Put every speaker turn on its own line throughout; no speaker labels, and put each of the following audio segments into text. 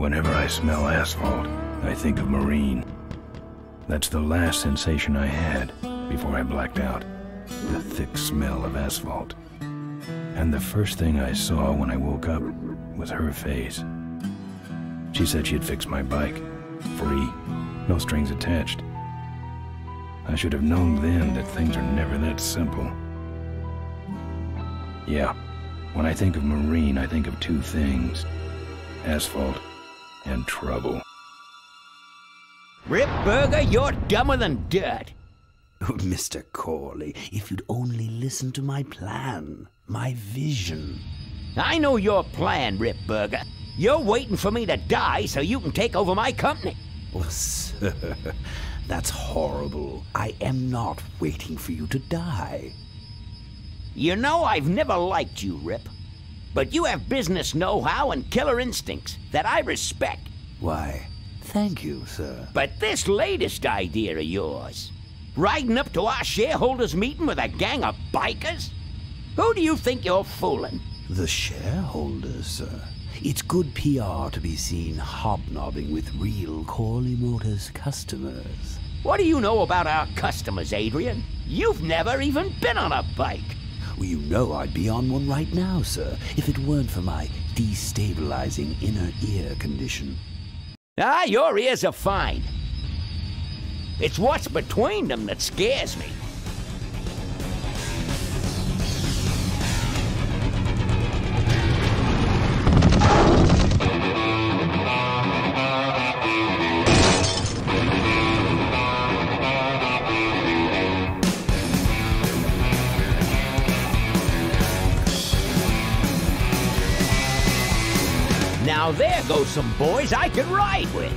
Whenever I smell asphalt, I think of Marine. That's the last sensation I had before I blacked out. The thick smell of asphalt. And the first thing I saw when I woke up was her face. She said she'd fix my bike. Free. No strings attached. I should have known then that things are never that simple. Yeah, when I think of Marine, I think of two things. Asphalt and trouble.
Rip Burger, you're dumber than dirt.
Oh, Mr. Corley, if you'd only listen to my plan, my vision.
I know your plan, Rip Burger. You're waiting for me to die so you can take over my company.
Oh, sir, that's horrible. I am not waiting for you to die.
You know I've never liked you, Rip. But you have business know-how and killer instincts that I respect.
Why, thank you, sir.
But this latest idea of yours, riding up to our shareholders' meeting with a gang of bikers? Who do you think you're fooling?
The shareholders, sir. It's good PR to be seen hobnobbing with real Corley Motors customers.
What do you know about our customers, Adrian? You've never even been on a bike.
Well, you know I'd be on one right now, sir, if it weren't for my destabilizing inner ear condition.
Ah, your ears are fine. It's what's between them that scares me. Now there goes some boys I can ride with.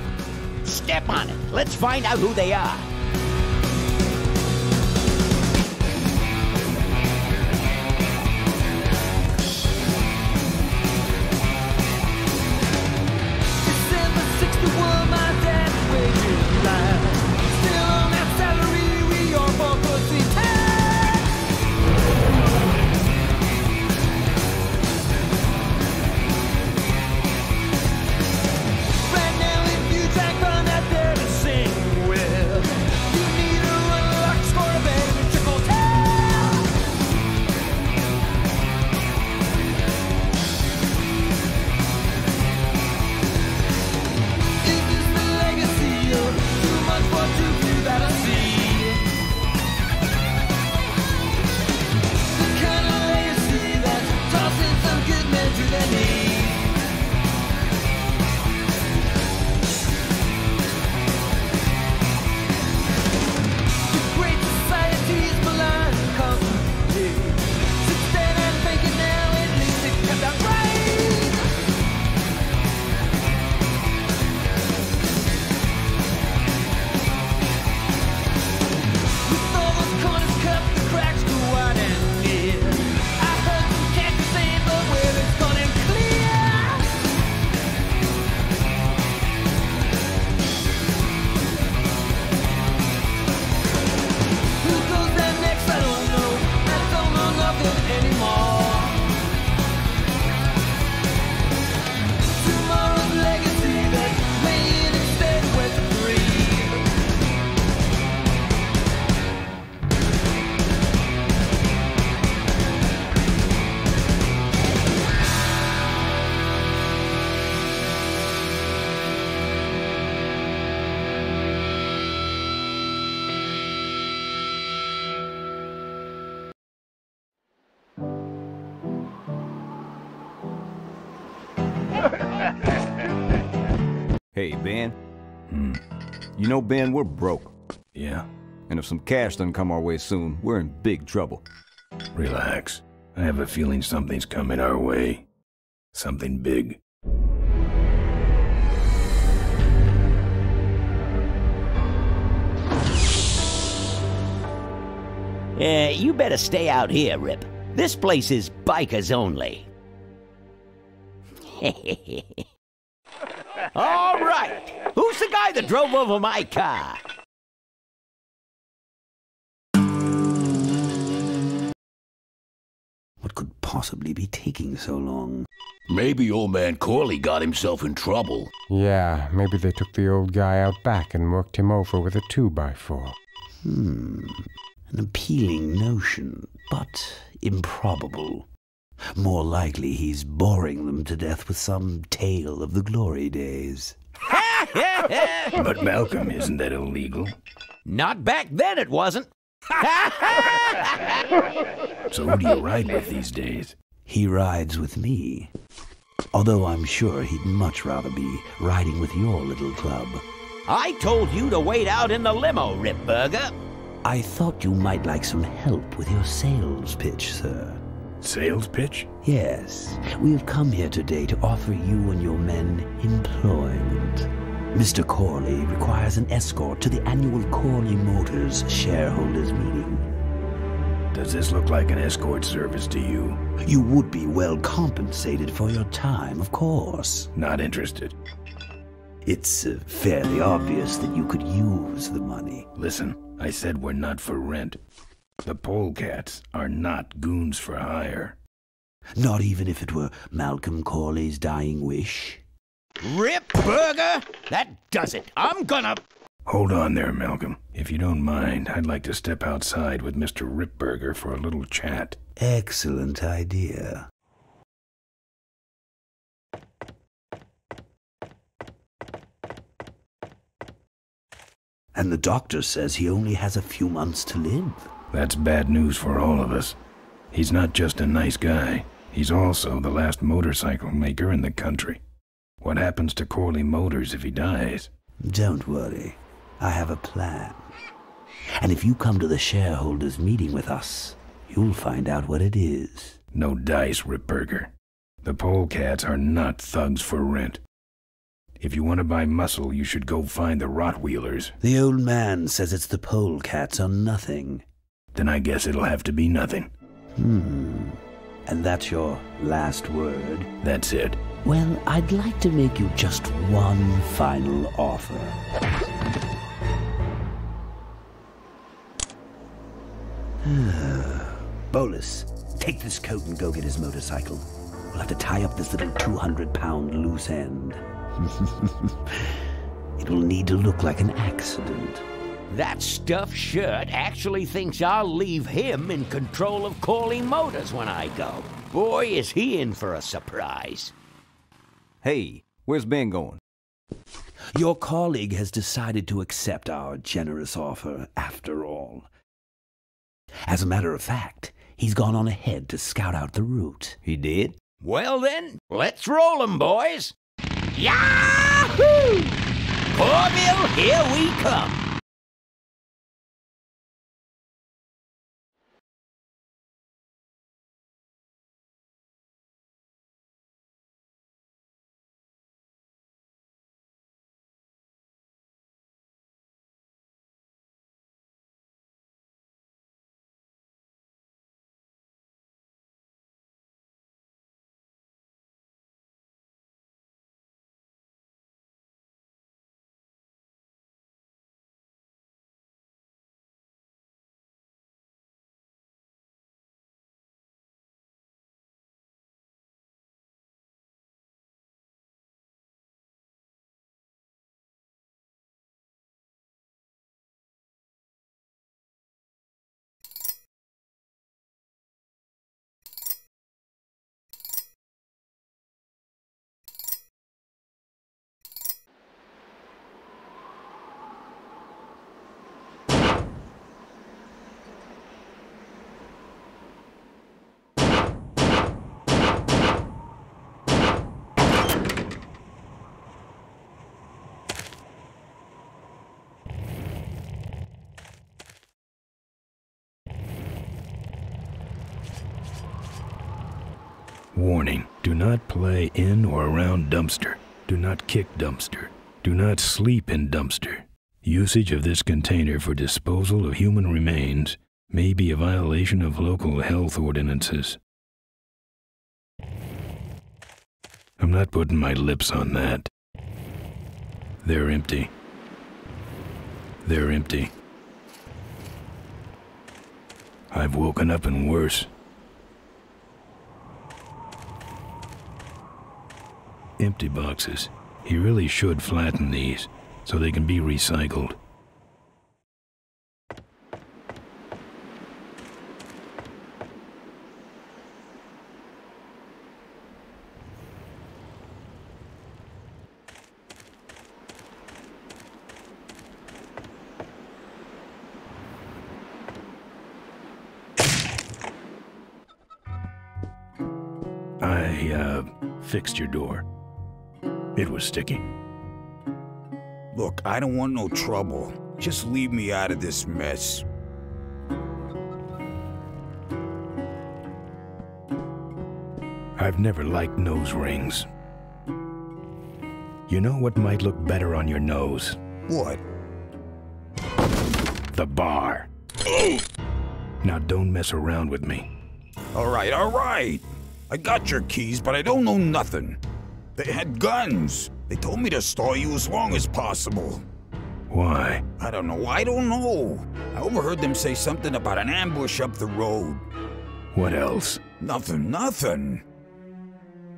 Step on it. Let's find out who they are.
December 61, my dad wages live. Still on that salary, we are both pussy tight. Right now, if you track on that there to sing with, you need to run locks for a bed in a trickle town. Is this the legacy of too much for too few that I see? The kind of legacy that's tossing some good men to their knees. The great society's blind and constantly. Sit stand and fake it now, at least it comes out right. With all those corners cut, the cracks go wide and near. I heard some cats saying, but where it's gone and clear. Who goes there next? I don't know. I don't know nothing anymore. Tomorrow's legacy that's laying instead where to breathe.
Hey, Ben. You know, Ben, we're broke.
Yeah,
And if some cash doesn't come our way soon, we're in big trouble.
relax. I have a feeling something's coming our way. Something big.
You better stay out here, Rip. This place is bikers only. All right. Who's the guy that drove over my car?
What could possibly be taking so long?
Maybe old man Corley got himself in trouble.
Yeah, maybe they took the old guy out back and worked him over with a 2x4.
An appealing notion, but improbable. More likely he's boring them to death with some tale of the glory days.
But Malcolm, isn't that illegal?
Not back then, it wasn't.
So who do you ride with these days?
He rides with me. Although I'm sure he'd much rather be riding with your little club.
I told you to wait out in the limo, Ripburger.
I thought you might like some help with your sales pitch, sir.
Sales pitch?
Yes, we have come here today to offer you and your men employment. Mr. Corley requires an escort to the annual Corley Motors shareholders meeting.
Does this look like an escort service to you?
You would be well compensated for your time, of course.
Not interested.
It's fairly obvious that you could use the money.
Listen, I said we're not for rent. The polecats are not goons for hire.
Not even if it were Malcolm Corley's dying wish.
Ripburger, that does it. I'm gonna...
Hold on there, Malcolm. If you don't mind, I'd like to step outside with Mr. Ripburger for a little chat.
Excellent idea. And the doctor says he only has a few months to live.
That's bad news for all of us. He's not just a nice guy. He's also the last motorcycle maker in the country. What happens to Corley Motors if he dies?
Don't worry. I have a plan. And if you come to the shareholders' meeting with us, you'll find out what it is.
No dice, Ripburger. The polecats are not thugs for rent. If you want to buy muscle, you should go find the Rottweilers.
The old man says it's the polecats or nothing.
Then I guess it'll have to be nothing.
And that's your last word?
That's it.
Well, I'd like to make you just one final offer. Bolus, take this coat and go get his motorcycle. We'll have to tie up this little 200-pound loose end. It will need to look like an accident.
That stuffed shirt actually thinks I'll leave him in control of Corley Motors when I go. Boy, is he in for a surprise.
Hey, where's Ben going?
Your colleague has decided to accept our generous offer after all. As a matter of fact, he's gone on ahead to scout out the route.
He did?
Well then, let's roll 'em, boys. Yahoo! Corville, here we come.
Warning, do not play in or around dumpster. Do not kick dumpster. Do not sleep in dumpster. Usage of this container for disposal of human remains may be a violation of local health ordinances. I'm not putting my lips on that. They're empty. They're empty. I've woken up in worse. Empty boxes. He really should flatten these, so they can be recycled. I fixed your door. It was sticky.
Look, I don't want no trouble. Just leave me out of this mess.
I've never liked nose rings. You know what might look better on your nose?
What?
The bar. Now don't mess around with me.
All right. I got your keys, but I don't know nothing. They had guns. They told me to stall you as long as possible.
Why?
I don't know. I overheard them say something about an ambush up the road.
What else?
Nothing.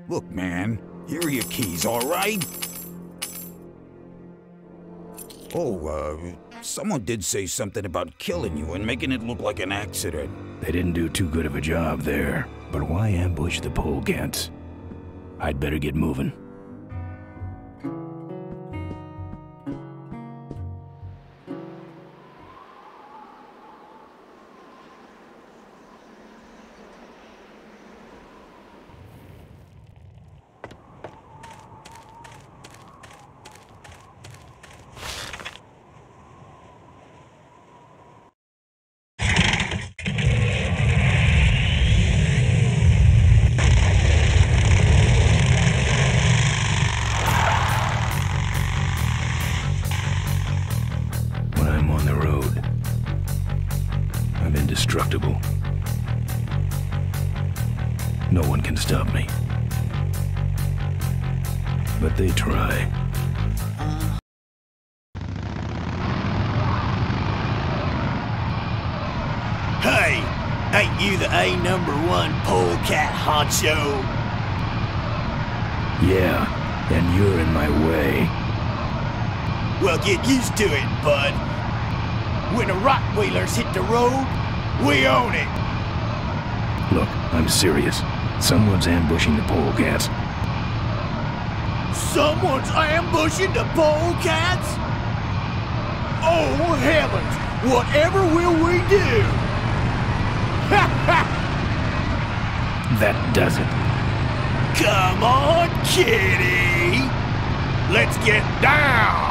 Look, man, here are your keys, all right? Oh, someone did say something about killing you and making it look like an accident.
They didn't do too good of a job there. But why ambush the polecats? I'd better get moving. Indestructible. No one can stop me. But they try.
Hey! Ain't you the A#1 polecat honcho?
Yeah, and you're in my way.
Well, get used to it, bud. When the Rottweilers hit the road, we own it.
Look, I'm serious. Someone's ambushing the polecats.
Someone's ambushing the polecats? Oh, heavens! Whatever will we do?
That does it.
Come on, kitty! Let's get down!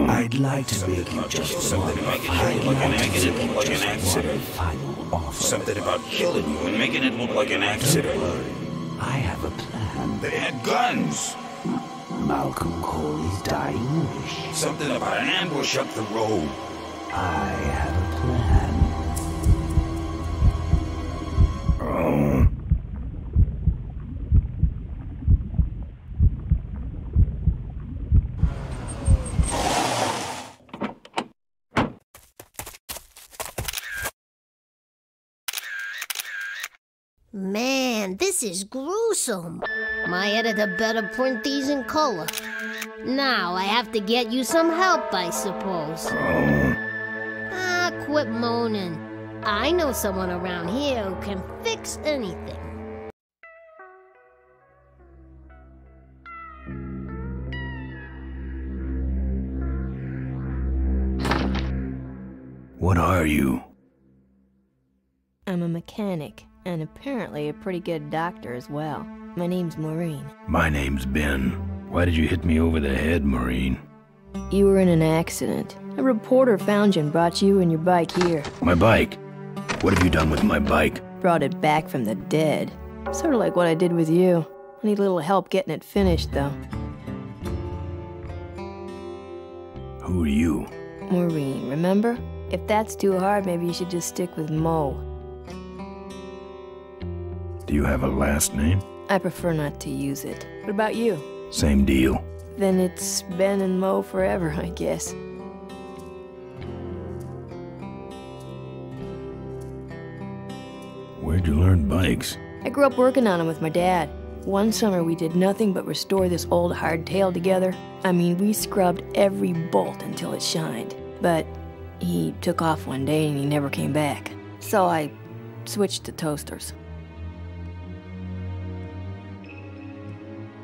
I'd like to make you just one final offer.
Something about killing you and making it look like an accident.
I have a plan.
They had guns.
Malcolm Corley's dying wish.
Something about an ambush up the road.
I have a plan.
Man, this is gruesome. My editor better print these in color. Now I have to get you some help, I suppose. Quit moaning. I know someone around here who can fix anything.
What are you?
I'm a mechanic. and apparently a pretty good doctor as well. My name's Maureen.
My name's Ben. Why did you hit me over the head, Maureen?
You were in an accident. A reporter found you and brought you and your bike here.
My bike? What have you done with my bike?
Brought it back from the dead. Sort of like what I did with you. I need a little help getting it finished, though.
Who are you?
Maureen, remember? If that's too hard, maybe you should just stick with Mo.
Do you have a last name?
I prefer not to use it. What about you?
Same deal.
Then it's Ben and Mo forever, I guess.
Where'd you learn bikes?
I grew up working on them with my dad. One summer we did nothing but restore this old hardtail together. I mean, we scrubbed every bolt until it shined. But he took off one day and he never came back. So I switched to toasters.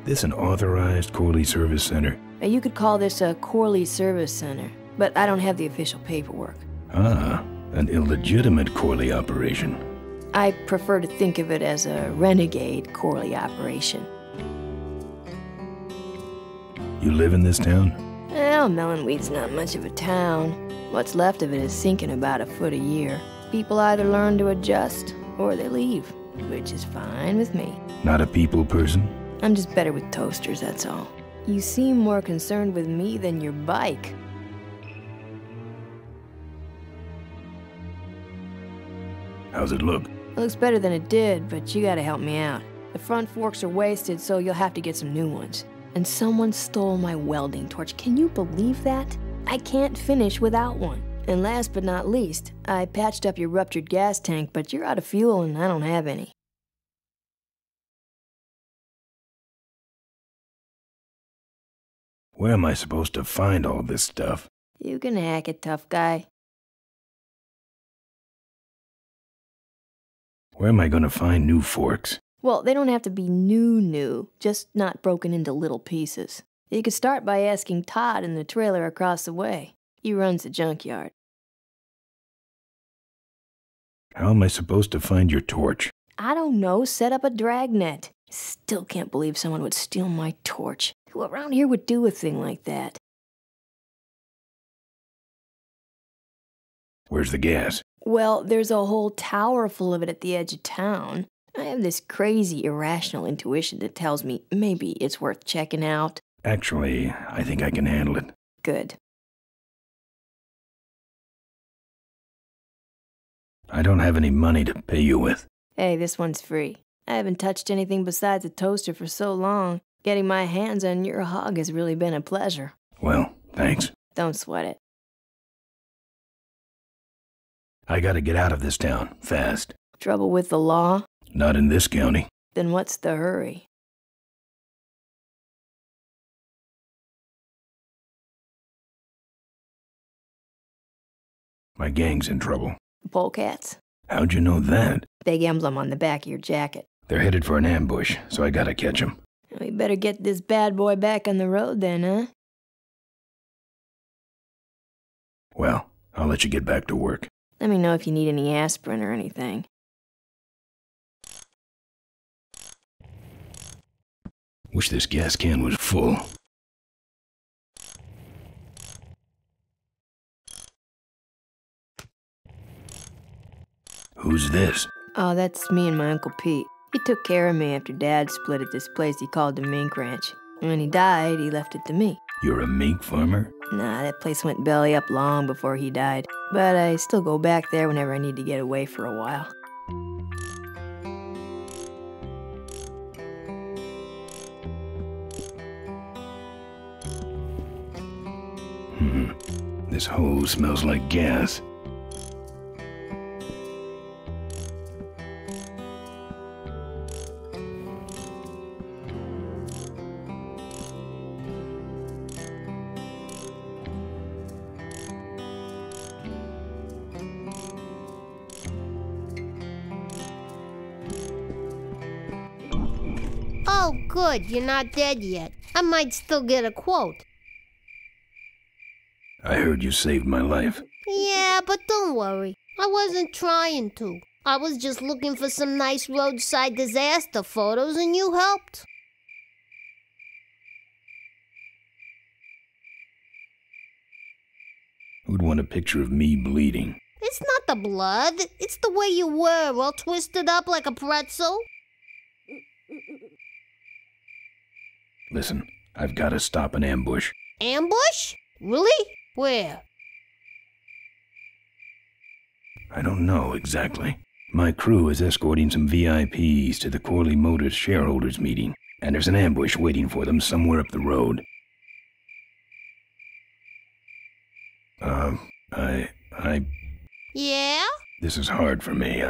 This an authorized Corley Service Center?
You could call this a Corley Service Center, but I don't have the official paperwork.
Ah, an illegitimate Corley operation.
I prefer to think of it as a renegade Corley operation.
You live in this town?
Well, Melonweed's not much of a town. What's left of it is sinking about a foot a year. People either learn to adjust, or they leave, which is fine with me.
Not a people person?
I'm just better with toasters, that's all. You seem more concerned with me than your bike.
How's it look?
It looks better than it did, but you gotta help me out. The front forks are wasted, so you'll have to get some new ones. And someone stole my welding torch. Can you believe that? I can't finish without one. And last but not least, I patched up your ruptured gas tank, but you're out of fuel and I don't have any.
Where am I supposed to find all this stuff?
You can hack it, tough guy.
Where am I gonna find new forks?
Well, they don't have to be new, just not broken into little pieces. You could start by asking Todd in the trailer across the way. He runs the junkyard.
How am I supposed to find your torch?
I don't know, set up a dragnet. Still can't believe someone would steal my torch. Who around here would do a thing like that?
Where's the gas?
Well, there's a whole tower full of it at the edge of town. I have this crazy, irrational intuition that tells me maybe it's worth checking out.
Actually, I think I can handle it.
Good.
I don't have any money to pay you with.
Hey, this one's free. I haven't touched anything besides a toaster for so long. Getting my hands on your hog has really been a pleasure.
Well, thanks.
Don't sweat it.
I gotta get out of this town, fast.
Trouble with the law?
Not in this county.
Then what's the hurry?
My gang's in trouble.
Polecats?
How'd you know that?
Big emblem on the back of your jacket.
They're headed for an ambush, so I gotta catch them.
We better get this bad boy back on the road then, huh?
Well, I'll let you get back to work.
Let me know if you need any aspirin or anything.
Wish this gas can was full. Who's this?
Oh, that's me and my Uncle Pete. He took care of me after Dad split at this place he called the Mink Ranch. When he died, he left it to me.
You're a mink farmer?
Nah, that place went belly up long before he died. But I still go back there whenever I need to get away for a while.
This hose smells like gas.
Oh, good, you're not dead yet. I might still get a quote.
I heard you saved my life.
Yeah, but don't worry. I wasn't trying to. I was just looking for some nice roadside disaster photos and you helped.
Who'd want a picture of me bleeding?
It's not the blood. It's the way you were, all twisted up like a pretzel.
Listen, I've got to stop an ambush.
Ambush? Really? Where?
I don't know exactly. My crew is escorting some VIPs to the Corley Motors shareholders meeting, and there's an ambush waiting for them somewhere up the road.
Yeah?
This is hard for me.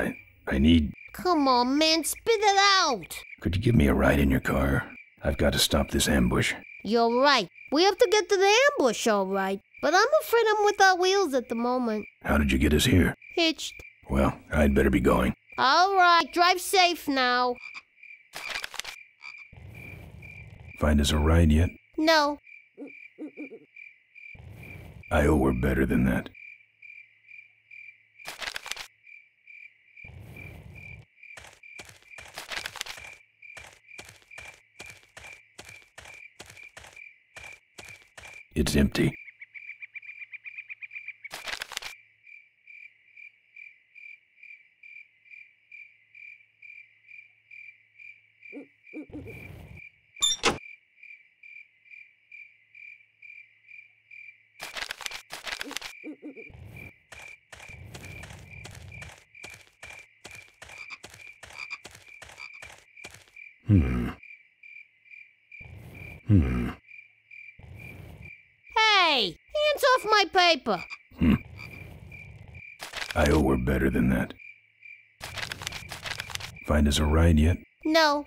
I need...
Come on, man, spit it out.
Could you give me a ride in your car? I've got to stop this ambush.
You're right. We have to get to the ambush, all right. But I'm afraid I'm without wheels at the moment.
How did you get us here?
Hitched.
Well, I'd better be going.
All right, drive safe now.
Find us a ride yet?
No.
I owe her better than that. It's empty.
Hey, hands off my paper.
I owe her better than that. Find us a ride yet?
No.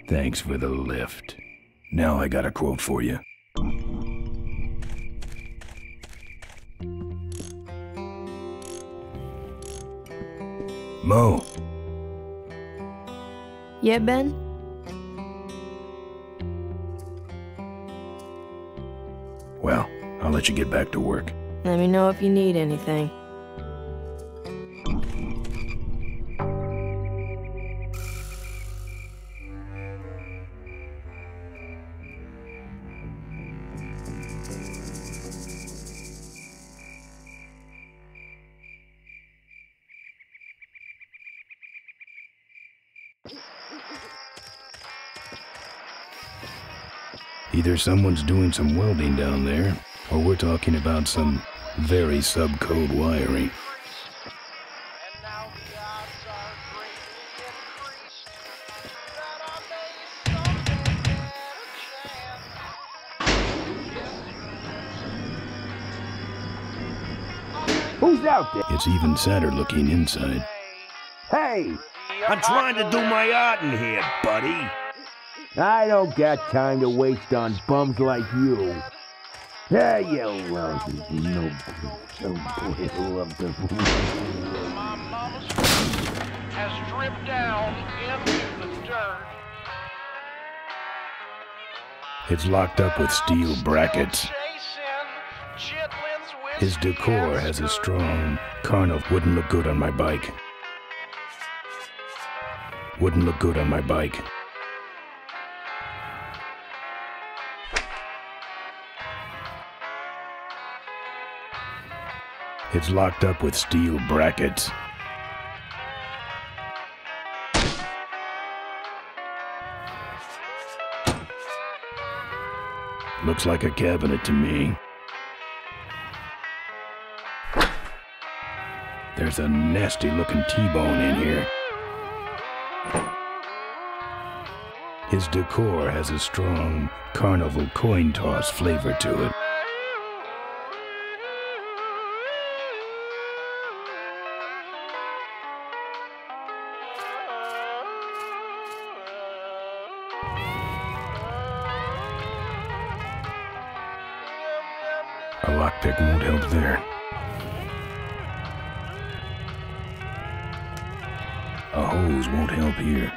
Thanks for the lift. Now I got a quote for you. Mo.
Yeah, Ben?
Well, I'll let you get back to work.
Let me know if you need anything.
Either someone's doing some welding down there, or we're talking about some very subcode wiring.
Who's out there?
It's even sadder looking inside.
Hey!
I'm trying to do my art in here, buddy.
I don't got time to waste on bums like you. Yeah, you lousy, no love the
My mama's foot has dripped down into the dirt.
It's locked up with steel brackets. His decor has a strong carnal. Wouldn't look good on my bike. Wouldn't look good on my bike. It's locked up with steel brackets. Looks like a cabinet to me. There's a nasty looking T-bone in here. His decor has a strong carnival coin toss flavor to it. lockpick won't help there. A hose won't help here.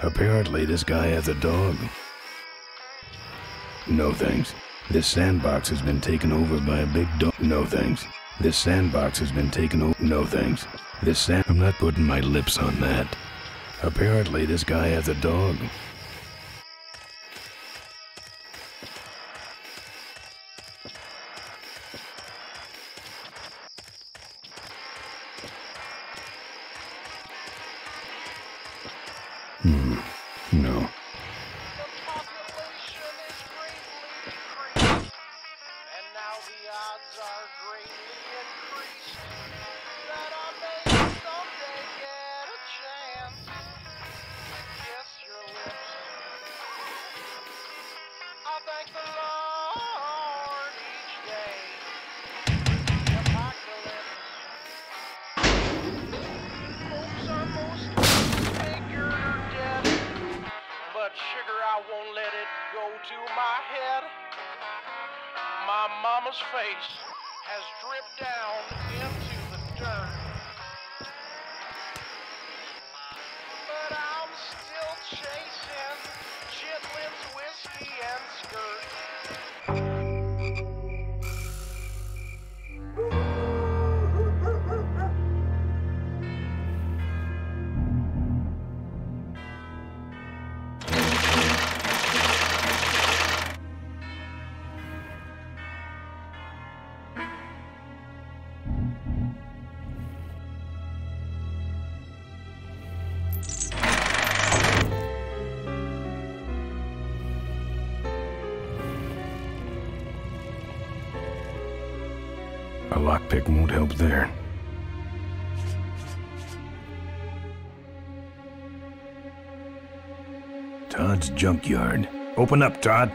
Apparently, this guy has a dog. No thanks. This sandbox has been taken over by a big dog. No thanks. This sandbox has been taken over. No thanks. I'm not putting my lips on that. Apparently, this guy has a dog. No.
My mama's face has dripped down into the dirt. But I'm still chasing Chitlin's whiskey and skirt.
A lockpick won't help there. Todd's junkyard. Open up, Todd.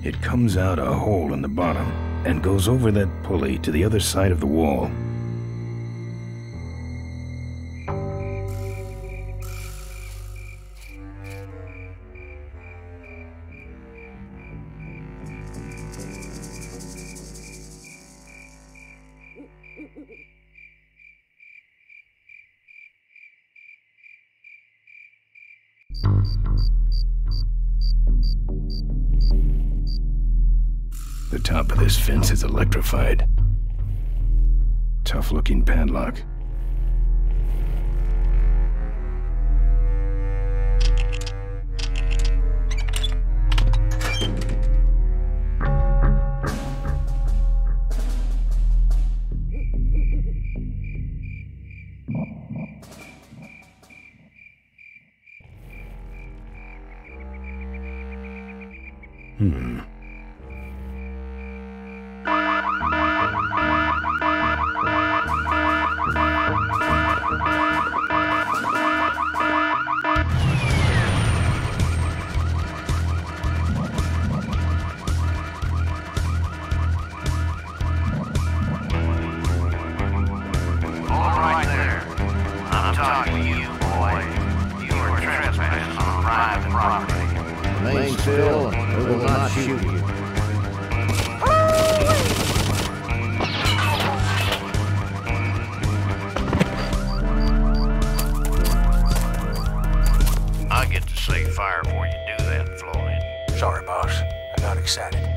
It comes out a hole in the bottom and goes over that pulley to the other side of the wall. The top of this fence is electrified. Tough-looking padlock.
Remain still, and we will not shoot you.
I get to say fire before you do that, Floyd.
Sorry, boss. I got excited.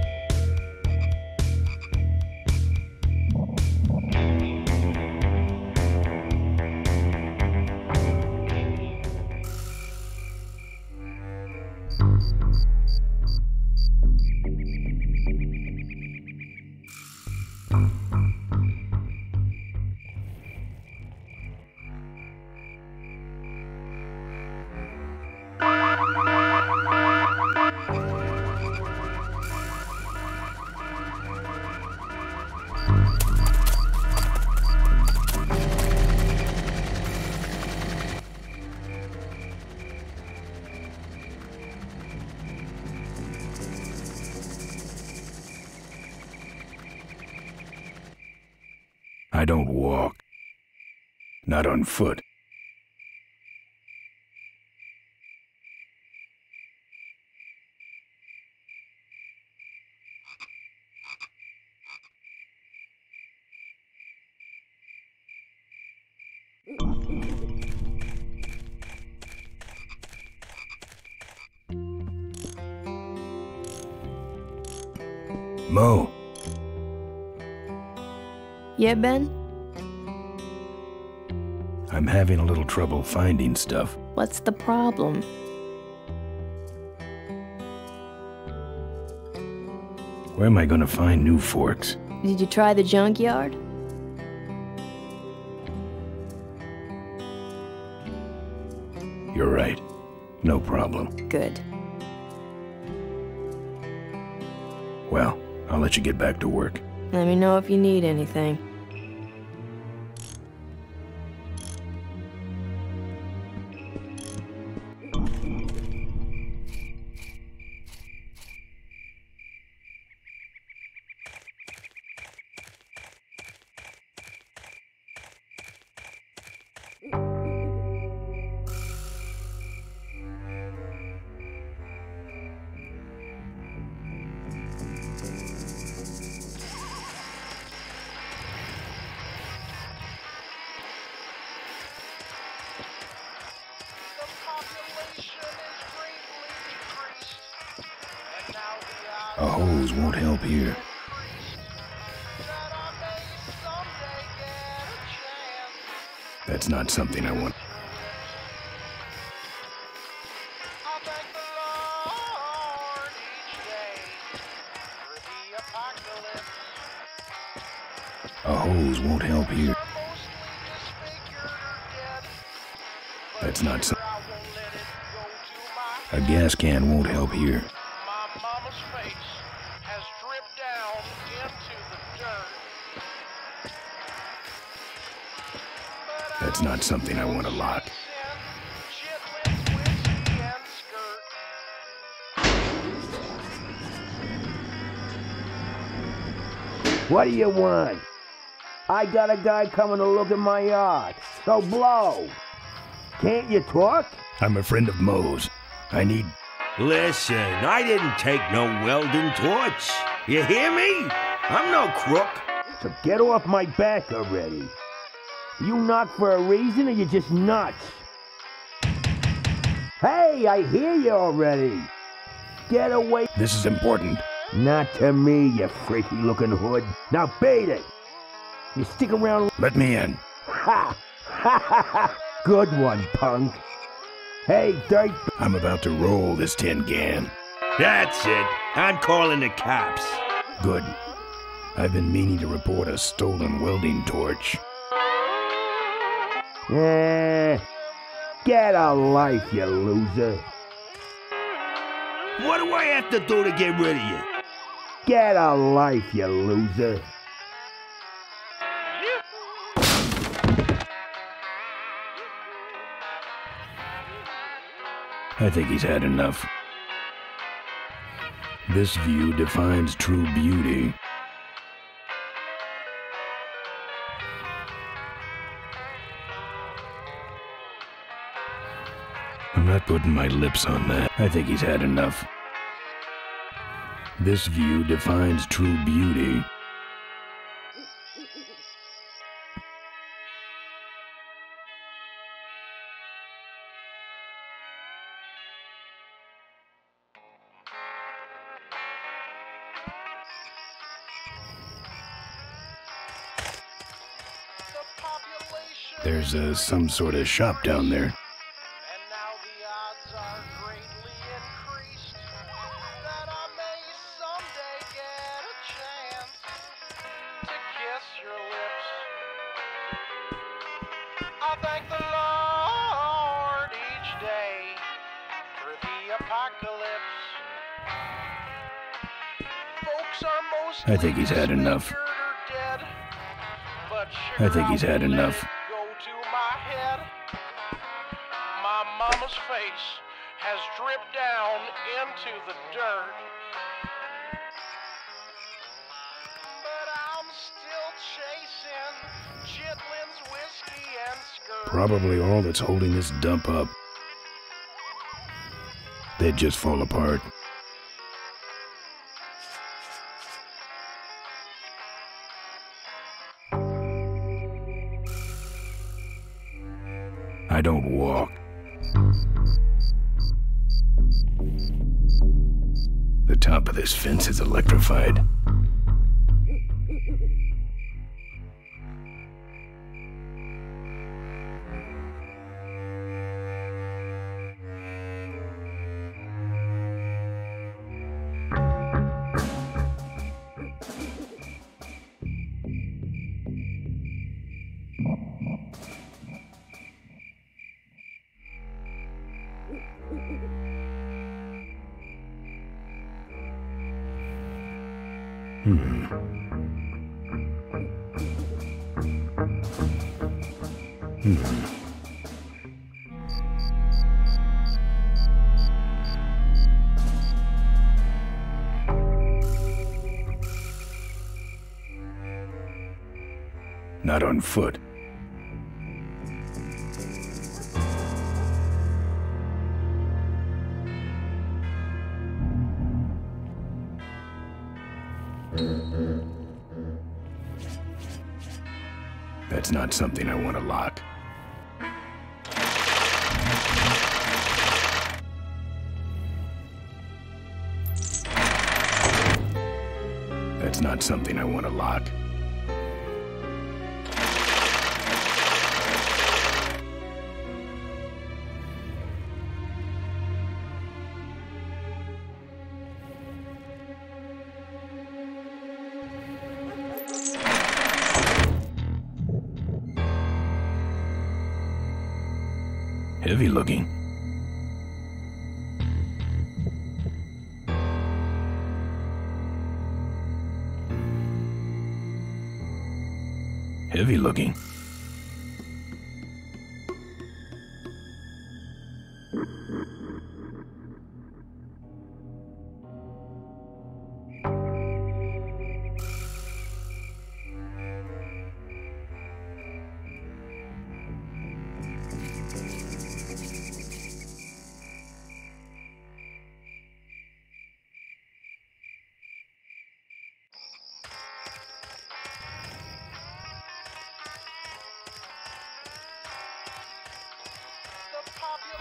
I don't walk. Not on foot. Mo.
Yeah, Ben?
I'm having a little trouble finding stuff.
What's the problem?
Where am I gonna find new forks?
Did you try the junkyard?
You're right. No problem.
Good.
Well, I'll let you get back to work.
Let me know if you need anything.
A hose won't help here. That's not something I want. A hose won't help here. That's not some. A gas can won't help here. That's not something I want to lock.
What do you want? I got a guy coming to look at my yard, so blow. Can't you talk?
I'm a friend of Mo's. I need...
Listen, I didn't take no welding torch. You hear me? I'm no crook.
So get off my back already. You knock for a reason or you just nuts? Hey, I hear you already. Get away.
This is important.
Not to me, you freaky looking hood. Now beat it. You stick around.
Let me in.
Ha! Ha ha ha! Good one, punk. Hey, dirt.
I'm about to roll this tin can.
That's it. I'm calling the cops.
Good. I've been meaning to report a stolen welding torch.
Get a life, you loser.
What do I have to do to get rid of you?
Get a life, you loser.
I think he's had enough. This view defines true beauty. I'm not putting my lips on that. I think he's had enough. This view defines true beauty. There's some sort of shop down there.
Thank the Lord each day for the apocalypse. Folks are mostly
I think he's had enough.
dead, but
I think he's had enough.
go to my head. My mama's face has dripped down into the dirt. But I'm still chasing
probably all that's holding this dump up. They'd just fall apart. I don't walk. The top of this fence is electrified. Not on foot. That's not something I want to lock. That's not something I want to lock. Heavy looking. Heavy looking.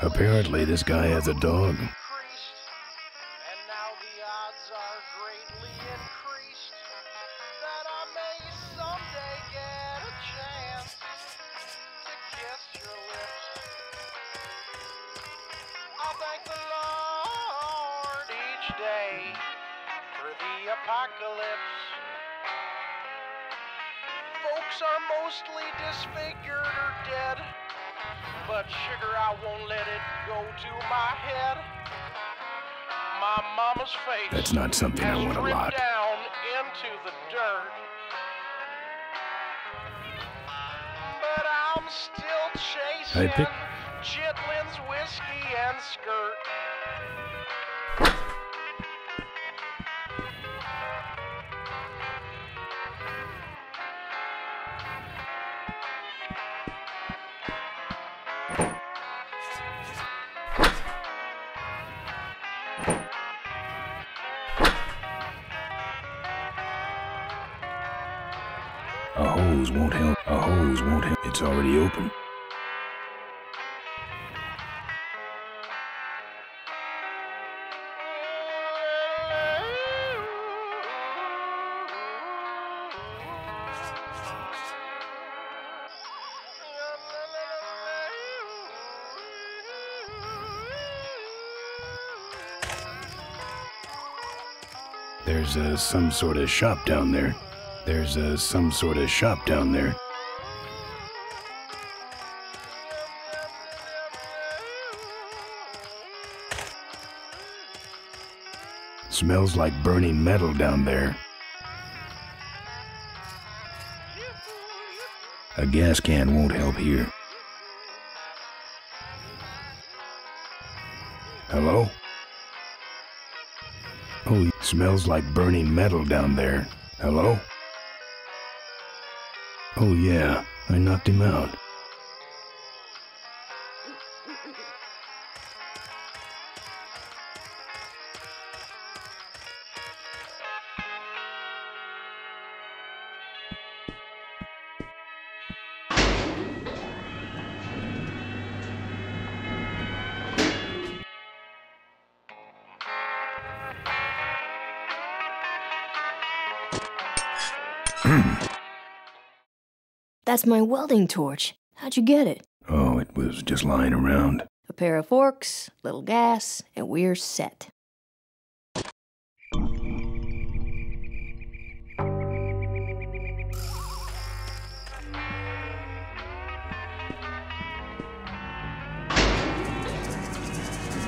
Apparently, this guy has a dog.
And now the odds are greatly increased that I may someday get a chance to kiss your lips. I'll thank the Lord each day for the apocalypse. Folks are mostly disfigured or dead, but sugar, I won't let it go to my head. My mama's face
That's not something I want to
has
lock.
dripped down into the dirt. But I'm still chasing Chitlin's whiskey and skirt.
A hose won't help. A hose won't help. It's already open. There's some sort of shop down there. There's some sort of shop down there. Smells like burning metal down there. A gas can won't help here. Hello? Oh, smells like burning metal down there. Hello? Oh yeah, I knocked him out.
That's my welding torch. How'd you get it?
Oh, it was just lying around.
A pair of forks, little gas, and we're set.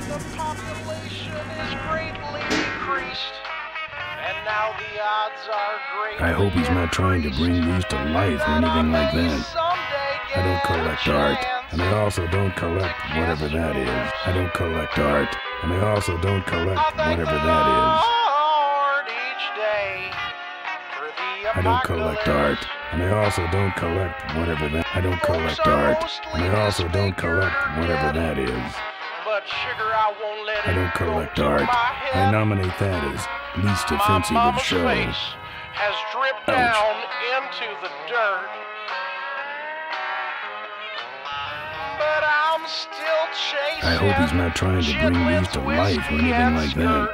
The population is greatly decreased, and now the odds are greatly
I hope he's not trying to bring these to life or anything like that. I don't collect art, and I also don't collect whatever that is. I don't collect art, and I also don't collect whatever that is. I don't collect art, and I also don't collect whatever that. I don't collect art, and I also don't collect whatever that is. I don't collect art. I nominate that as least offensive of show.
Has dripped down into the dirt. But I'm still chasing.
I hope he's not trying to bring these to life or anything like that.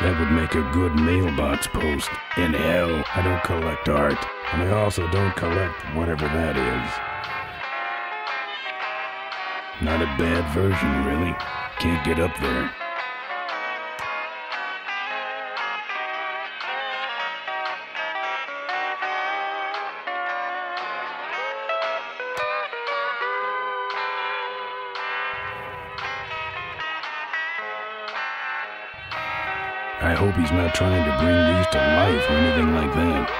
That would make a good mailbox post. In hell, I don't collect art, and I also don't collect whatever that is. Not a bad version, really. Can't get up there. I hope he's not trying to bring these to life or anything like that.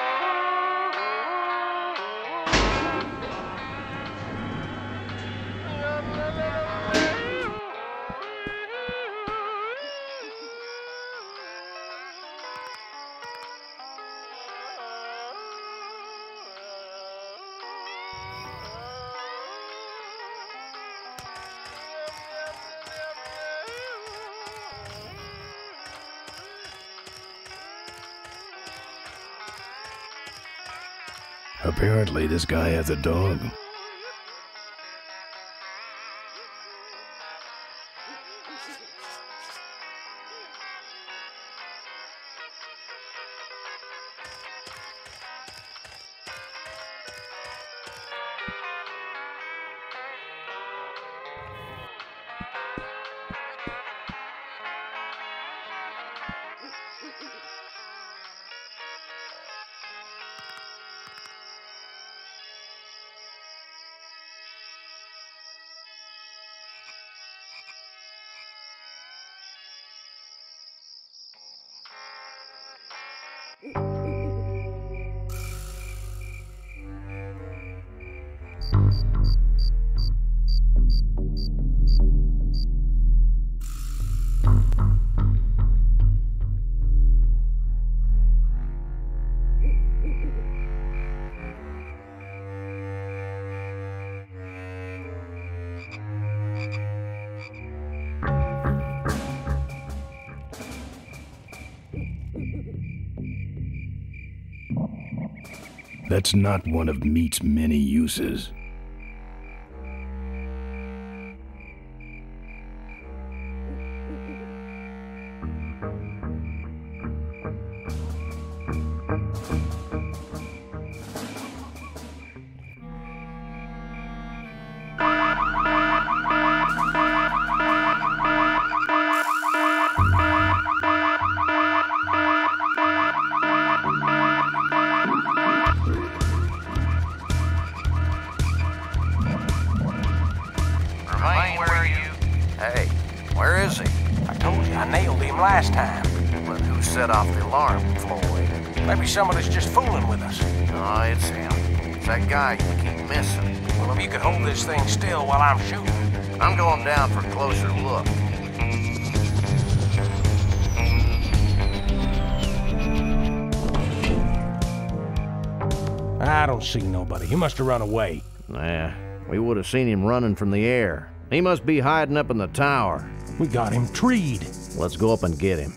Apparently, this guy has a dog. That's not one of meat's many uses.
Last time. But who set off the alarm, Floyd? Maybe somebody's just fooling with us. No, it's him. It's that guy you keep missing. Well, if you could hold this thing still while I'm shooting. I'm going down for a closer look.
I don't see nobody. He must have run away.
Nah, we would have seen him running from the air. He must be hiding up in the tower.
We got him treed.
Let's go up and get him.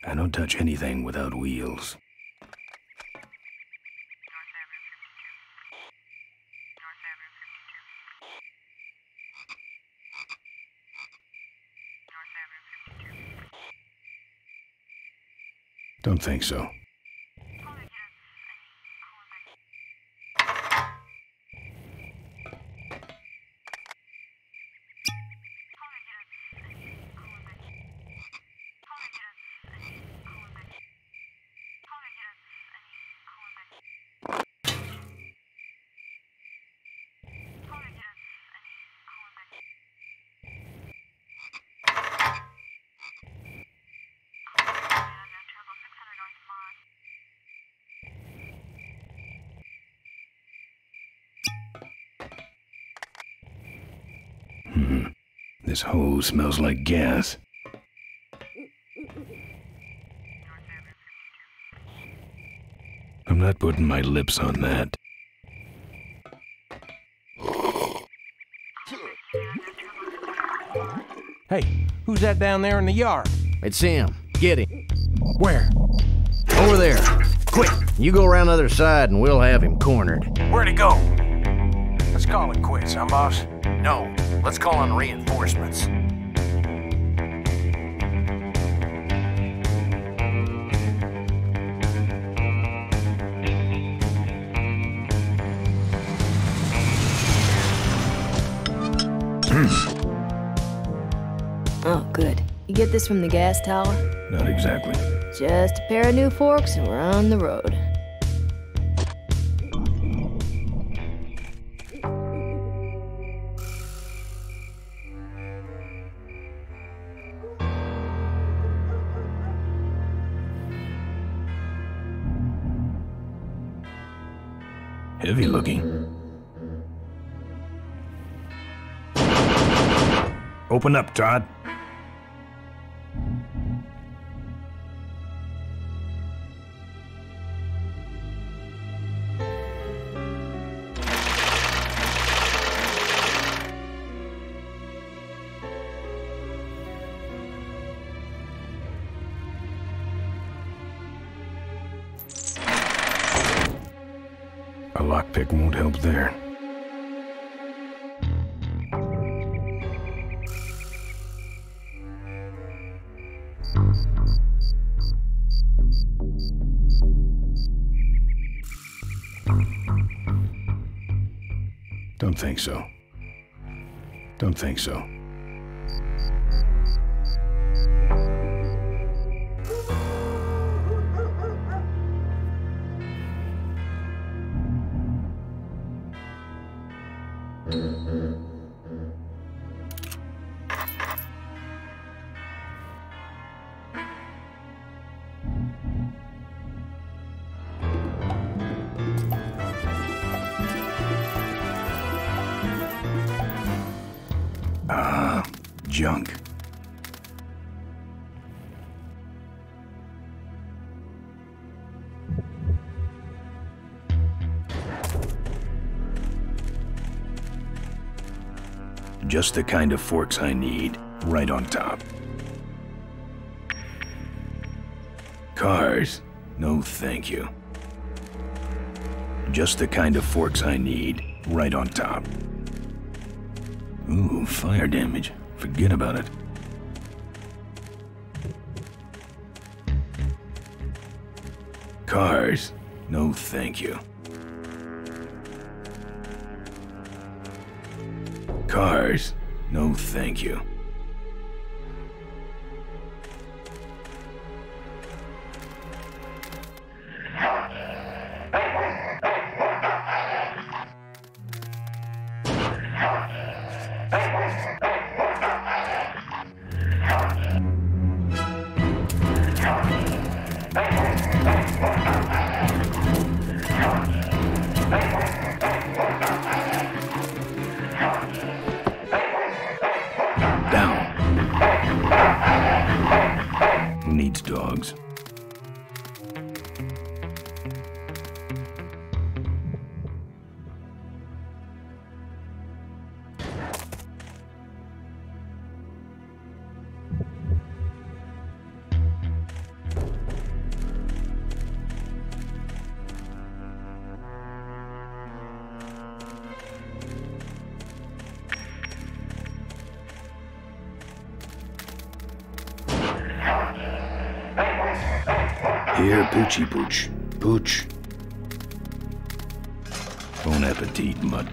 I don't touch anything without wheels. Don't think so. This hose smells like gas. I'm not putting my lips on that.
Hey, who's that down there in the yard?
It's him. Get him.
Where?
Over there. Quick, you go around the other side and we'll have him cornered.
Where'd he go? Let's call it quits, huh, boss?
No, let's call in reinforcements.
Oh, good. You get this from the gas tower?
Not exactly.
Just a pair of new forks and we're on the road.
Heavy looking. Open up, Todd. A lockpick won't help there. Don't think so. Don't think so. Junk. Just the kind of forks I need, right on top. Cars? No, thank you. Just the kind of forks I need, right on top. Ooh, fire damage. Forget about it. Cars? No, thank you. Cars? No, thank you. Needs dogs. Here, Poochie Pooch. Pooch. Bon appetit, mud.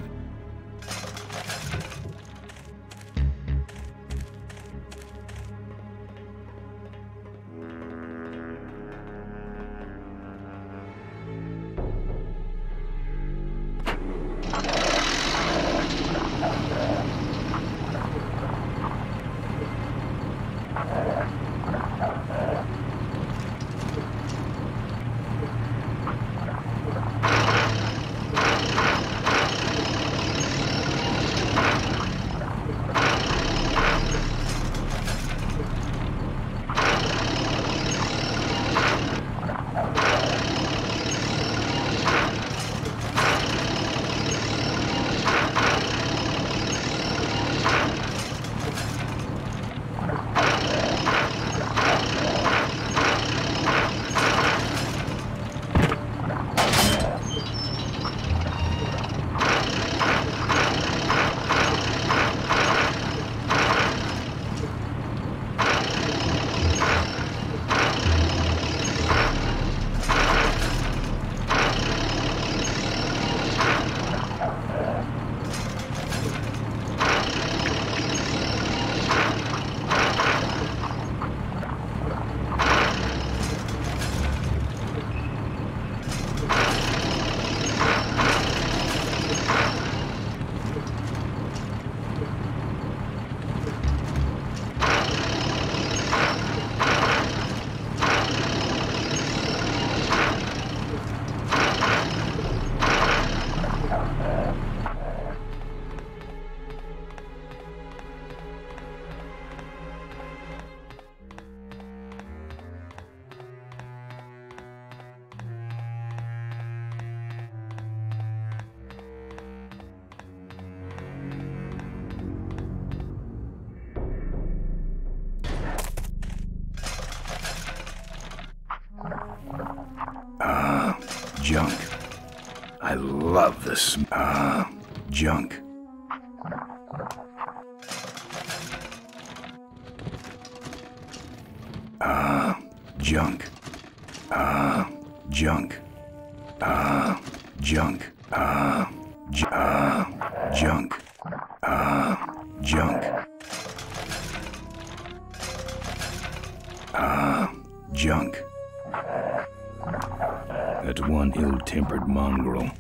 Junk. I love this. Junk. Junk. Junk. Junk. Junk. Junk. Junk. That's one ill-tempered mongrel.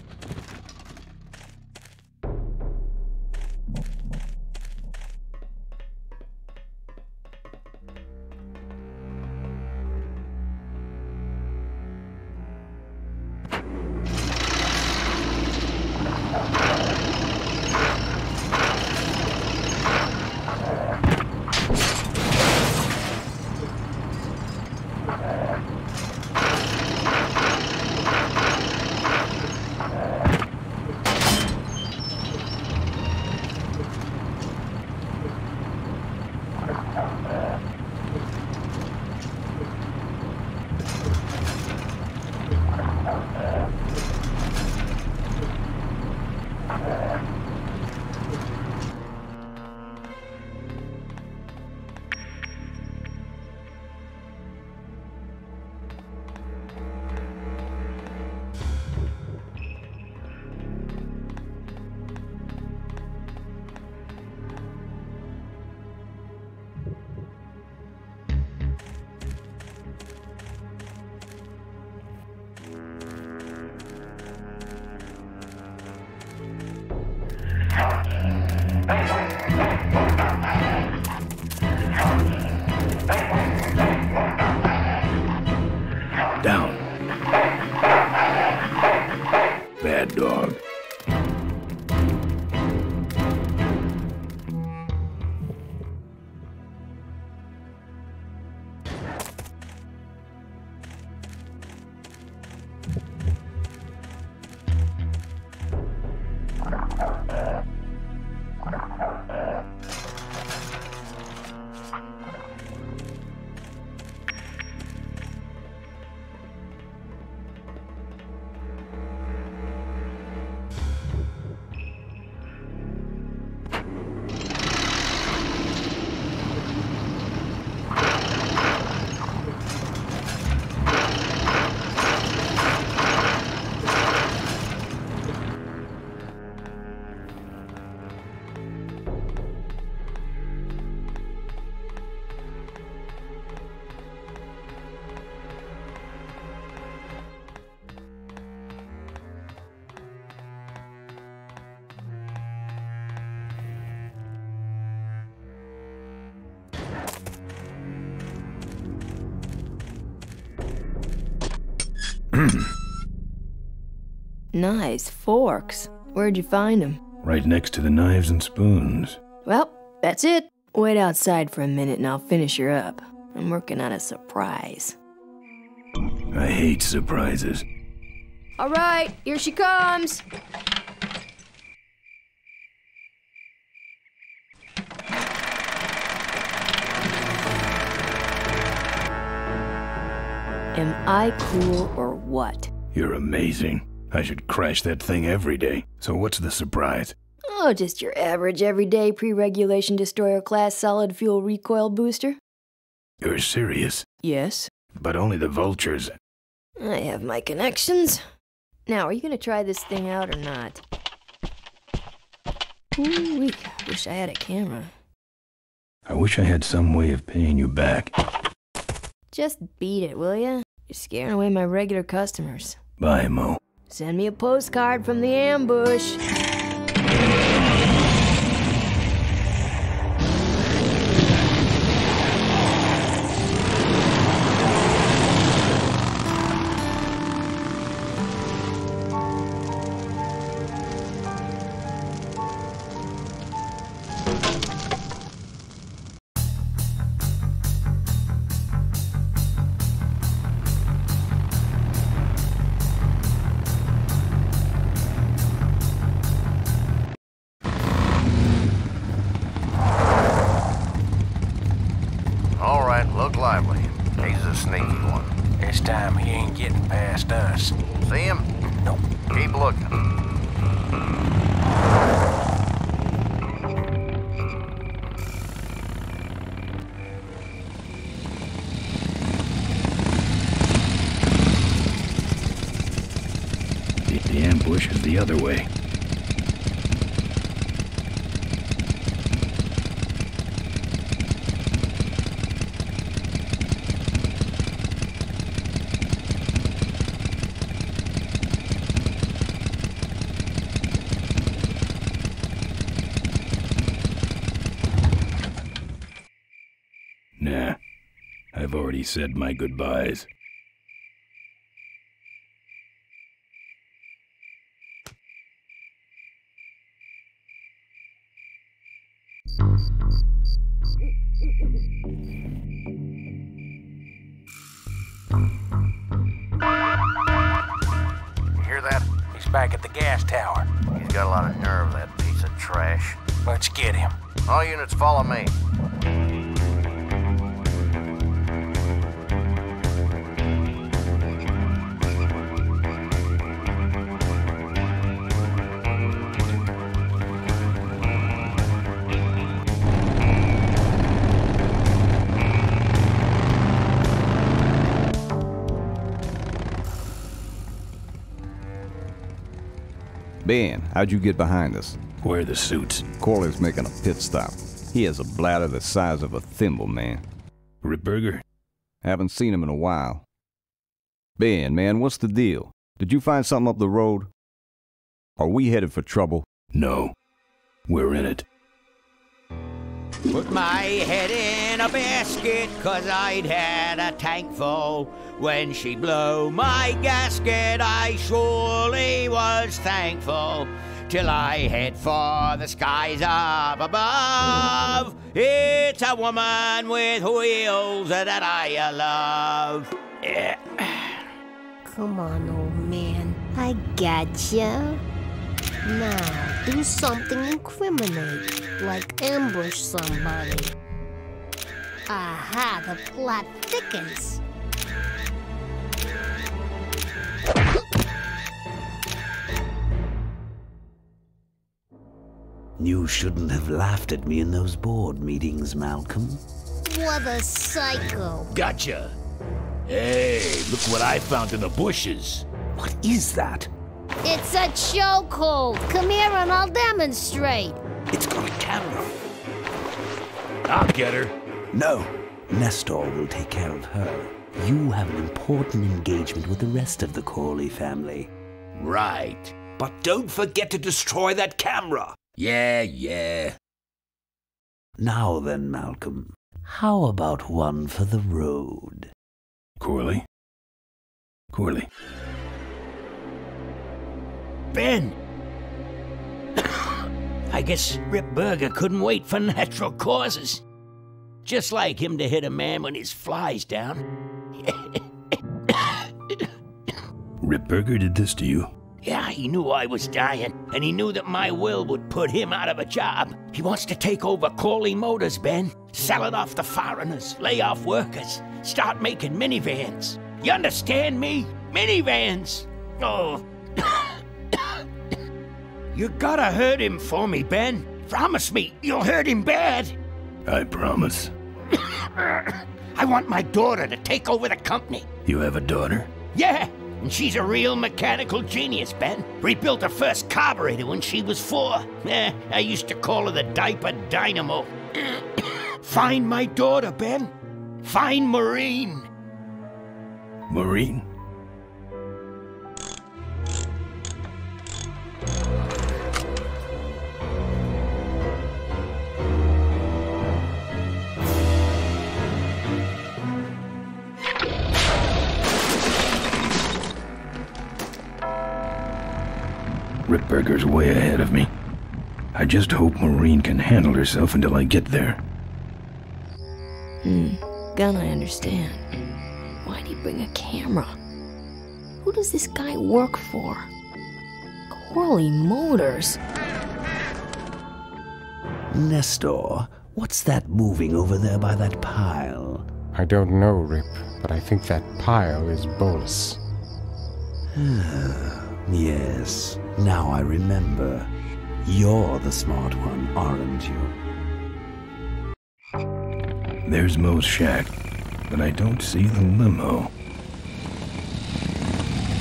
Nice forks. Where'd you find them?
Right next to the knives and spoons.
Well, that's it. Wait outside for a minute and I'll finish her up. I'm working on a surprise.
I hate surprises.
All right, here she comes. Am I cool or what?
You're amazing. I should crash that thing every day. So what's the surprise?
Oh, just your average everyday pre-regulation destroyer class solid fuel recoil booster.
You're serious?
Yes.
But only the vultures.
I have my connections. Now, are you gonna try this thing out or not? Ooh, wish I had a camera.
I wish I had some way of paying you back.
Just beat it, will ya? You're scaring away my regular customers.
Bye, Mo.
Send me a postcard from the ambush.
Look lively. He's a sneaky one.
This time he ain't getting past us.
See him?
Nope.
Keep looking.
The ambush is the other way. Nah, I've already said my goodbyes.
You hear that?
He's back at the gas tower.
He's got a lot of nerve, that piece of trash.
Let's get him.
All units follow me.
Ben, how'd you get behind us?
Where are the suits?
Corley's making a pit stop. He has a bladder the size of a thimble, man.
Ripburger?
Haven't seen him in a while. Ben, man, what's the deal? Did you find something up the road? Are we headed for trouble?
No. We're in it.
Put my head in a basket, 'cause I'd had a tank full. When she blew my gasket, I surely was thankful. Till I head for the skies up above. It's a woman with wheels that I love. Yeah.
Come on, old man. I gotcha. Now, do something incriminating, like ambush somebody. Aha, the plot thickens.
You shouldn't have laughed at me in those board meetings, Malcolm.
What a psycho.
Gotcha. Hey, look what I found in the bushes.
What is that?
It's a chokehold. Come here and I'll demonstrate.
It's got a camera.
I'll get her.
No, Nestor will take care of her. You have an important engagement with the rest of the Corley family.
Right. But don't forget to destroy that camera. Yeah.
Now then, Malcolm, how about one for the road?
Corley? Corley,
Ben! I guess Rip Burger couldn't wait for natural causes. Just like him to hit a man when his fly's down.
Rip Burger did this to you?
Yeah, he knew I was dying, and he knew that my will would put him out of a job. He wants to take over Corley Motors, Ben. Sell it off to foreigners, lay off workers, start making minivans. You understand me? Minivans! Oh. You gotta hurt him for me, Ben. Promise me you'll hurt him bad.
I promise.
I want my daughter to take over the company.
You have a daughter?
Yeah, and she's a real mechanical genius, Ben. Rebuilt her first carburetor when she was 4. I used to call her the diaper dynamo. Find my daughter, Ben. Find Maureen.
Maureen? Rip Burger's way ahead of me. I just hope Maureen can handle herself until I get there.
Gun, I understand. Why'd he bring a camera? Who does this guy work for? Corley Motors.
Nestor, what's that moving over there by that pile?
I don't know, Rip, but I think that pile is Bolus.
Yes, now I remember. You're the smart one, aren't you?
There's Mo's shack, but I don't see the limo.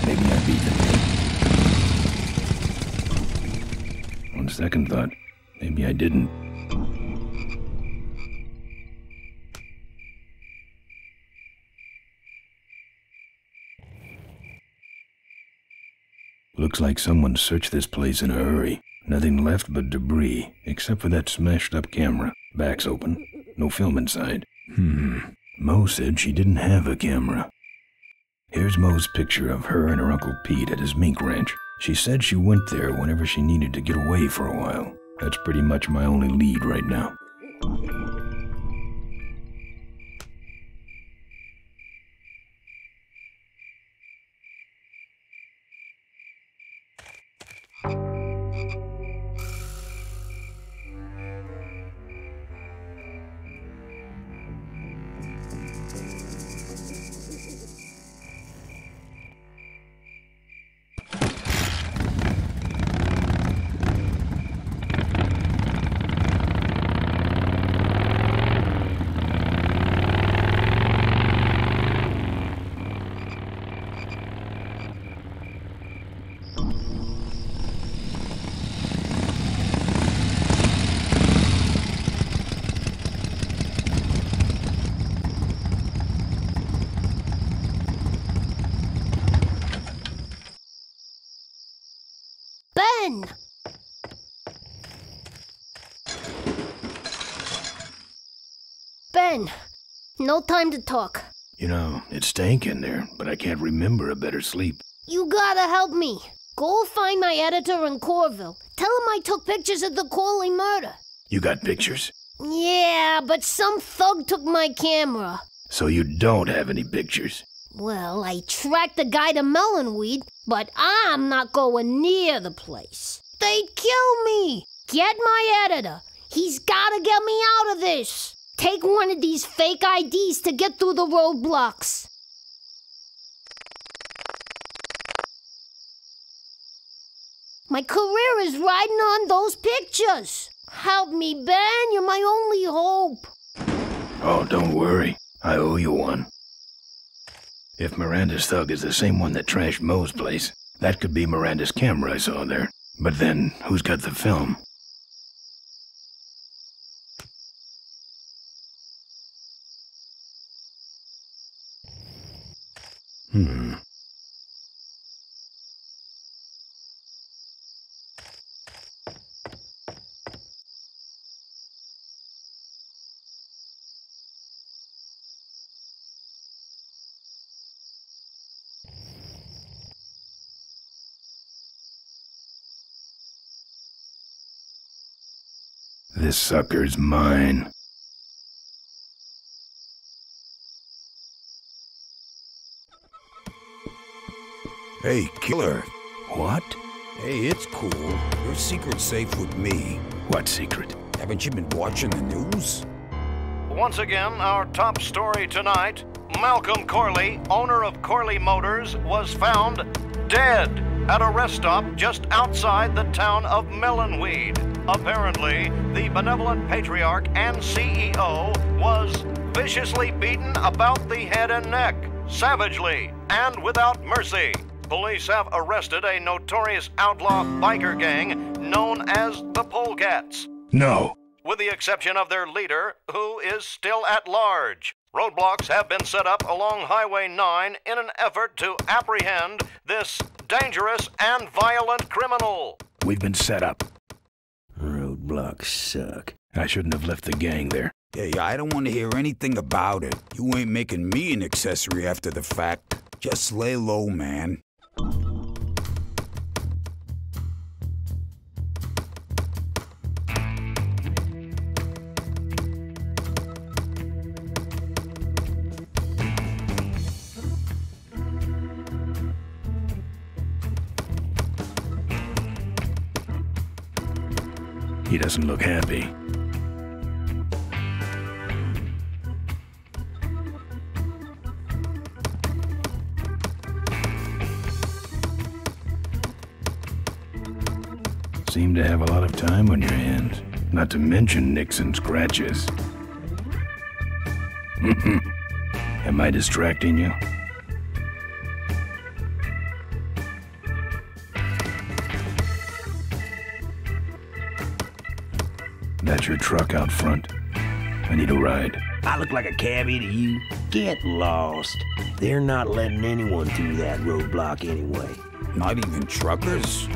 Maybe I beat them. On second thought, maybe I didn't. Looks like someone searched this place in a hurry. Nothing left but debris, except for that smashed-up camera. Back's open. No film inside. Mo said she didn't have a camera. Here's Mo's picture of her and her Uncle Pete at his mink ranch. She said she went there whenever she needed to get away for a while. That's pretty much my only lead right now.
Ben! Ben, no time to talk.
You know, it stank in there, but I can't remember a better sleep.
You gotta help me. Go find my editor in Corville. Tell him I took pictures of the Corley murder.
You got pictures?
Yeah, but some thug took my camera.
So you don't have any pictures?
Well, I tracked the guy to Melonweed, but I'm not going near the place. They'd kill me. Get my editor. He's gotta get me out of this. Take one of these fake IDs to get through the roadblocks. My career is riding on those pictures. Help me, Ben. You're my only hope.
Oh, don't worry. I owe you one. If Miranda's thug is the same one that trashed Mo's place, that could be Miranda's camera I saw there. But then, who's got the film? This sucker's mine.
Hey, killer.
What?
Hey, it's cool. Your secret's safe with me.
What secret?
Haven't you been watching the news?
Once again, our top story tonight, Malcolm Corley, owner of Corley Motors, was found dead at a rest stop just outside the town of Melonweed. Apparently, the benevolent patriarch and CEO was viciously beaten about the head and neck, savagely and without mercy. Police have arrested a notorious outlaw biker gang known as the Polecats.
No.
With the exception of their leader, who is still at large. Roadblocks have been set up along Highway 9 in an effort to apprehend this dangerous and violent criminal.
We've been set up.
Roadblocks suck.
I shouldn't have left the gang there.
Hey, I don't want to hear anything about it. You ain't making me an accessory after the fact. Just lay low, man.
He doesn't look happy. Seem to have a lot of time on your hands, not to mention nicks and scratches. Am I distracting you? That's your truck out front. I need a ride.
I look like a cabbie to you? Get lost. They're not letting anyone through that roadblock anyway.
Not even truckers?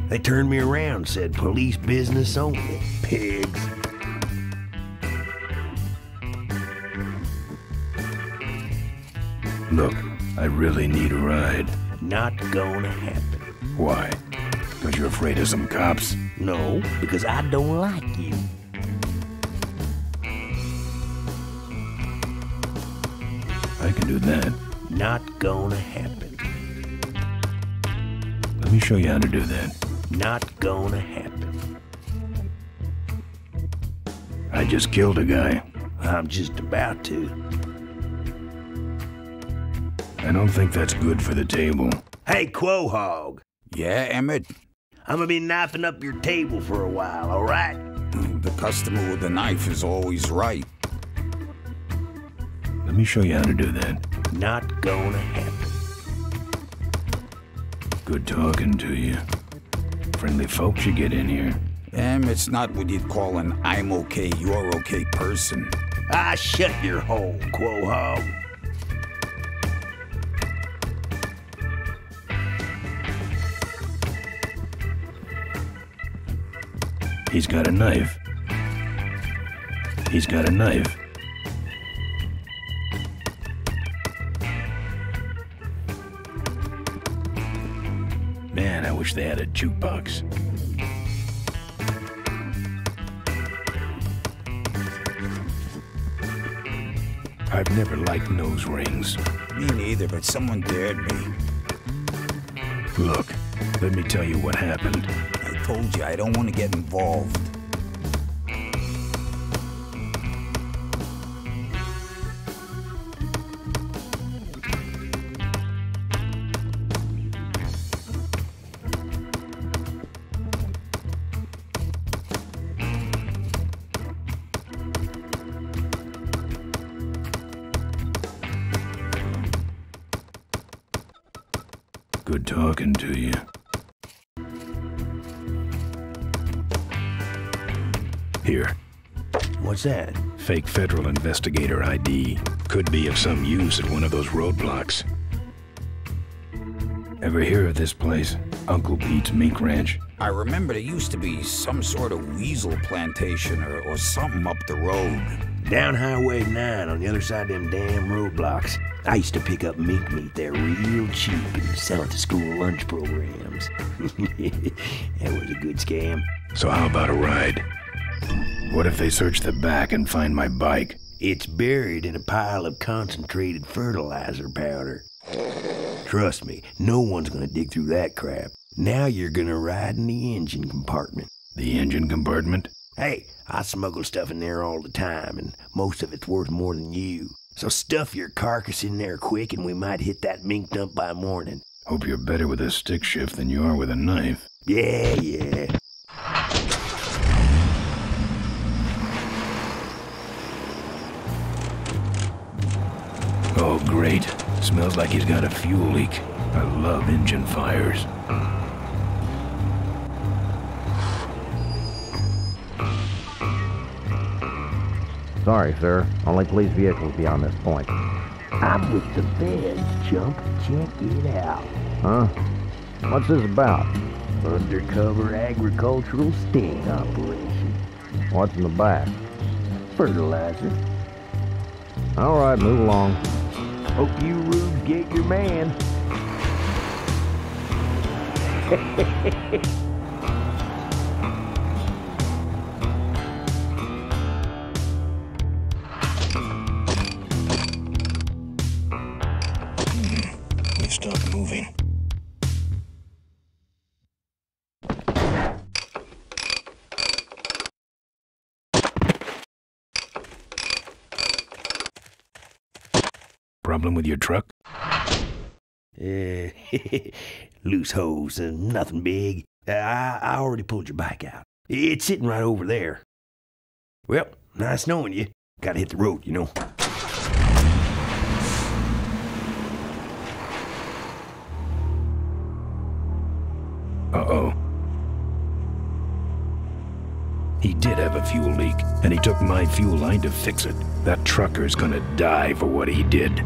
They turned me around, said police business only. Pigs.
Look, I really need a ride.
Not gonna happen.
Why? Because you're afraid of some cops?
No, because I don't like you.
I can do that.
Not gonna happen.
Let me show you how to do that.
Not gonna happen.
I just killed a guy.
I'm just about to.
I don't think that's good for the table.
Hey, Quahog.
Yeah, Emmett?
I'm gonna be knifing up your table for a while, all right?
The customer with the knife is always right.
Let me show you how to do that.
Not gonna happen.
Good talking to you. Friendly folks you get in here.
Emmett's not what you'd call an I'm okay, you're okay person.
Ah, shut your hole, Quahog.
He's got a knife. He's got a knife. Man, I wish they had a jukebox. I've never liked nose rings.
Me neither, but someone dared me.
Look, let me tell you what happened.
I told you I don't want to get involved.
Good talking to you. Here.
What's that?
Fake federal investigator ID. Could be of some use at one of those roadblocks. Ever hear of this place? Uncle Pete's Mink Ranch?
I remember there used to be some sort of weasel plantation or something up the road.
Down Highway 9 on the other side of them damn roadblocks. I used to pick up mink meat there real cheap and sell it to school lunch programs. That was a good scam.
So how about a ride? What if they search the back and find my bike?
It's buried in a pile of concentrated fertilizer powder. Trust me, no one's gonna dig through that crap. Now you're gonna ride in the engine compartment.
The engine compartment?
Hey, I smuggle stuff in there all the time, and most of it's worth more than you. So stuff your carcass in there quick, and we might hit that mink dump by morning.
Hope you're better with a stick shift than you are with a knife.
Yeah.
Oh, great. Smells like he's got a fuel leak. I love engine fires.
Sorry, sir. Only police vehicles beyond this point.
I'm with the feds, chump. Check it out.
Huh? What's this about?
Undercover agricultural sting operation.
What's in the back?
Fertilizer.
All right, move along.
Hope you rubes get your man.
We stopped moving. Problem with your truck?
Loose hose, nothing big. I already pulled your bike out. It's sitting right over there. Well, nice knowing you. Gotta hit the road, you know.
Uh-oh. He did have a fuel leak, and he took my fuel line to fix it. That trucker's gonna die for what he did.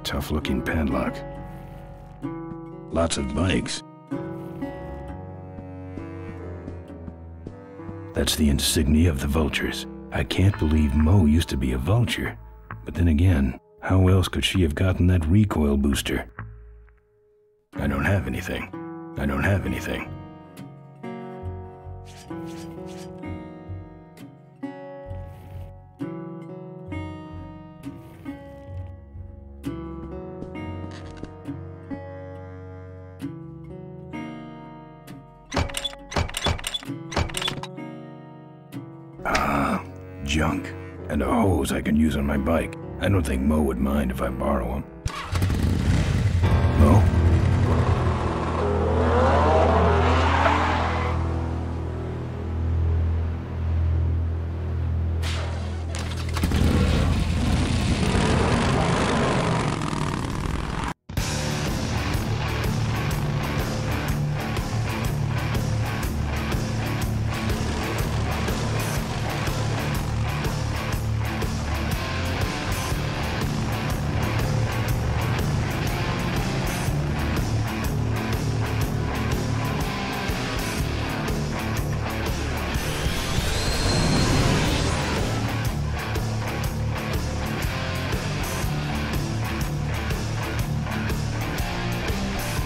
Tough-looking padlock. Lots of bikes. That's the insignia of the vultures. I can't believe Mo used to be a vulture. But then again, how else could she have gotten that recoil booster? I don't have anything. I don't have anything. Junk. And a hose I can use on my bike. I don't think Mo would mind if I borrow him. Mo?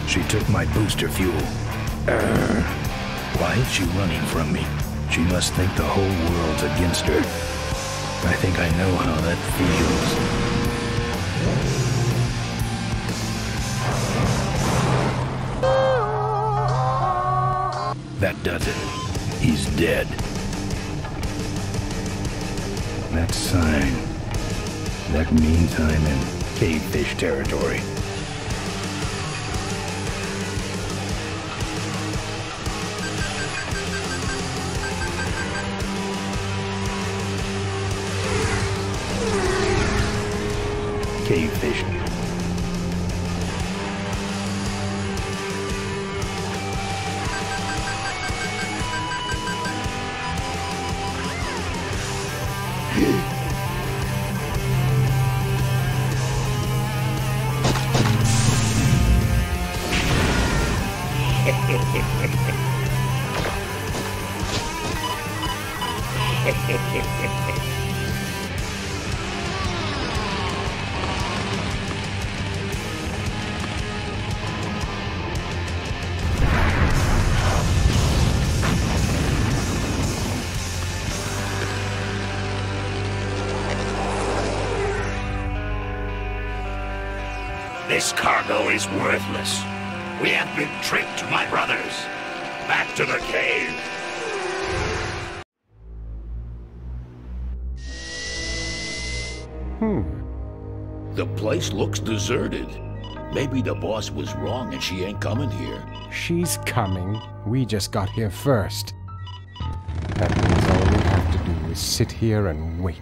She took my booster fuel. Why is she running from me? She must think the whole world's against her. I think I know how that feels. That does it. He's dead. That sign. That means I'm in cavefish territory. cave vision.
This cargo is worthless. We have been tricked, my brothers. Back to the cave.
The place looks deserted. Maybe the boss was wrong and she ain't coming here.
She's coming. We just got here first. That means all we have to do is sit here and wait.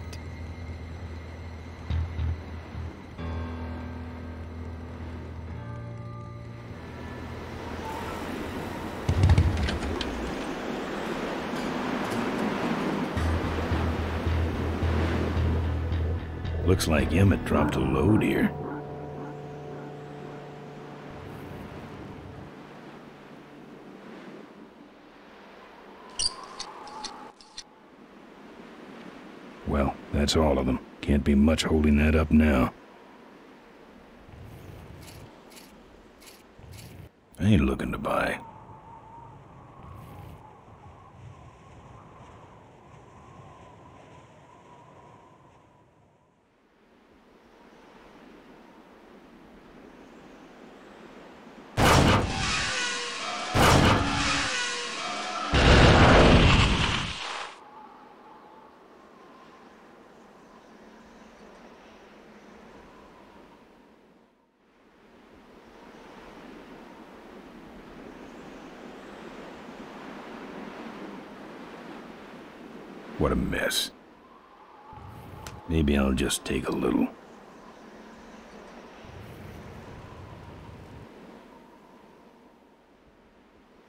Looks like Emmett dropped a load here. Well, that's all of them. Can't be much holding that up now. I ain't looking to buy. What a mess. Maybe I'll just take a little.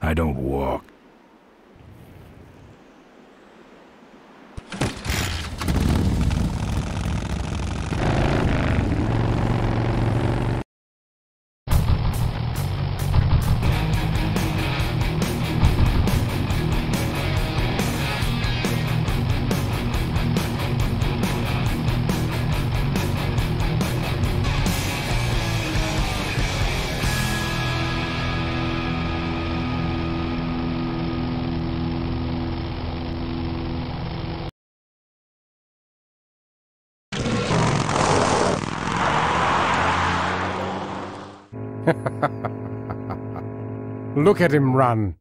I don't walk.
Look at him run.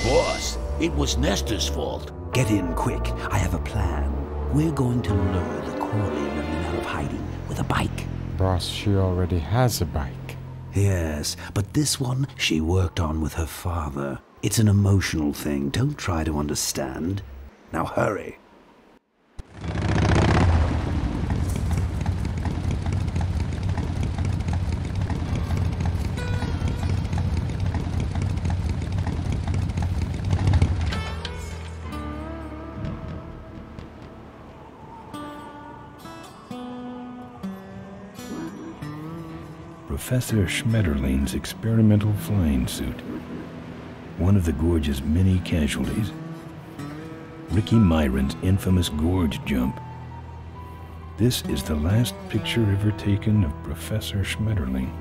Boss, it was Nestor's fault.
Get in quick. I have a plan. We're going to lure the Corley women out of hiding with a bike.
Boss, she already has a bike.
Yes, but this one she worked on with her father. It's an emotional thing. Don't try to understand. Now hurry.
Professor Schmetterling's experimental flying suit. One of the gorge's many casualties. Ricky Myron's infamous gorge jump. This is the last picture ever taken of Professor Schmetterling.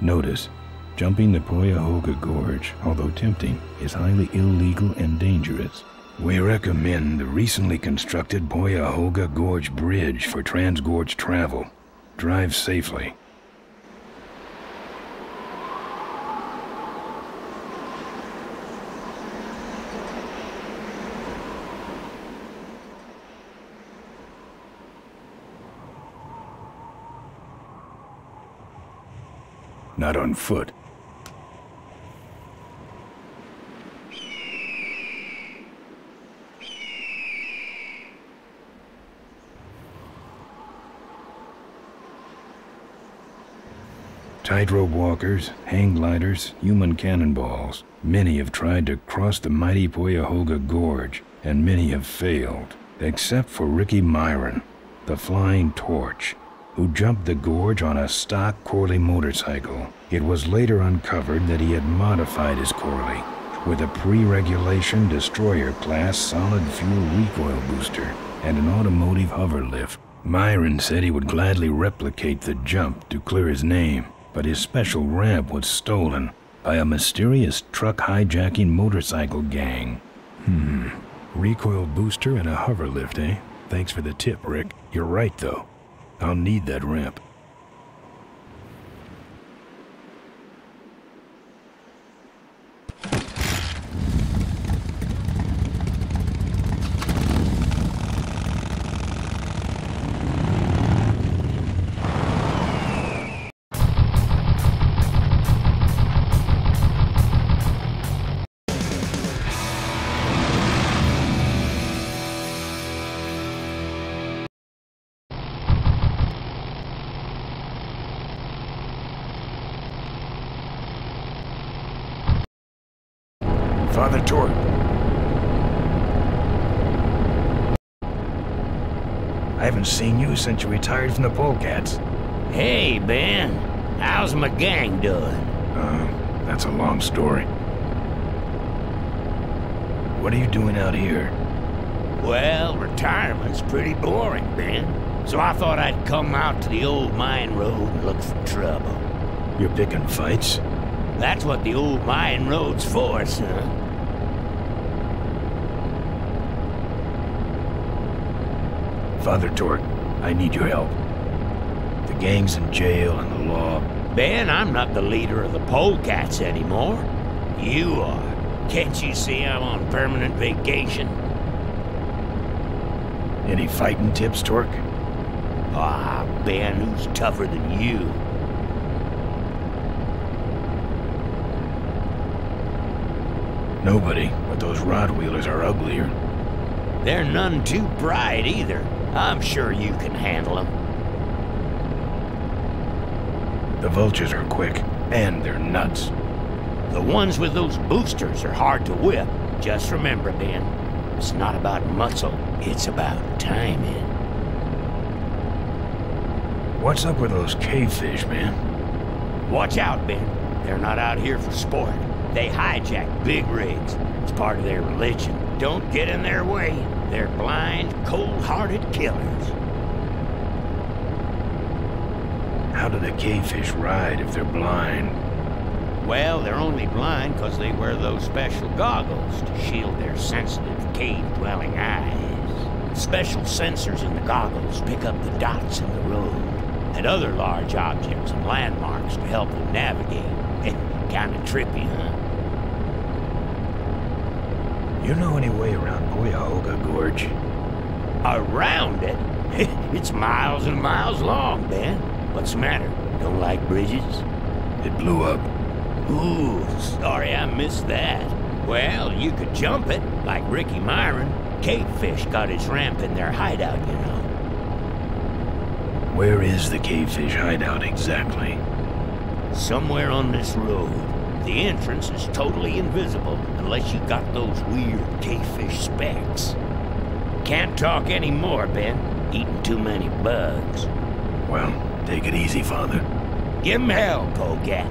Notice, jumping the Cuyahoga Gorge, although tempting, is highly illegal and dangerous. We recommend the recently constructed Cuyahoga Gorge Bridge for transgorge travel. Drive safely. Not on foot. Tightrope walkers, hang gliders, human cannonballs. Many have tried to cross the mighty Cuyahoga Gorge, and many have failed, except for Ricky Myron, the Flying Torch, who jumped the gorge on a stock Corley motorcycle. It was later uncovered that he had modified his Corley with a pre-regulation destroyer-class solid-fuel recoil booster and an automotive hover lift. Myron said he would gladly replicate the jump to clear his name, but his special ramp was stolen by a mysterious truck hijacking motorcycle gang. Recoil booster and a hover lift, eh? Thanks for the tip, Rick. You're right, though. I'll need that ramp. Father Torque. I haven't seen you since you retired from the Polecats.
Hey, Ben. How's my gang doing?
That's a long story. What are you doing out here?
Well, retirement's pretty boring, Ben. So I thought I'd come out to the old mine road and look for trouble.
You're picking fights?
That's what the old mine road's for, son.
Father Torque, I need your help. The gang's in jail and the law.
Ben, I'm not the leader of the Polecats anymore. You are. Can't you see I'm on permanent vacation?
Any fighting tips, Torque?
Ah, Ben, who's tougher than you?
Nobody, but those rod-wheelers are uglier.
They're none too bright either. I'm sure you can handle them.
The vultures are quick, and they're nuts.
The ones with those boosters are hard to whip. Just remember, Ben, it's not about muscle, it's about timing.
What's up with those cavefish, man?
Watch out, Ben. They're not out here for sport. They hijack big rigs. It's part of their religion. Don't get in their way. They're blind, cold-hearted killers.
How do the cavefish ride if they're blind?
Well, they're only blind because they wear those special goggles to shield their sensitive, cave-dwelling eyes. Special sensors in the goggles pick up the dots in the road and other large objects and landmarks to help them navigate. Kinda trippy, huh?
You know any way around Cuyahoga Gorge?
Around it? It's miles and miles long, Ben. What's the matter? Don't like bridges?
It blew up.
Ooh, sorry I missed that. Well, you could jump it, like Ricky Myron. Cavefish got his ramp in their hideout, you know.
Where is the cavefish hideout exactly?
Somewhere on this road. The entrance is totally invisible unless you got those weird cavefish specs. Can't talk anymore, Ben. Eating too many bugs.
Well, take it easy, Father.
Give him hell, Polecat.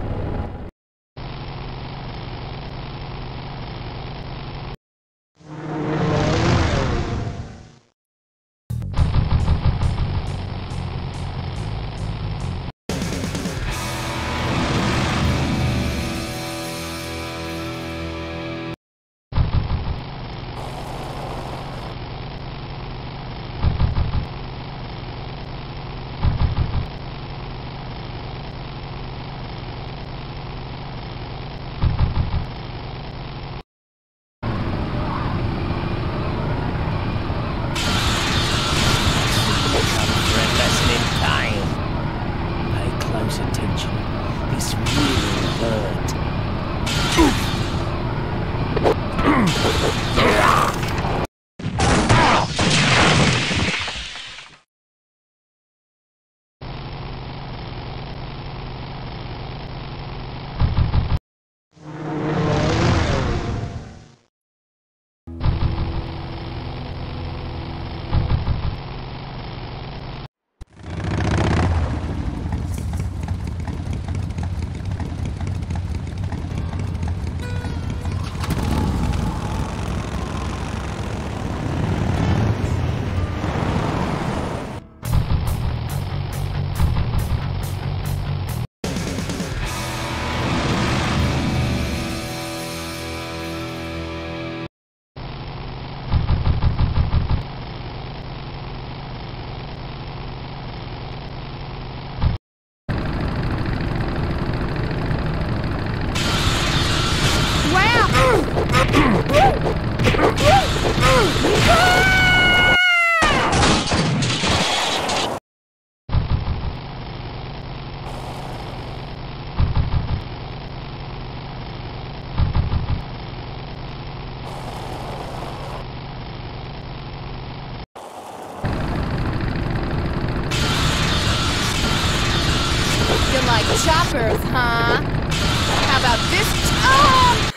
like choppers, huh? How about this? Oh!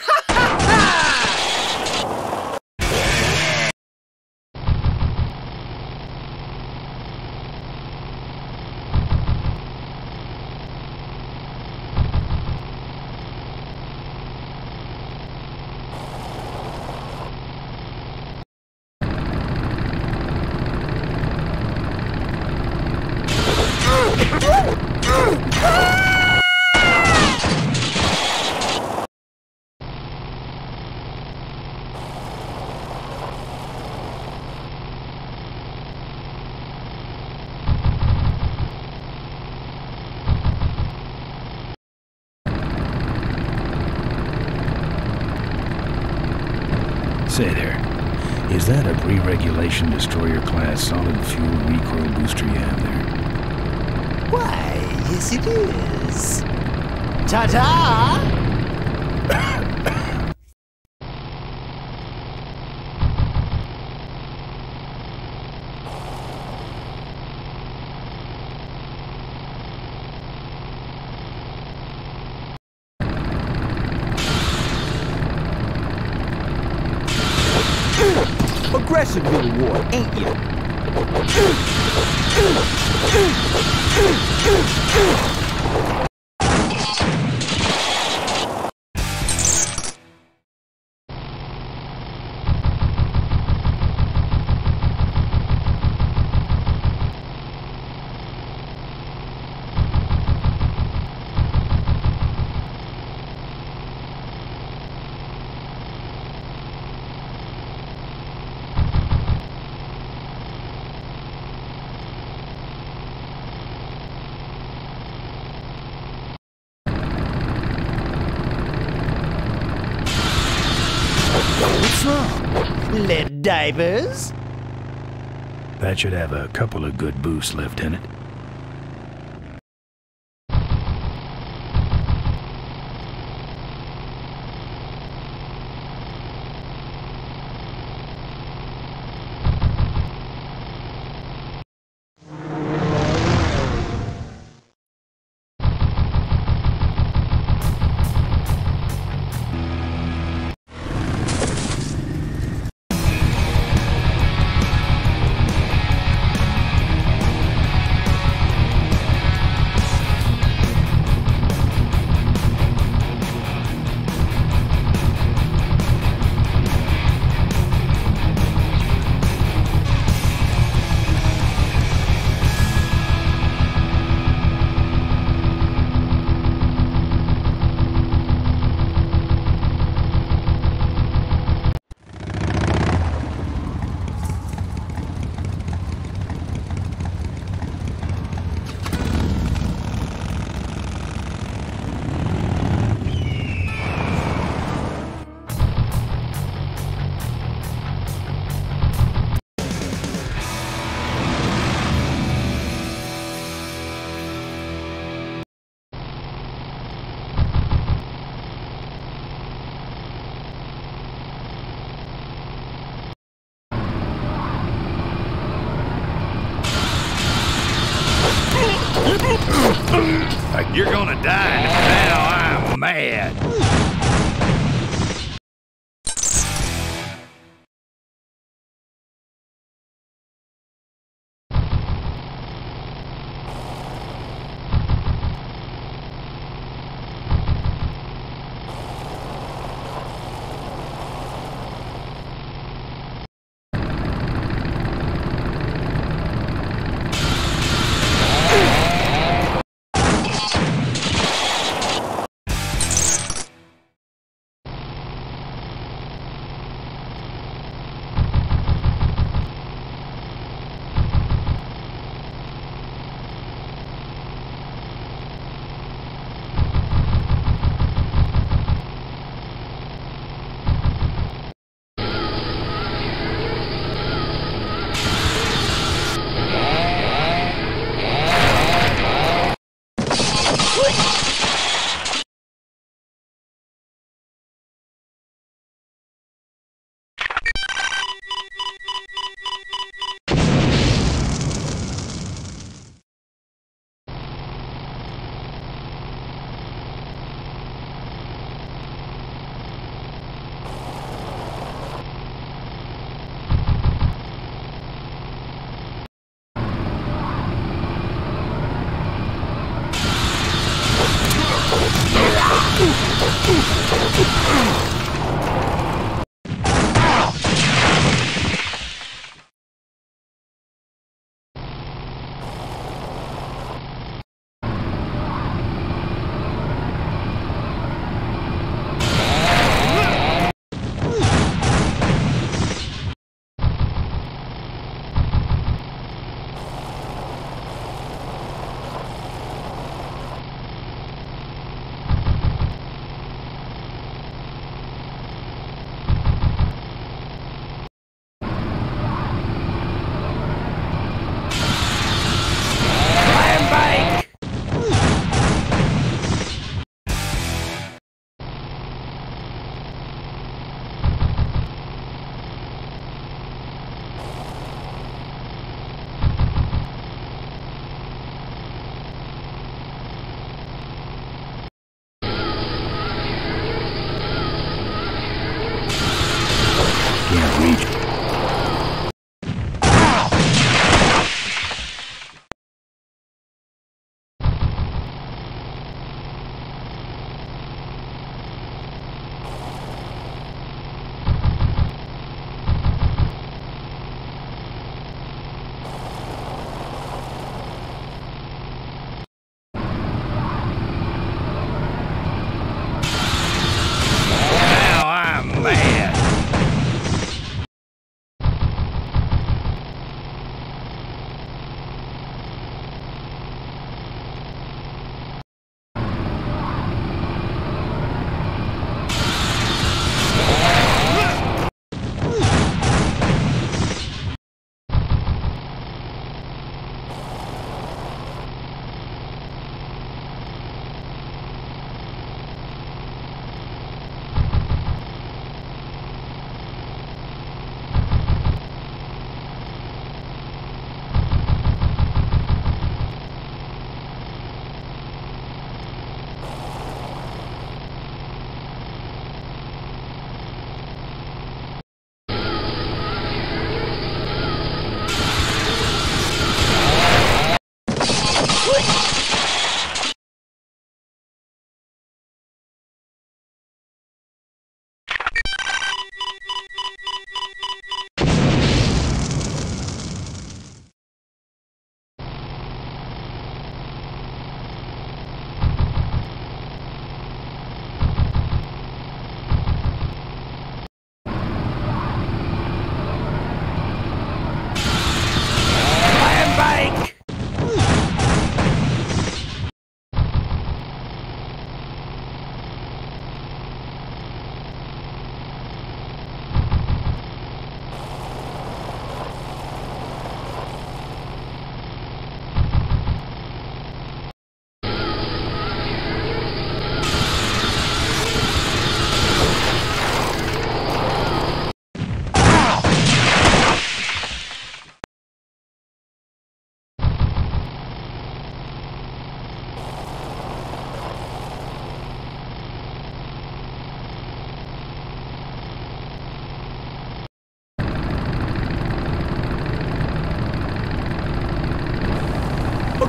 Say there, is that a pre-regulation destroyer-class solid fuel recoil booster you have there?
Why, yes it is. Ta-ta! Aggressive little war, ain't you? What's wrong? Lead divers?
That should have a couple of good boosts left in it.
Like you're gonna die now, I'm mad.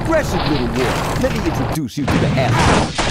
Aggressive little boy. Let me introduce you to the asshole.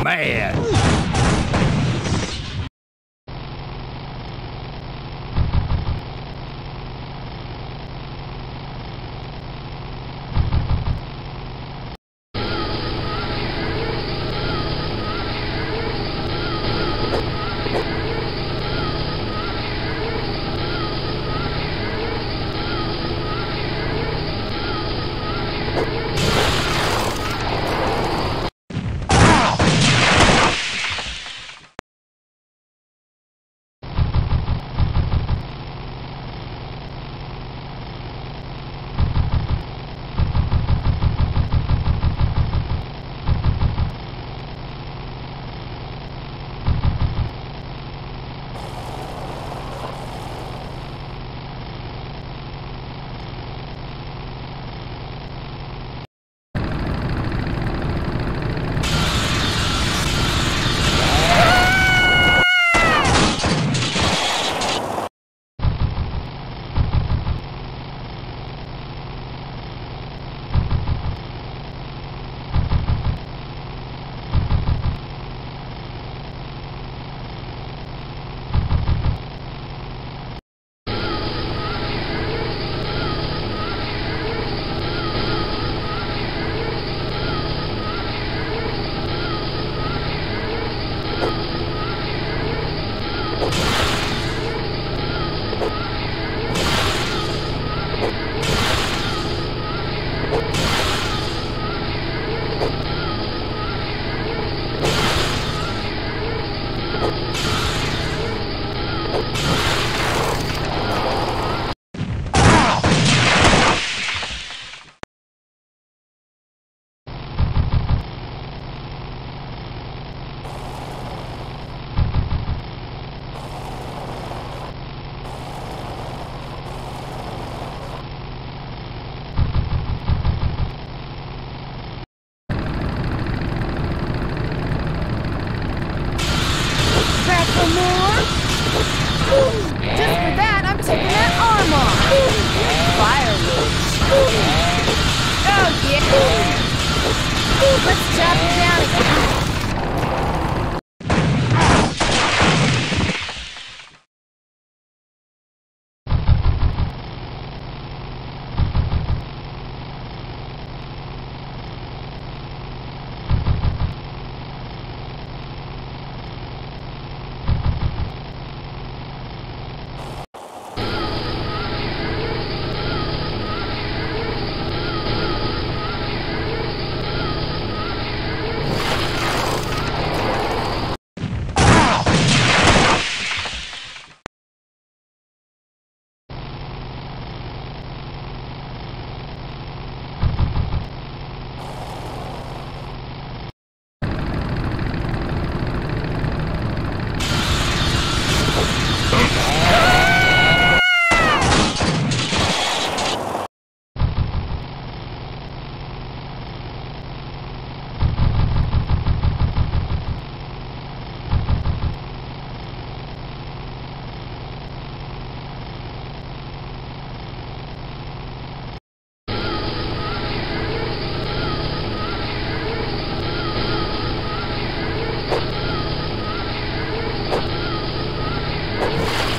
Mad.
Let's chop it down again.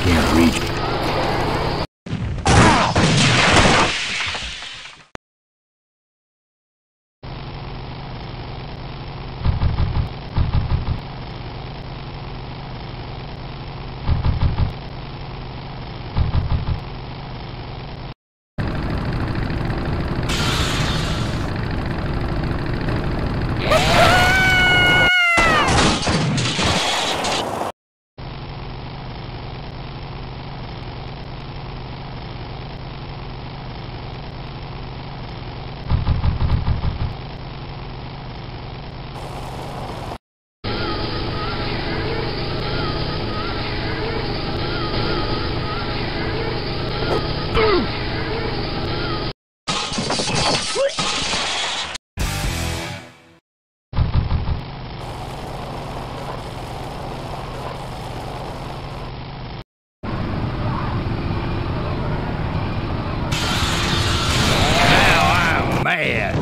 Can't reach.
Mad.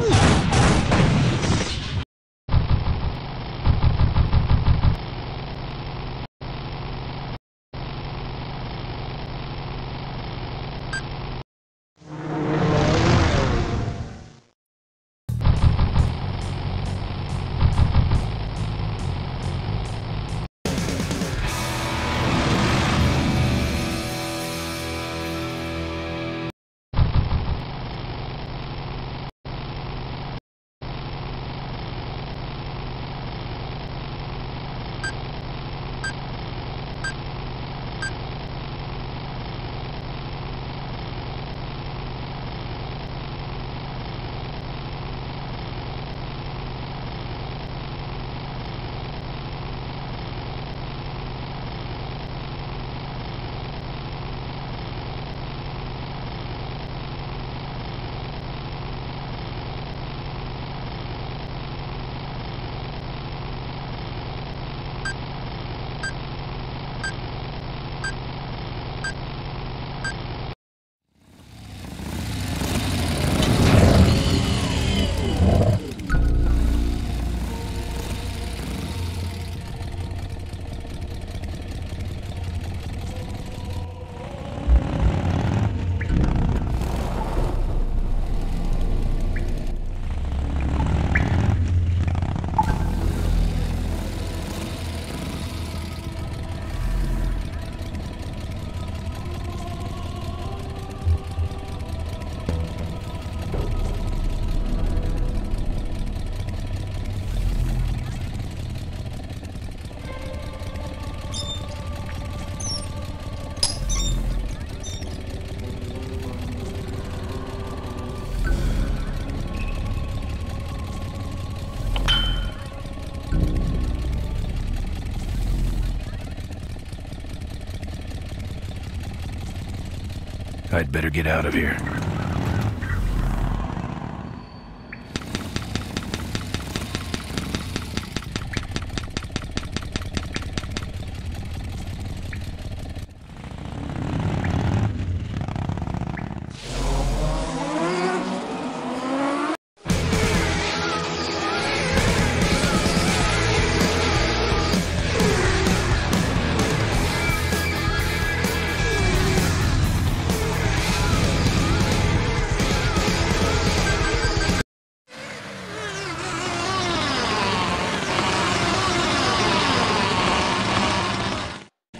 I'd better get out of here.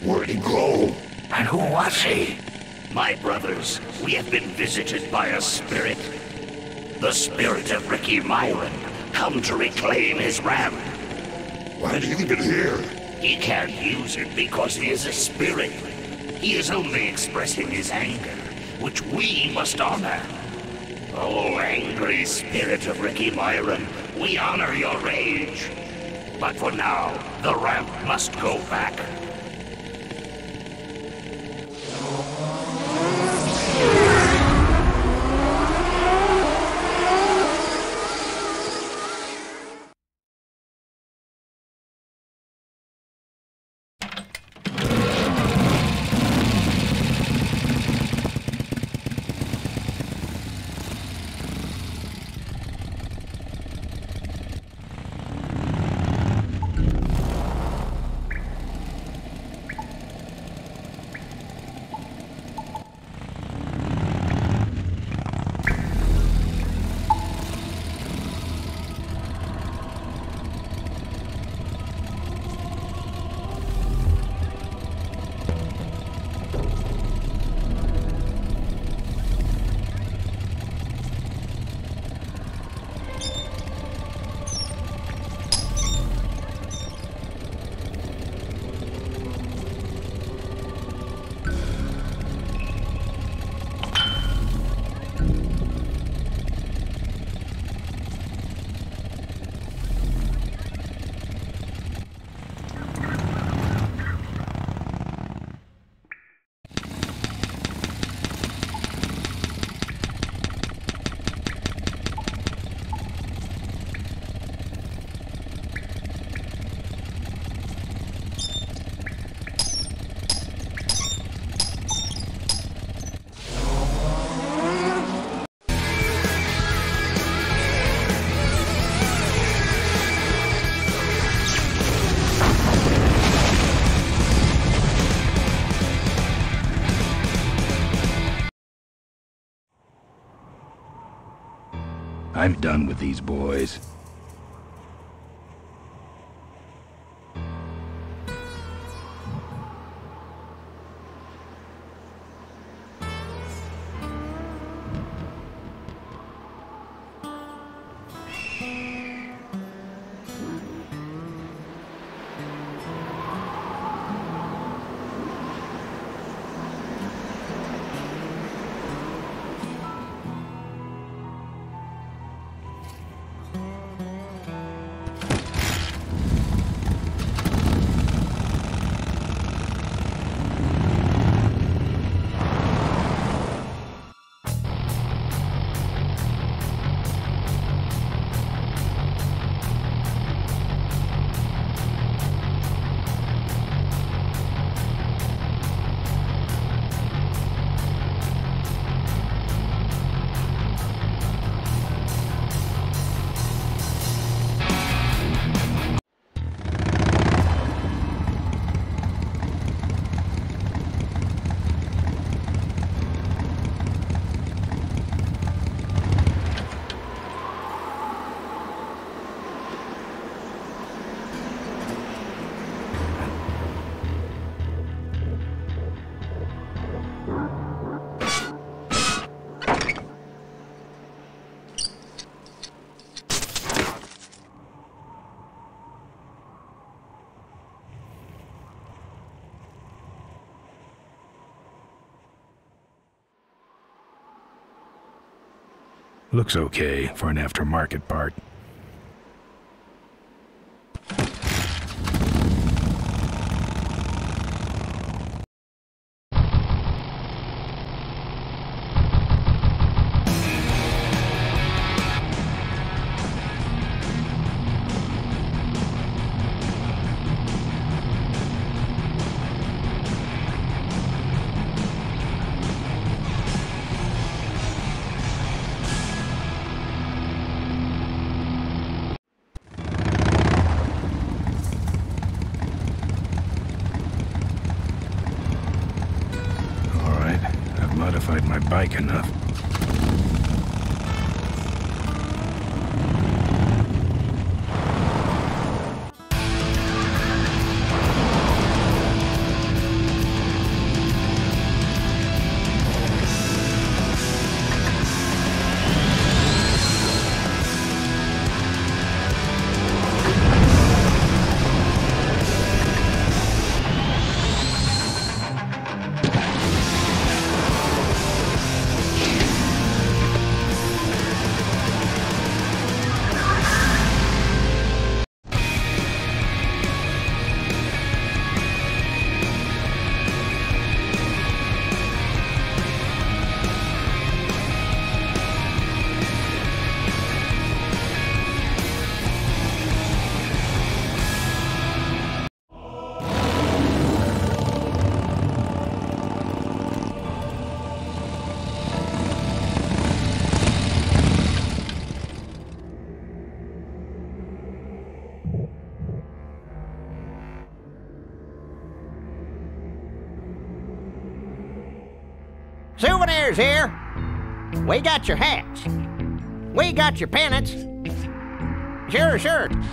Where'd he go? And who was he? My brothers, we have been visited by a spirit. The spirit of Ricky Myron, come to reclaim his ram. Why did he leave it here? He can't use it because he is a spirit. He is only expressing his anger, which we must honor. Oh, angry spirit of Ricky Myron, we honor your rage. But for now, the ramp must go back.
I'm done with these boys. Looks okay for an aftermarket part. Modified my bike enough.
Souvenirs here. We got your hats. We got your pennants. Sure.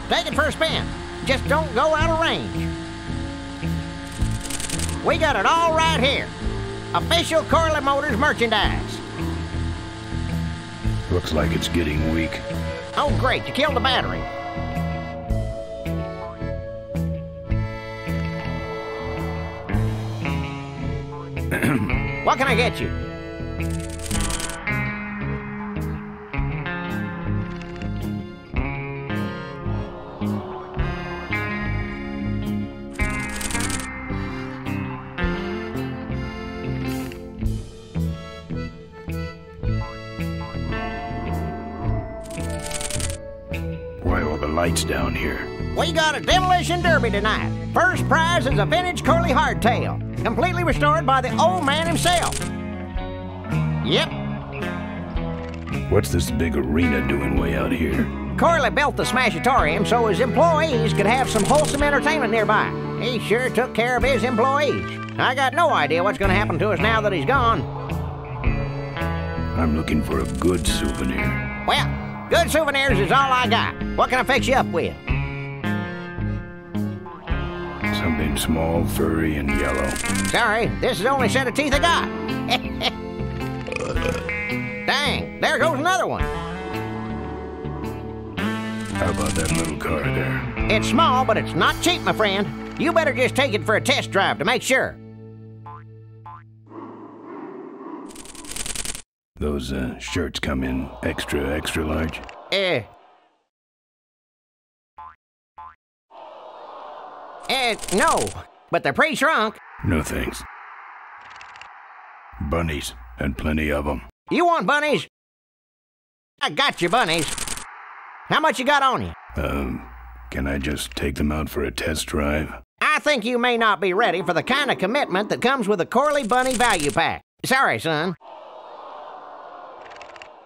Take it for a spin. Just don't go out of range. We got it all right here. Official Corley Motors merchandise.
Looks like it's getting weak.
Oh, great. You killed the battery. What can I get you?
Why all the lights down here?
We got a demolition derby tonight. First prize is a vintage Corley hardtail, completely restored by the old man himself. Yep.
What's this big arena doing way out here?
Corley built the Smashatorium so his employees could have some wholesome entertainment nearby. He sure took care of his employees. I got no idea what's going to happen to us now that he's gone.
I'm looking for a good souvenir.
Well, Good souvenirs is all I got. What can I fix you up with?
Something small, furry, and yellow.
Sorry, this is the only set of teeth I got. Dang, there goes another one.
How about that little car there?
It's small, but it's not cheap, my friend. You better just take it for a test drive to make sure.
Those shirts come in extra large?
No, but they're pre-shrunk.
No thanks. Bunnies, and plenty of them.
You want bunnies? I got you bunnies. How much you got on you?
Can I just take them out for a test drive?
I think you may not be ready for the kind of commitment that comes with a Corley Bunny value pack. Sorry, son.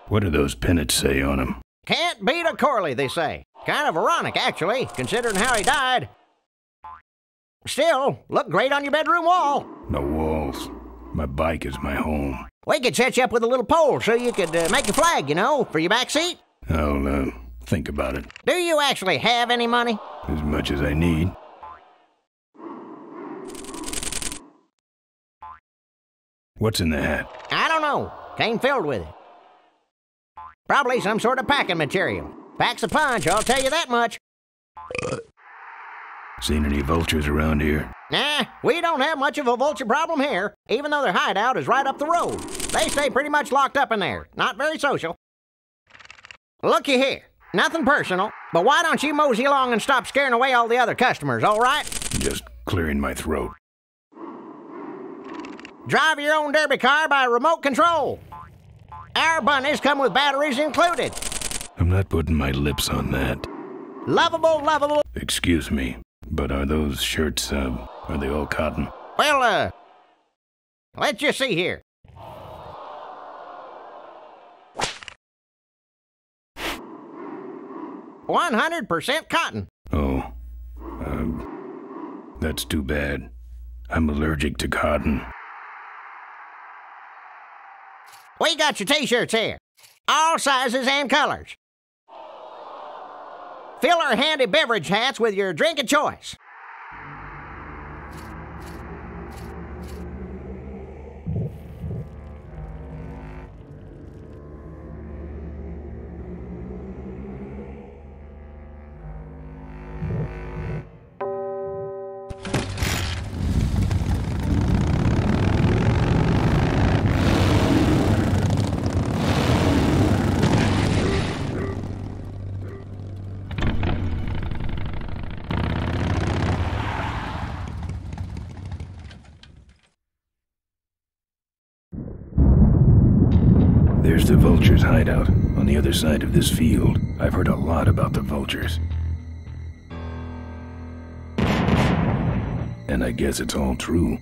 What do those pennants say on them?
Can't beat a Corley, they say. Kind of ironic, actually, considering how he died. Still, look great on your bedroom wall.
No walls. My bike is my home.
We could set you up with a little pole so you could make a flag, you know, for your back seat.
I'll, think about it.
Do you actually have any money?
As much as I need. What's in the hat?
I don't know. Came filled with it. Probably some sort of packing material. Packs a punch, I'll tell you that much.
Seen any vultures around here?
Nah, we don't have much of a vulture problem here, even though their hideout is right up the road. They stay pretty much locked up in there. Not very social. Looky here. Nothing personal, but why don't you mosey along and stop scaring away all the other customers, all right?
Just clearing my throat.
Drive your own derby car by remote control. Our bunnies come with batteries included.
I'm not putting my lips on that.
Lovable.
Excuse me, but are those shirts, are they all cotton?
Well, let's just see here. "100% cotton."
Oh, that's too bad. I'm allergic to cotton.
We got your t-shirts here. All sizes and colors. Fill our handy beverage hats with your drink of choice.
There's the vultures' hideout on the other side of this field. I've heard a lot about the vultures. And I guess it's all true.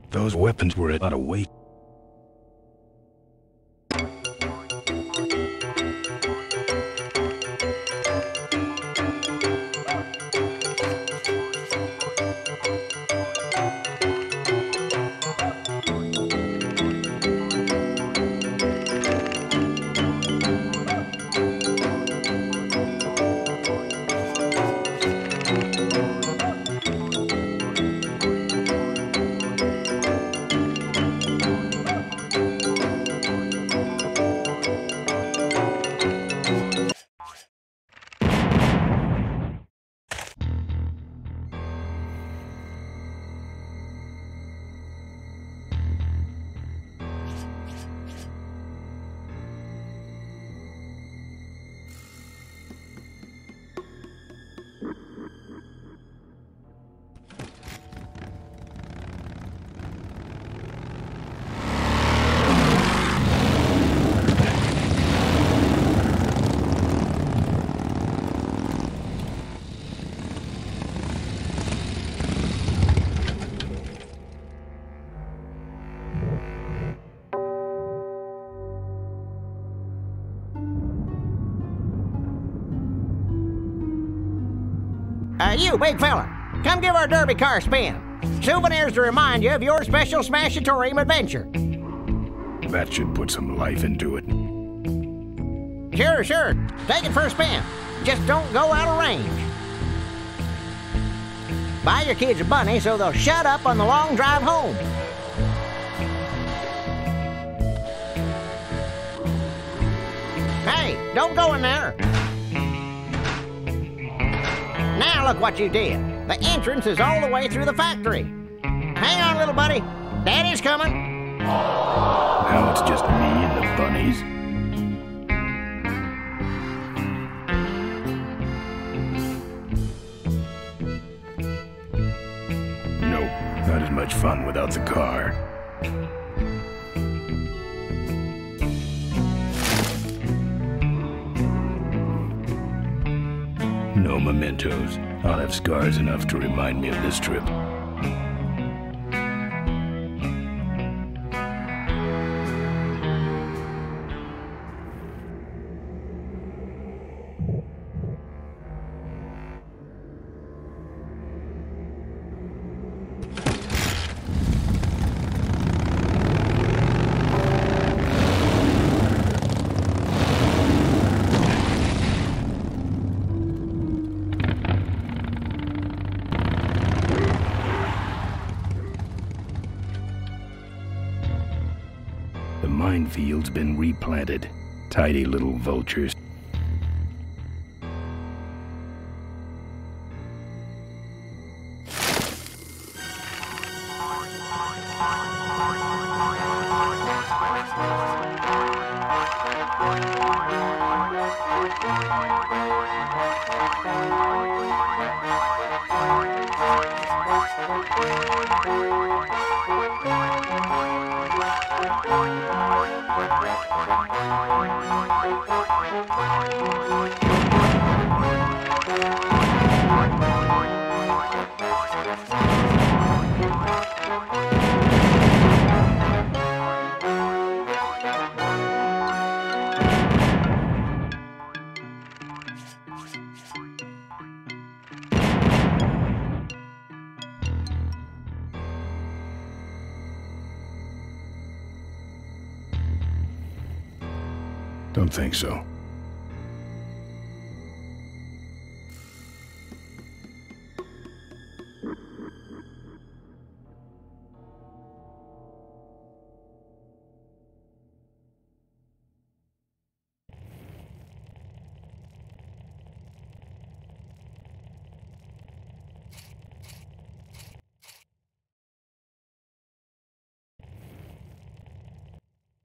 Those weapons were a lot of weight.
You, big fella, come give our derby car a spin. Souvenirs to remind you of your special Smash-atorium adventure.
That should put some life into it.
Sure, sure. Take it for a spin. Just don't go out of range. Buy your kids a bunny so they'll shut up on the long drive home. Hey, don't go in there. Now look what you did. The entrance is all the way through the factory. Hang on, little buddy. Daddy's coming.
Now it's just me and the bunnies. Nope, not as much fun without the car. No mementos. I'll have scars enough to remind me of this trip. The minefield's been replanted. Tidy little vultures. Don't think so.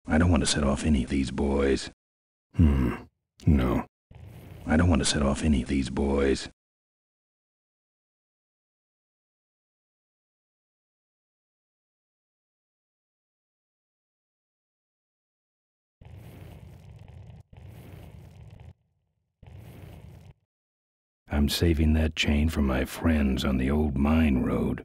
I don't want to set off any of these boys. No. I don't want to set off any of these boys. I'm saving that chain for my friends on the old mine road.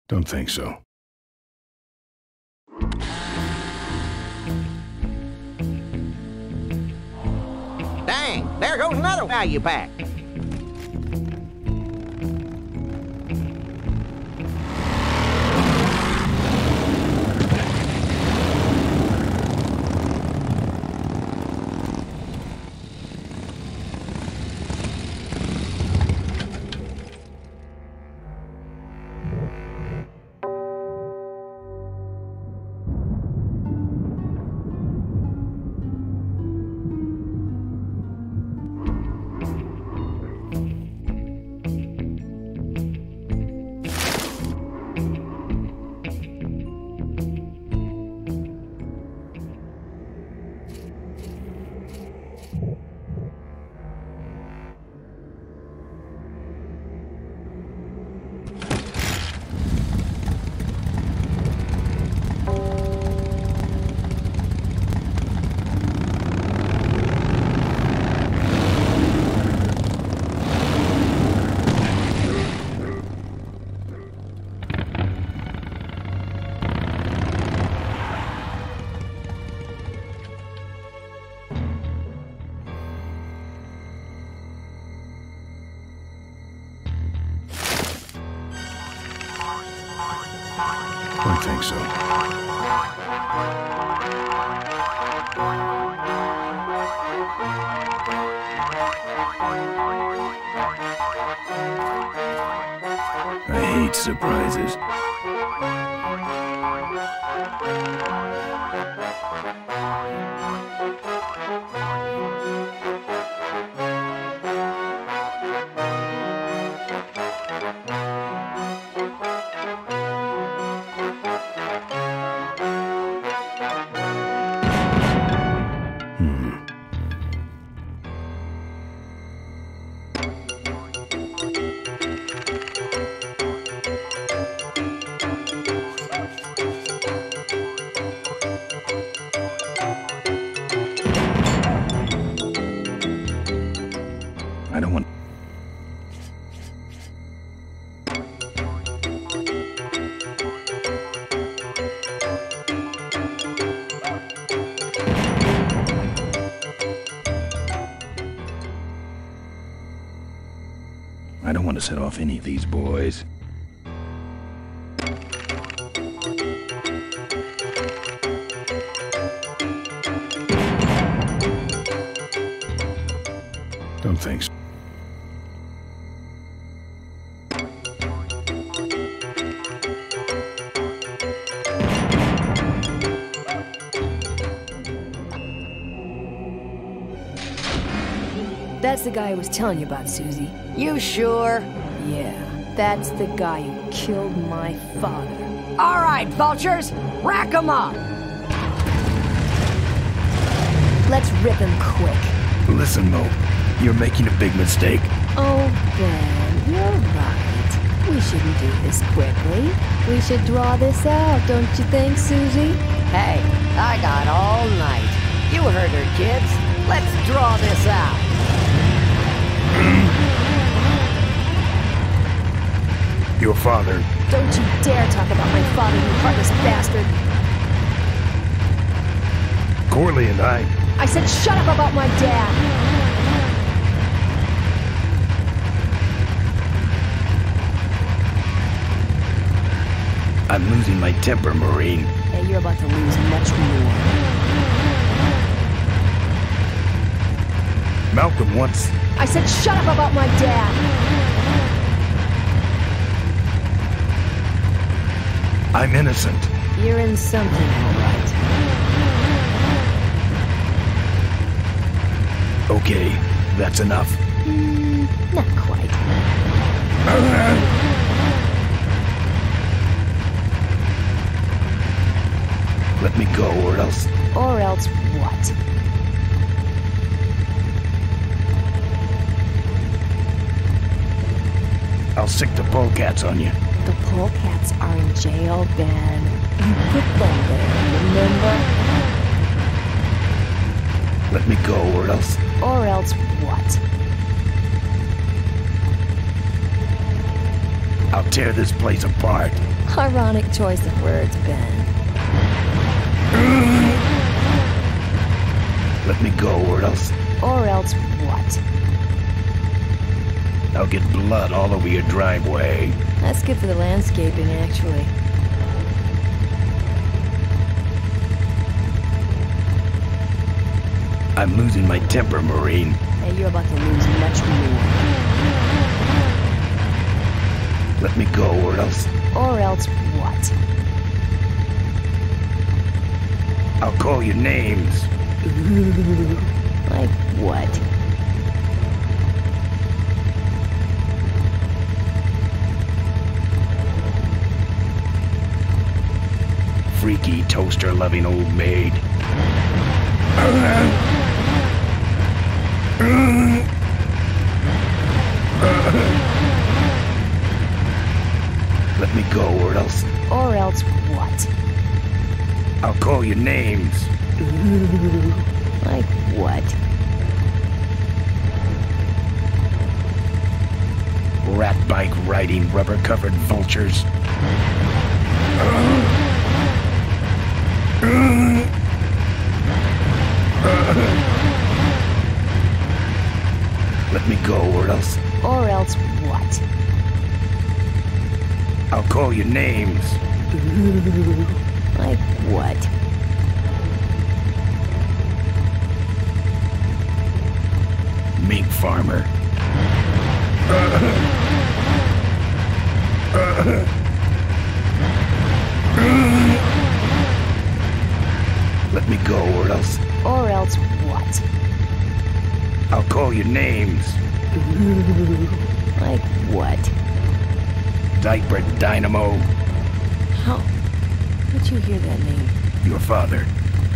Don't think so.
Dang, there goes another value pack.
Don't think so. I hate surprises. I don't want... I don't want to set off any of these boys. Don't think so.
That's the guy I was telling you about, Susie.
You sure?
Yeah, that's the guy who killed my father.
All right, vultures, rack 'em up!
Let's rip him quick.
Listen, Mo, you're making a big mistake.
Oh, Ben, you're right. We shouldn't do this quickly. We should draw this out, don't you think, Susie?
Hey, I got all night. You heard her, kids. Let's draw this out.
Your father.
Don't you dare talk about my father, you heartless bastard.
Corley and
I said shut up about my dad.
I'm losing my temper, Marine.
Hey, you're about to lose much more.
Malcolm wants...
I said shut up about my dad.
I'm innocent.
You're in something, all right.
Okay, that's enough.
Not quite.
Let me go, or else...
Or else what?
I'll sick the polecats on you.
The polecats are in jail, Ben. You put them there, remember?
Let me go, or else...
Or else what?
I'll tear this place apart.
Ironic choice of words, Ben.
Let me go, or else...
Or else what?
I'll get blood all over your driveway.
That's good for the landscaping, actually.
I'm losing my temper, Marine.
Hey, you're about to lose much more.
Let me go, or else...
Or else what?
I'll call you names.
Like what?
Freaky, toaster-loving old maid. Let me go, or else...
Or else what?
I'll call you names.
Like what?
Rat bike riding, rubber-covered vultures. Let me go, or else...
Or else what?
I'll call you names.
Like what?
Mink farmer. Let me go, or else
Or else what?
I'll call you names.
Like what?
Diaper Dynamo.
How did you hear that name?
Your father.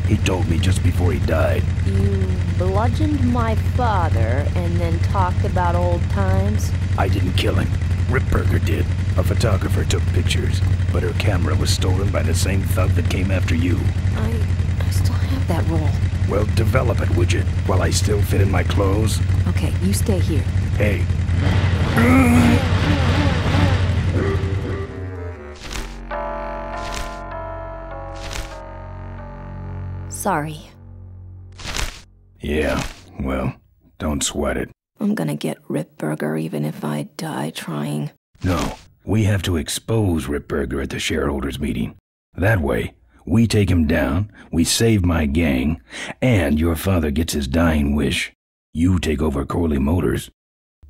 He told me just before he died.
You bludgeoned my father and then talked about old times?
I didn't kill him. Ripburger did. A photographer took pictures, but her camera was stolen by the same thug that came after you.
I still have that roll.
Well, develop it, would you? While I still fit in my clothes?
Okay, you stay here.
Hey.
Sorry.
Yeah, well, don't sweat it.
I'm gonna get Ripburger even if I die trying.
No, we have to expose Ripburger at the shareholders meeting. That way, we take him down, we save my gang, and your father gets his dying wish. You take over Corley Motors.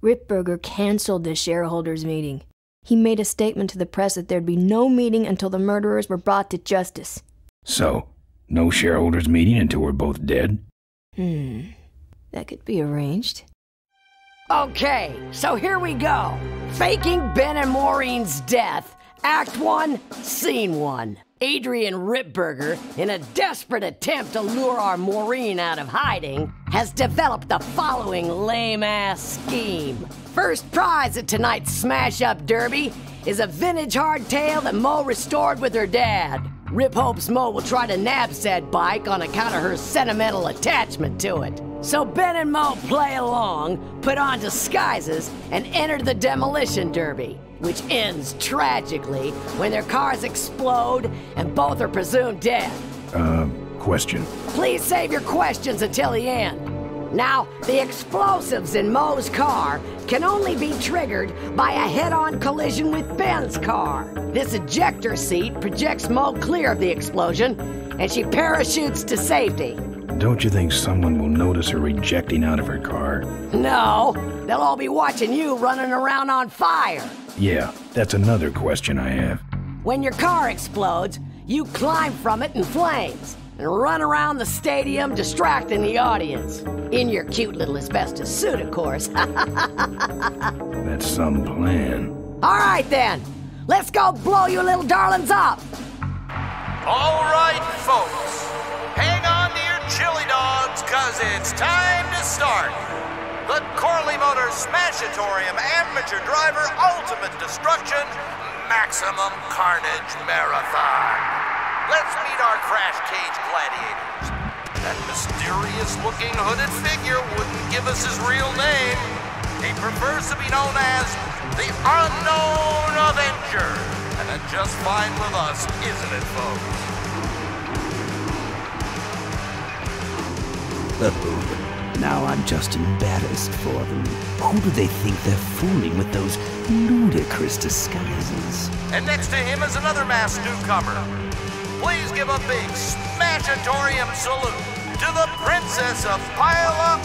Ripburger canceled the shareholders meeting. He made a statement to the press that there'd be no meeting until the murderers were brought to justice.
So, no shareholders meeting until we're both dead?
That could be arranged.
Okay, so here we go. Faking Ben and Maureen's death. Act 1, Scene 1. Adrian Ripburger, in a desperate attempt to lure our Maureen out of hiding, has developed the following lame-ass scheme. First prize at tonight's smash-up derby is a vintage hardtail that Mo restored with her dad. Rip hopes Mo will try to nab said bike on account of her sentimental attachment to it. So Ben and Mo play along, put on disguises, and enter the demolition derby, which ends tragically when their cars explode and both are presumed dead.
Question.
Please save your questions until the end. Now, the explosives in Mo's car can only be triggered by a head-on collision with Ben's car. This ejector seat projects Mo clear of the explosion, and she parachutes to safety.
Don't you think someone will notice her ejecting out of her car?
No, they'll all be watching you running around on fire.
Yeah, that's another question I have.
When your car explodes, you climb from it in flames and run around the stadium distracting the audience. In your cute little asbestos suit, of course.
That's some plan.
All right then, let's go blow you little darlings up.
All right, folks. Hang on to your chili dogs, cause it's time to start. The Corley Motors Smashatorium Amateur Driver Ultimate Destruction Maximum Carnage Marathon. Let's meet our crash cage gladiators. That mysterious-looking hooded figure wouldn't give us his real name. He prefers to be known as the Unknown Avenger. And that's just fine with us, isn't it, folks?
Now I'm just embarrassed for them. Who do they think they're fooling with those ludicrous disguises?
And next to him is another masked newcomer. Please give a big Smashatorium salute to the Princess of Pile-Up,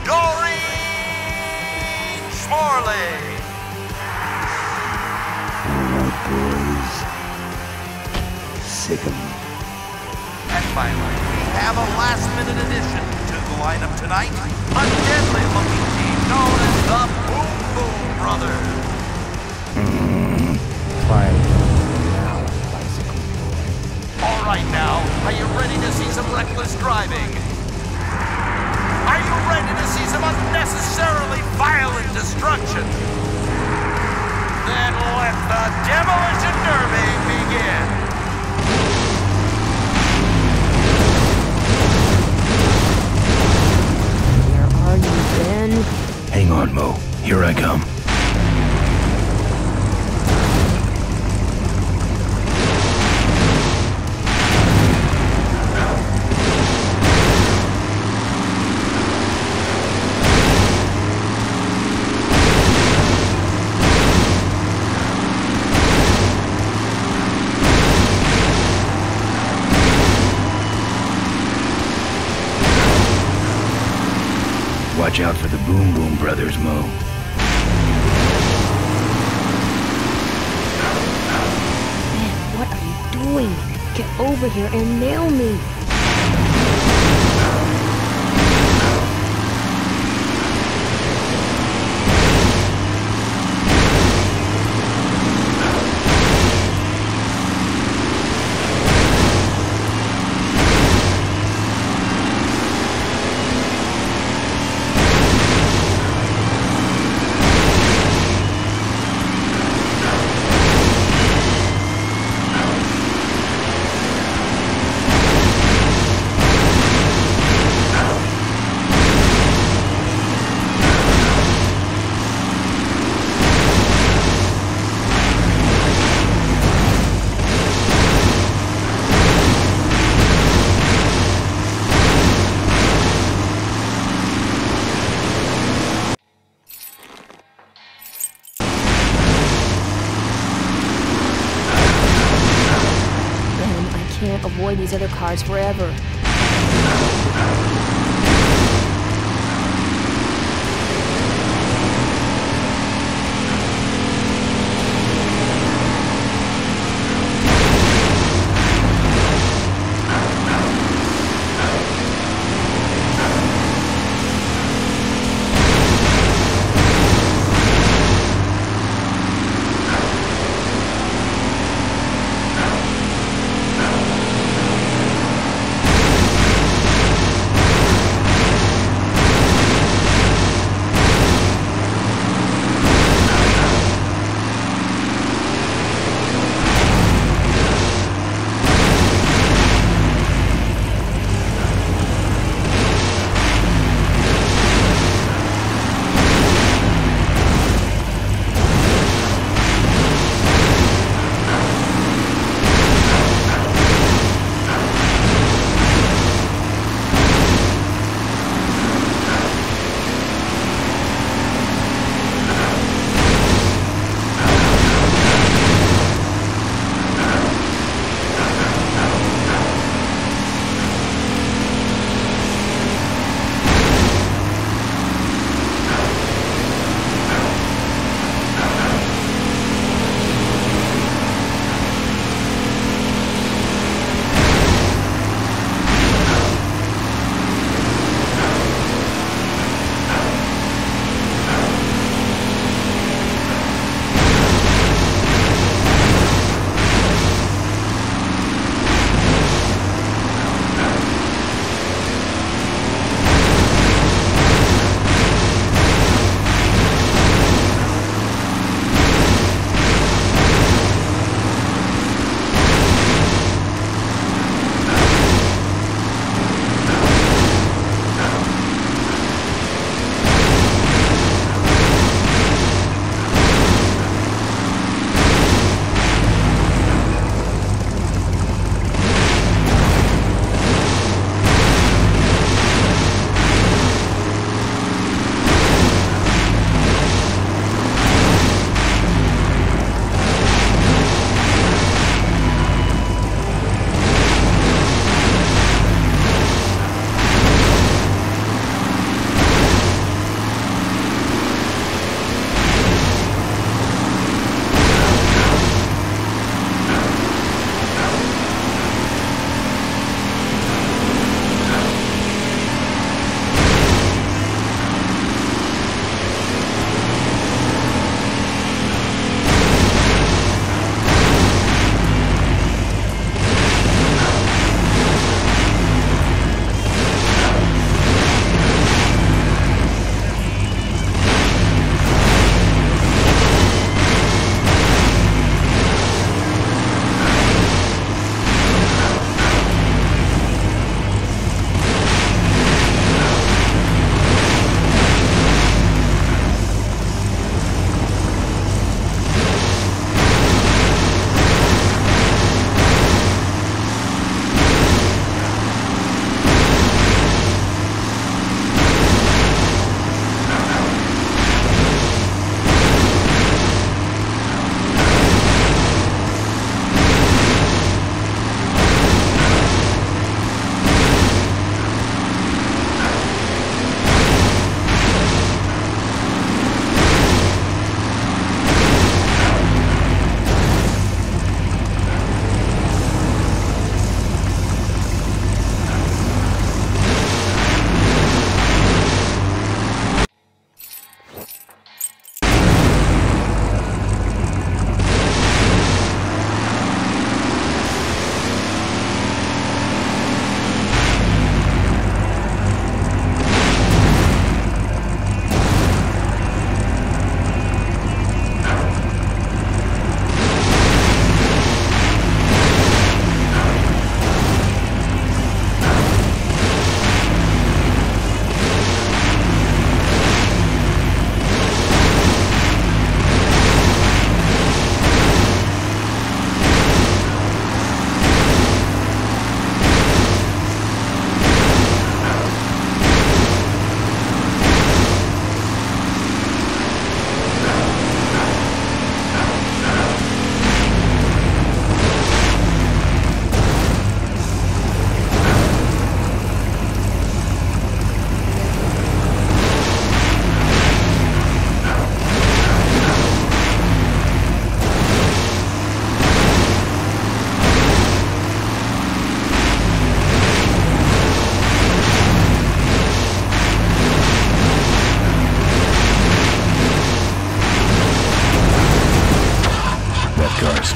Doreen Schmorley.
Alright, boys. Sick 'em.
And finally, we have a last-minute addition to the lineup tonight, a deadly-looking team known as the Boom Boom Brothers. All right now, are you ready to see some reckless driving? Are you ready to see some unnecessarily violent destruction? Then let the Demolition Derby begin.
Where are you, Ben?
Hang on, Mo. Here I come. watch out for the Boom Boom Brothers, Mo.
Man, what are you doing? Get over here and nail me. Avoid these other cars forever.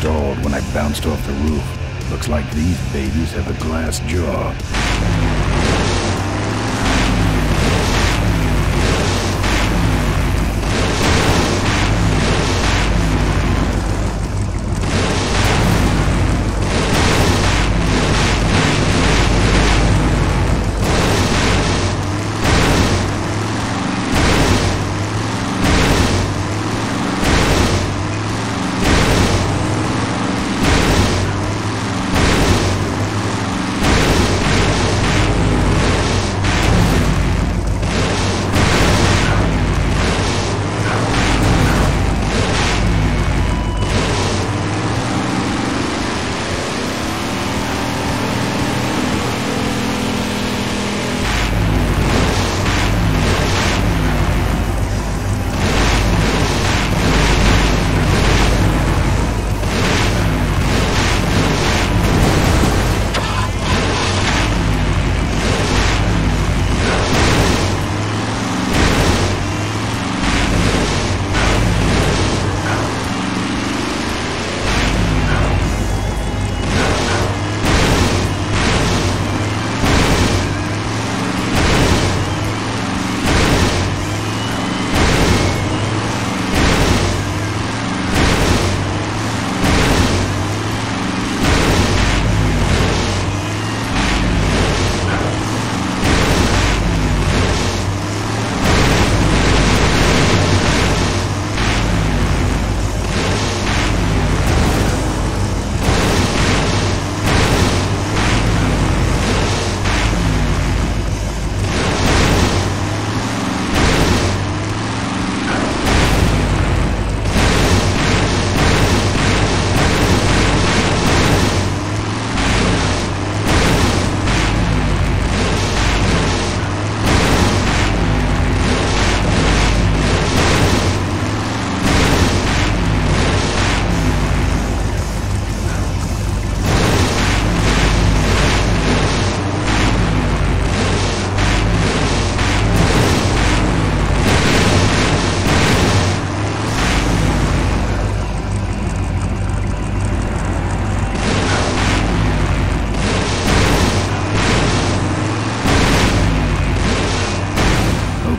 stalled when I bounced off the roof. Looks like these babies have a glass jaw.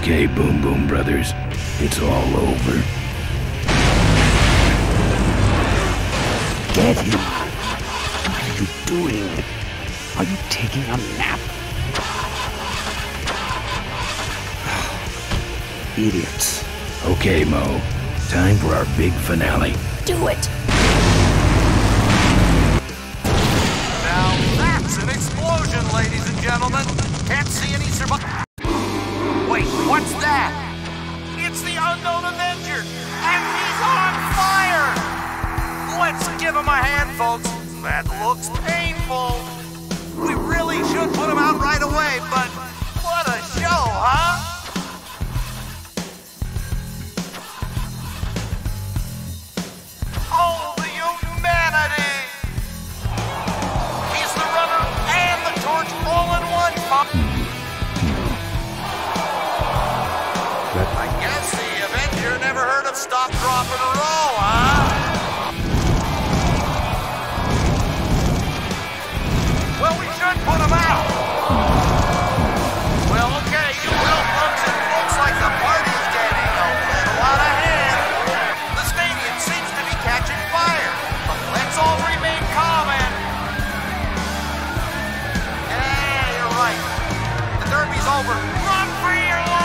Okay, Boom Boom Brothers, it's all over.
Get him! What are you doing? Are you taking a nap? Idiots.
Okay, Mo. Time for our big finale.
Do it!
Now that's an explosion, ladies and gentlemen. Can't see any survivors. Wait, what's that? It's the Unknown Avenger, and he's on fire! Let's give him a hand, folks. That looks painful. We really should put him out right away, but what a show, huh? Oh, the humanity! He's the runner and the torch all in one, I guess the Avenger never heard of stop, drop, and roll, huh? Well, we should put him out. Well, okay, you will, folks. It looks like the party's getting a little out of hand. The stadium seems to be catching fire, but let's all remain calm and... Yeah, you're right. The derby's over. Run for your lives!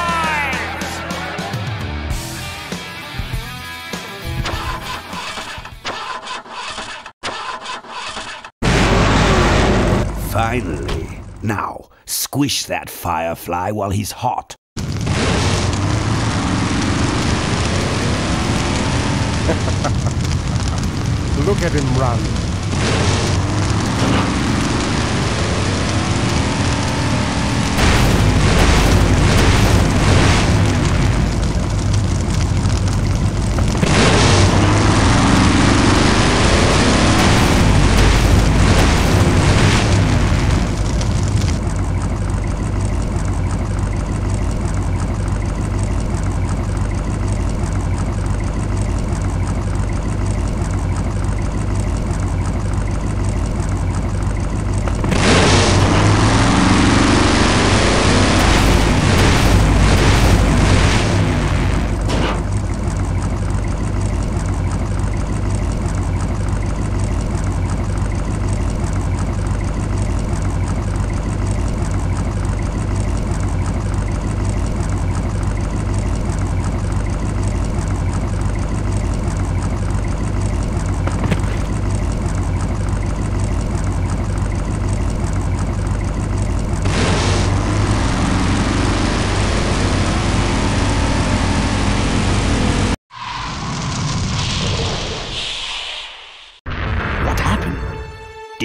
Finally. Now, squish that firefly while he's hot.
Look at him run.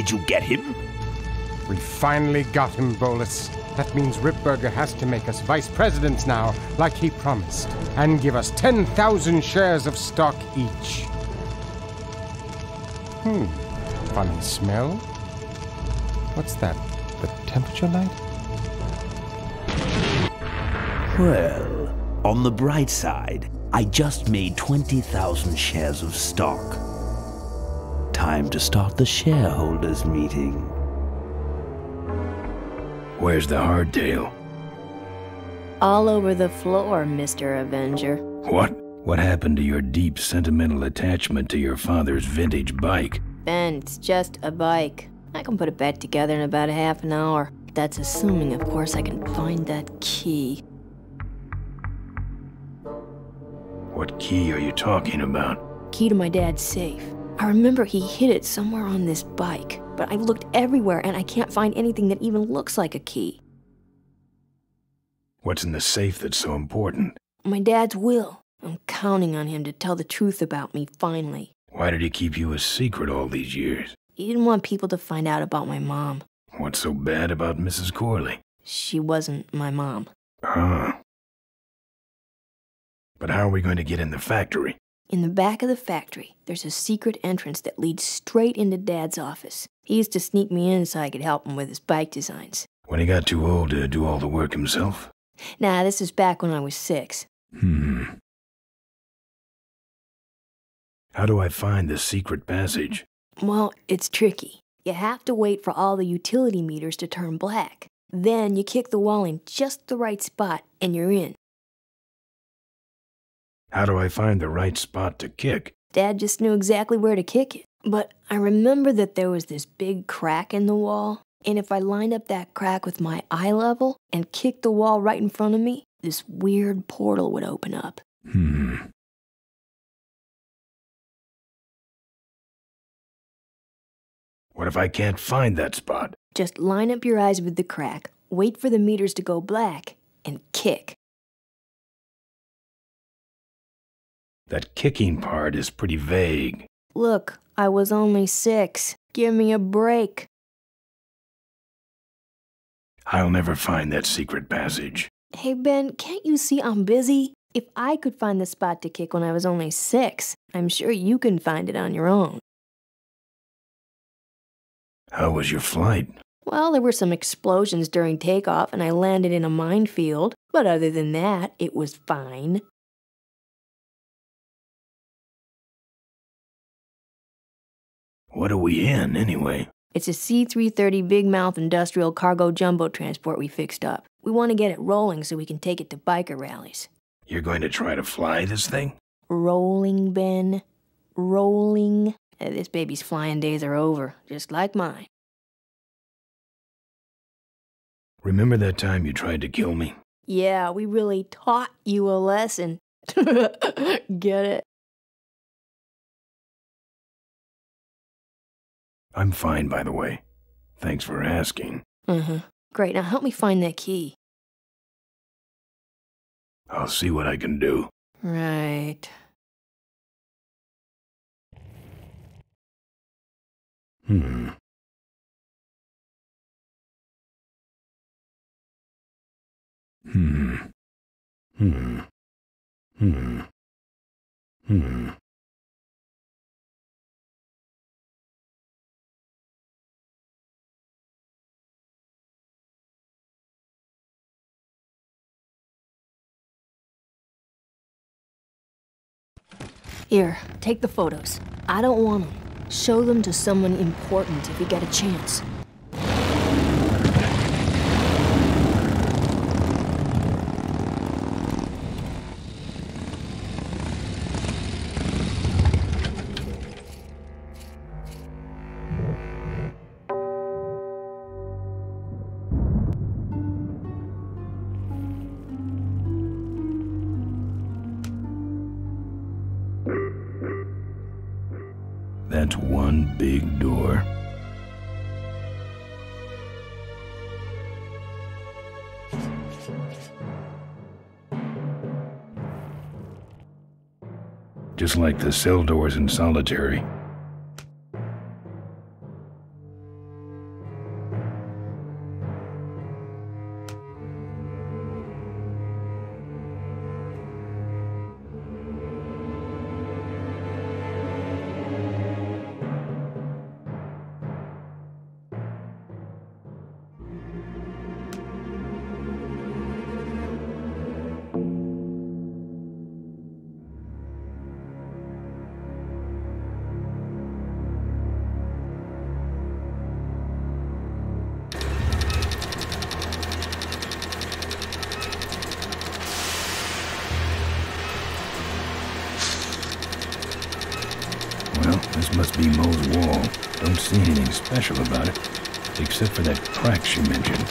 Did you get him?
We finally got him, Bolus. That means Ripburger has to make us vice presidents now, like he promised, and give us 10,000 shares of stock each. Funny smell. What's that? The temperature light?
Well, on the bright side, I just made 20,000 shares of stock. Time to start the shareholders meeting.
Where's the hardtail?
All over the floor, Mr. Avenger.
What? What happened to your deep sentimental attachment to your father's vintage bike?
Ben, it's just a bike. I can put it back together in about a half an hour. That's assuming, of course, I can find that key.
What key are you talking about?
Key to my dad's safe. I remember he hid it somewhere on this bike, but I've looked everywhere and I can't find anything that even looks like a key.
What's in the safe that's so important?
My dad's will. I'm counting on him to tell the truth about me, finally.
Why did he keep you a secret all these years?
He didn't want people to find out about my mom.
What's so bad about Mrs. Corley?
She wasn't my mom.
Ah. But how are we going to get in the factory?
In the back of the factory, there's a secret entrance that leads straight into Dad's office. He used to sneak me in so I could help him with his bike designs.
When he got too old to do all the work himself?
Nah, this was back when I was 6.
How do I find the secret passage?
Well, it's tricky. You have to wait for all the utility meters to turn black. Then you kick the wall in just the right spot and you're in.
How do I find the right spot to kick?
Dad just knew exactly where to kick it. But I remember that there was this big crack in the wall, and if I lined up that crack with my eye level and kicked the wall right in front of me, this weird portal would open up.
What if I can't find that spot?
Just line up your eyes with the crack, wait for the meters to go black, and kick.
That kicking part is pretty vague.
Look, I was only 6. Give me a break.
I'll never find that secret passage.
Hey, Ben, can't you see I'm busy? If I could find the spot to kick when I was only 6, I'm sure you can find it on your own.
How was your flight?
Well, there were some explosions during takeoff and I landed in a minefield, but other than that, it was fine.
What are we in, anyway?
It's a C-330 Big Mouth industrial cargo jumbo transport we fixed up. We want to get it rolling so we can take it to biker rallies.
You're going to try to fly this thing?
Rolling, Ben. Rolling. This baby's flying days are over, just like mine.
Remember that time you tried to kill me?
Yeah, we really taught you a lesson. Get it?
I'm fine, by the way. Thanks for asking.
Great, now help me find that key.
I'll see what I can do.
Right. Here, take the photos. I don't want them. Show them to someone important if you get a chance.
That's one big door. Just like the cell doors in Solitary. must be Mo's wall. Don't see anything special about it, except for that crack she mentioned.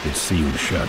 It's sealed shut.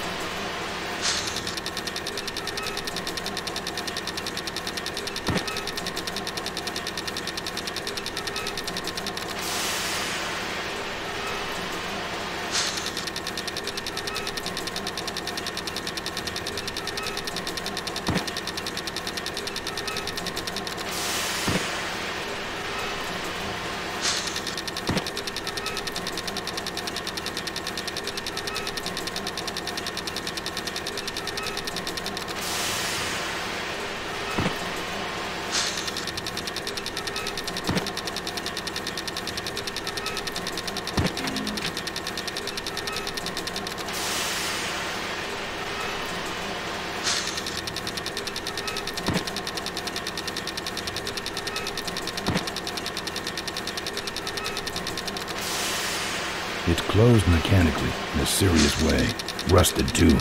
It's closed mechanically, in a serious way. Rusted, too.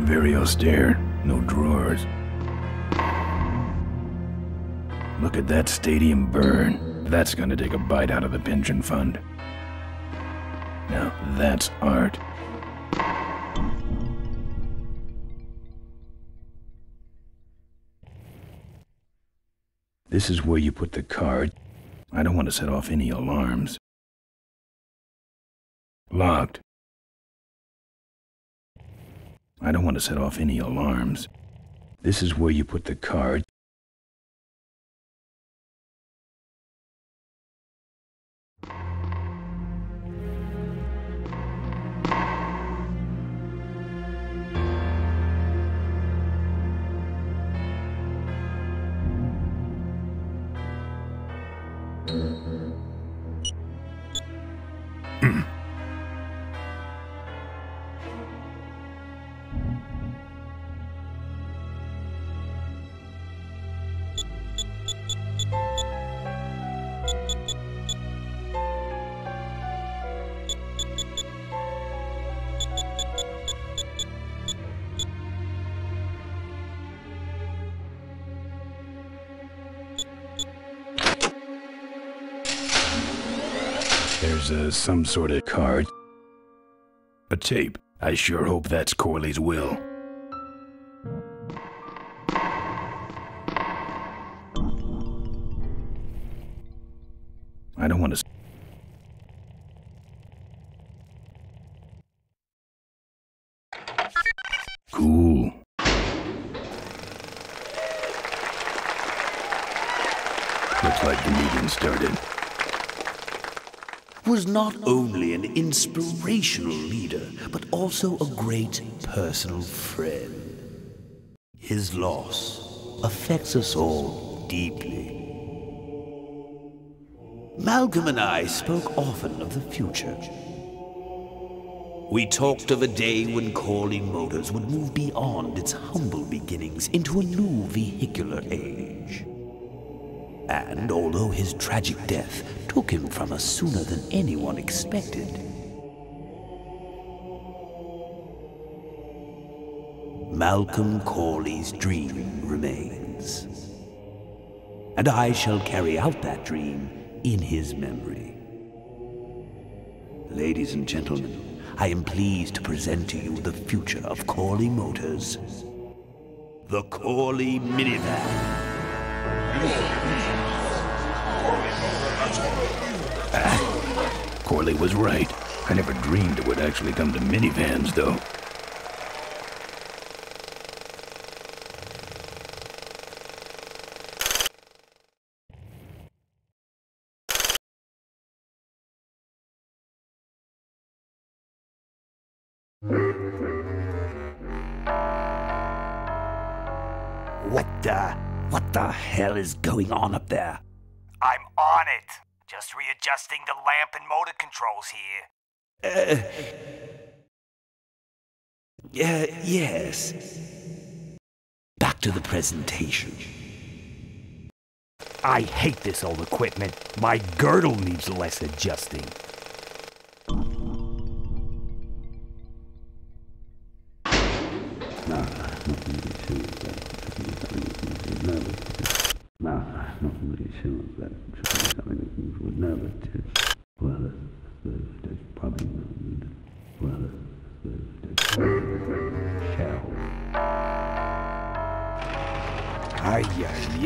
Very austere, no drawers. Look at that stadium burn. That's gonna take a bite out of the pension fund. Now that's art. This is where you put the card. I don't want to set off any alarms. Locked. I don't want to set off any alarms. This is where you put the card. There's some sort of card. A tape. I sure hope that's Corley's will. I don't want to... Cool. Looks like the meeting started.
Was not only an inspirational leader, but also a great personal friend. His loss affects us all deeply. Malcolm and I spoke often of the future. We talked of a day when Corley Motors would move beyond its humble beginnings into a new vehicular age. And although his tragic death took him from us sooner than anyone expected, Malcolm Corley's dream remains. And I shall carry out that dream in his memory. Ladies and gentlemen, I am pleased to present to you the future of Corley Motors. The Corley Minivan.
Corley was right. I never dreamed it would actually come to minivans, though.
What the hell is going on up there?
I'm on it. Just readjusting the lamp and motor controls here.
Yes. Back to the presentation.
I hate this old equipment. My girdle needs less adjusting.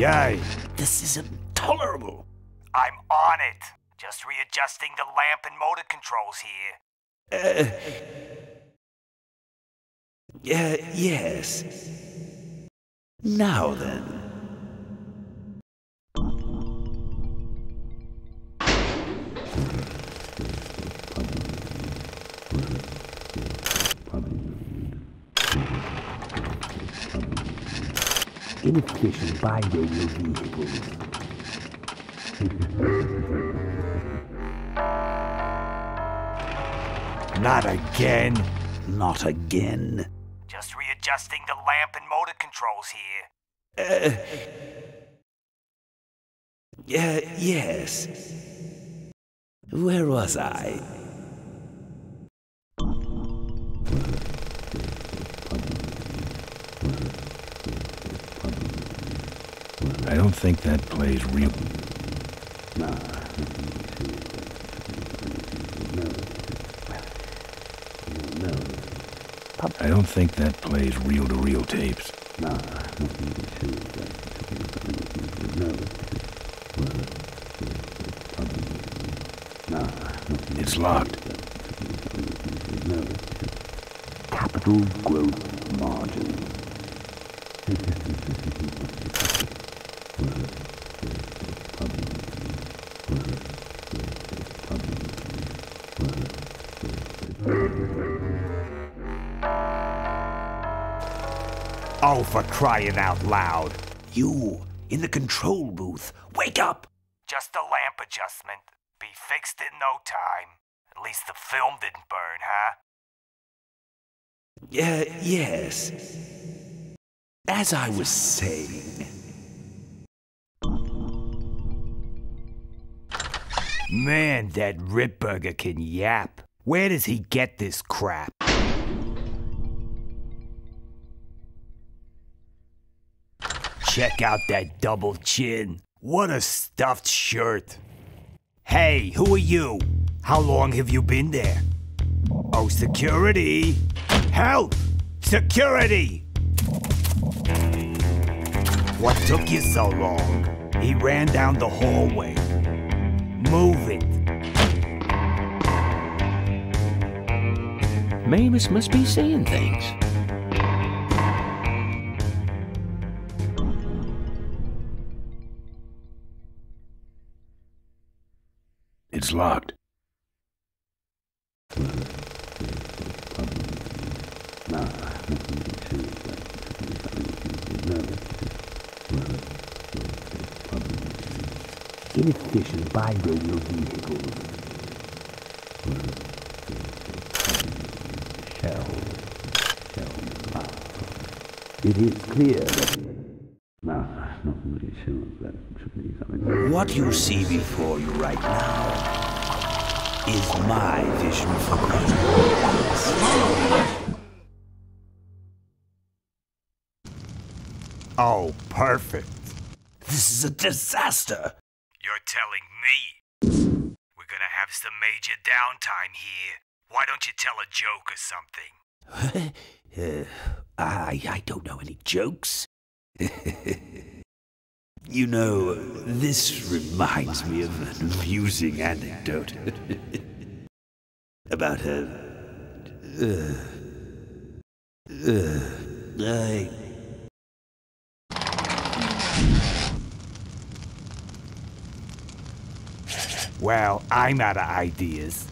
Ay. This is intolerable.
I'm on it. Just readjusting the lamp and motor controls here.
Yes. Now then.
Inefficient binding your vehicles.
Not again.
Not again.
Just readjusting the lamp and motor controls here.
Yes. Where was I?
I don't think that plays real. I don't think that plays reel-to-reel tapes. It's locked.
Capital growth margin.
Oh, for crying out loud.
You, in the control booth, wake up!
Just a lamp adjustment. Be fixed in no time. At least the film didn't burn, huh?
Yes. As I was saying...
Man, that Ripburger can yap. Where does he get this crap? Check out that double chin. What a stuffed shirt. Hey, who are you? How long have you been there? Oh, security! Help! Security! What took you so long? He ran down the hallway. Move it.
Mavis must be seeing things.
It's locked.
Inefficient binding your vehicles. It is clear that...
What you see before you right now is my vision for progress.
Oh, perfect.
This is a disaster.
You're telling me. We're gonna have some major downtime here. Why don't you tell a joke or something?
I don't know any jokes. You know, this reminds me of an amusing anecdote about
Well, I'm out of ideas.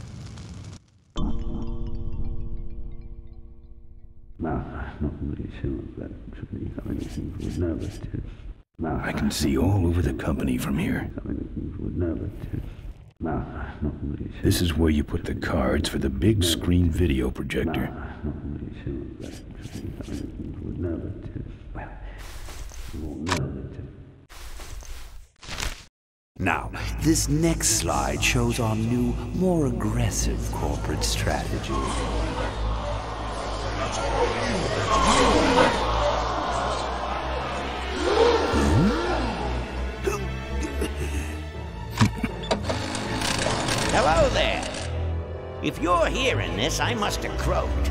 I can see all over the company from here. This is where you put the cards for the big screen video projector.
Now, this next slide shows our new, more aggressive corporate strategy.
Hello there. If you're hearing this, I must have croaked.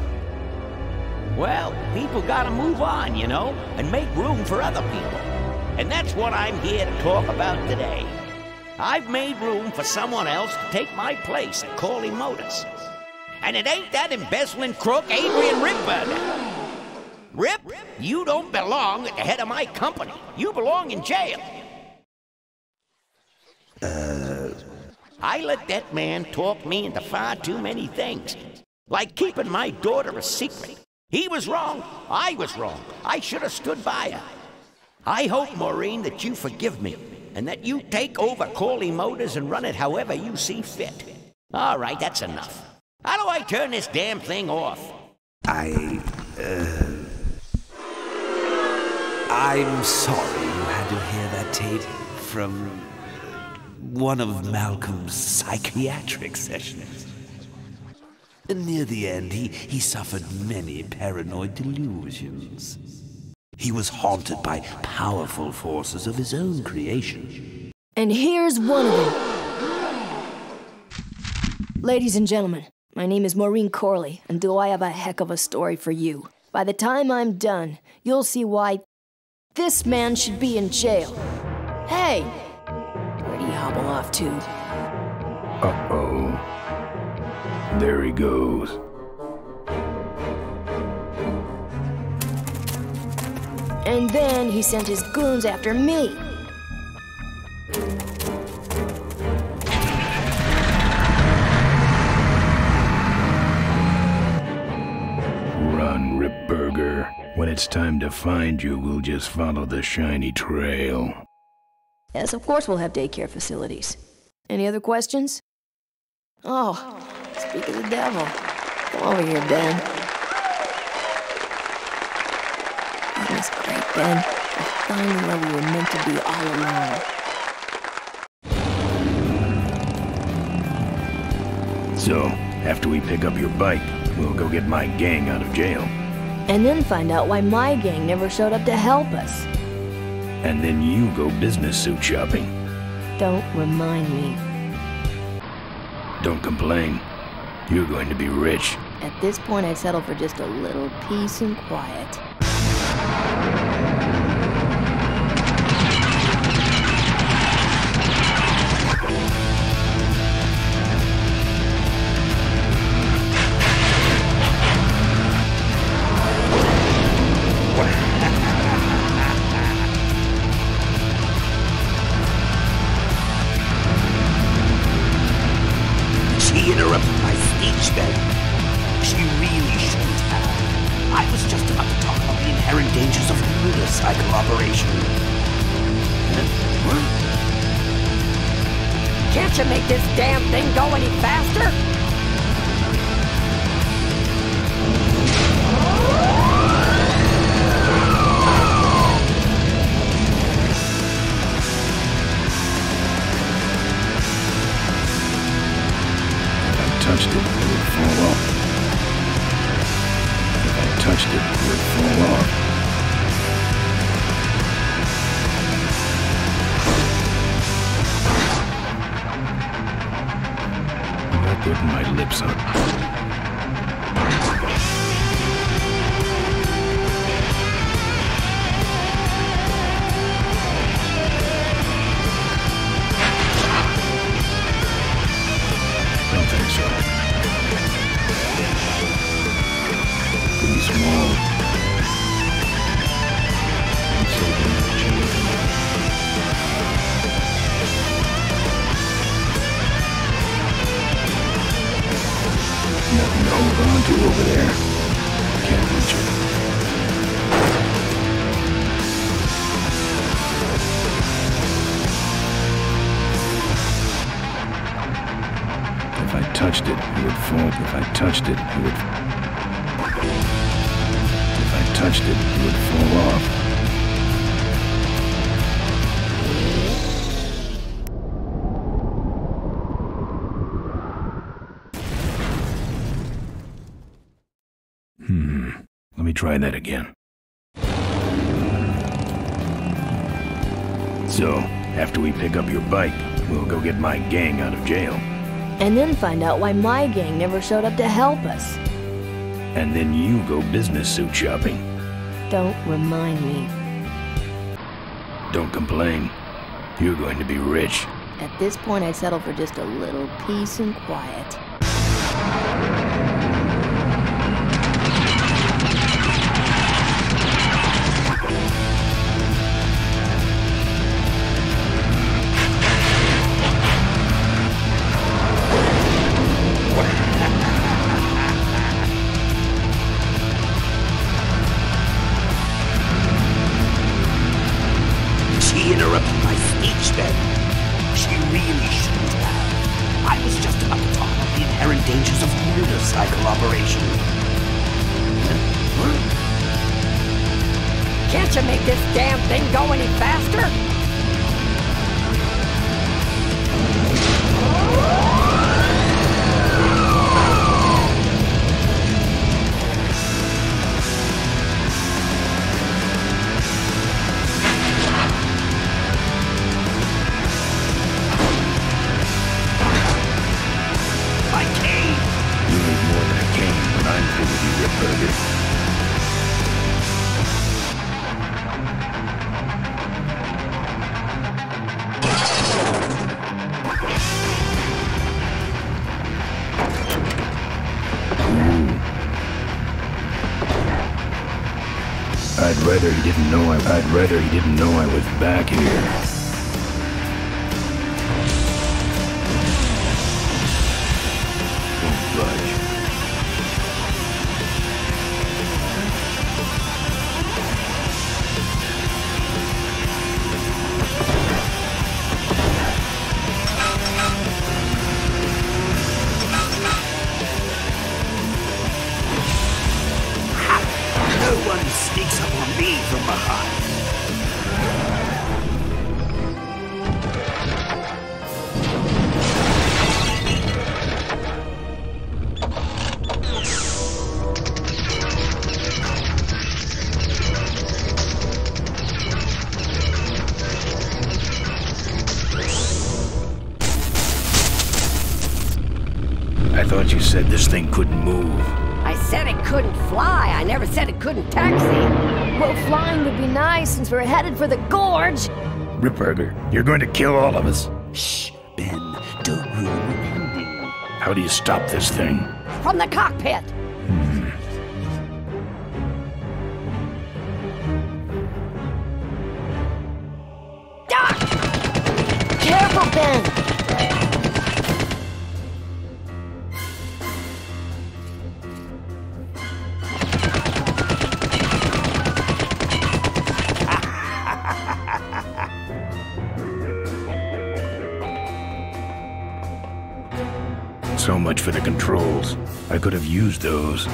Well, people gotta move on, you know, and make room for other people. And that's what I'm here to talk about today. I've made room for someone else to take my place at Corley Motors. And it ain't that embezzling crook Adrian Ripburger. Rip, you don't belong at the head of my company. You belong in jail. I let that man talk me into far too many things. Like keeping my daughter a secret. He was wrong. I was wrong. I should have stood by her. I hope, Maureen, that you forgive me. And that you take over Corley Motors and run it however you see fit. All right, that's enough. How do I turn this damn thing off?
I'm sorry you had to hear that, Tate, from one of Malcolm's psychiatric sessions. Near the end, he suffered many paranoid delusions. He was haunted by powerful forces of his own creation.
And here's one of them. Ladies and gentlemen, my name is Maureen Corley, and do I have a heck of a story for you. By the time I'm done, you'll see why this man should be in jail. Hey! Where'd he hobble off to?
Uh-oh. There he goes.
And then he sent his goons after me.
Run, Ripburger. When it's time to find you, we'll just follow the shiny trail.
Yes, of course we'll have daycare facilities. Any other questions? Oh, speak of the devil. Come over here, Ben. That was great, Ben. I finally where we were meant to be all along.
So, after we pick up your bike, we'll go get my gang out of jail.
And then find out why my gang never showed up to help us.
And then you go business suit shopping.
Don't remind me.
Don't complain. You're going to be rich.
At this point, I'd settle for just a little peace and quiet.
She interrupted my speech then. She really shouldn't have. I was just about to talk about the inherent dangers of motorcycle operation.
Can't you make this damn thing go any faster?
Touched it, it would fall off. If I touched it, it would fall off. I'm not putting my lips on. Don't think so. Pretty small. And so nothing to hold on to over there. Can't reach it. touched it, it would fall. If I touched it, it would... If I touched it, it would fall off. Let me try that again. So, after we pick up your bike, we'll go get my gang out of jail.
And then find out why my gang never showed up to help us.
And then you go business suit shopping.
Don't remind me.
Don't complain. You're going to be rich.
At this point, I'd settle for just a little peace and quiet.
She interrupted my speech then. She really shouldn't have. I was just about to talk about the inherent dangers of motorcycle operation.
Can't you make this damn thing go any faster?
I'd rather he didn't know I was back here. Don't budge.
No one sneaks up on me from behind.
I thought you said this thing couldn't move.
I said it couldn't fly. I never said it couldn't taxi.
Well, flying would be nice since we're headed for the gorge.
Ripburger, you're going to kill all of us.
Shh, Ben, don't ruin the ending.
How do you stop this thing?
From the cockpit.
Careful, Ben.
So much for the controls. I could have used those.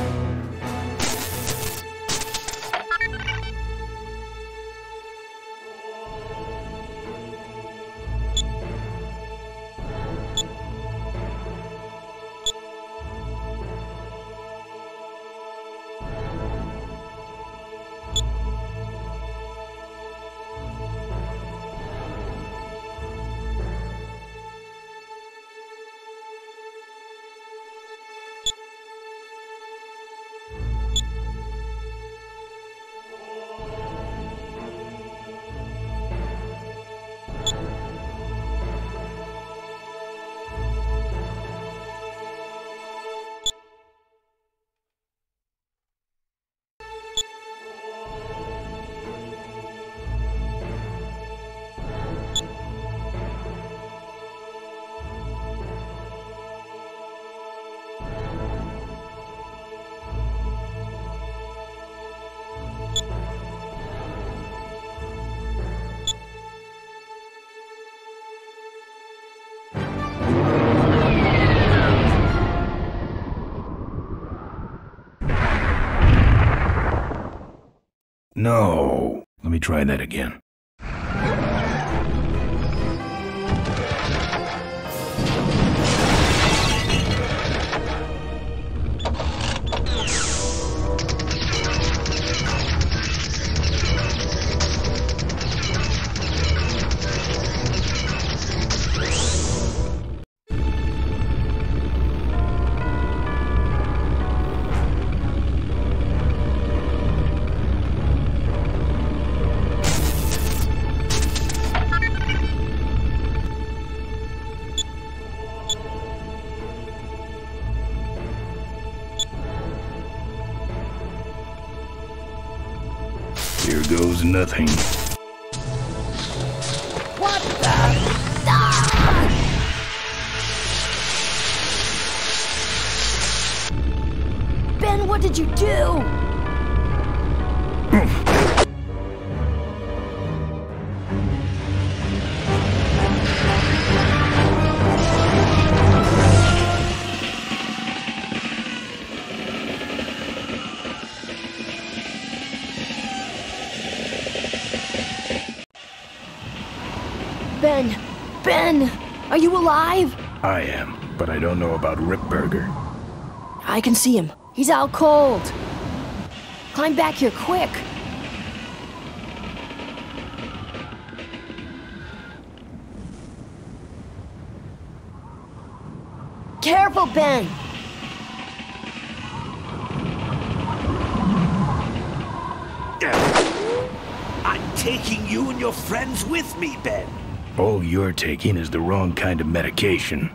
No. Let me try that again. Here goes nothing.
What the? Ah! Ben, what did you do? Ben, are you alive?
I am, but I don't know about Ripburger.
I can see him. He's out cold. Climb back here quick. Careful, Ben.
I'm taking you and your friends with me, Ben.
All you're taking is the wrong kind of medication.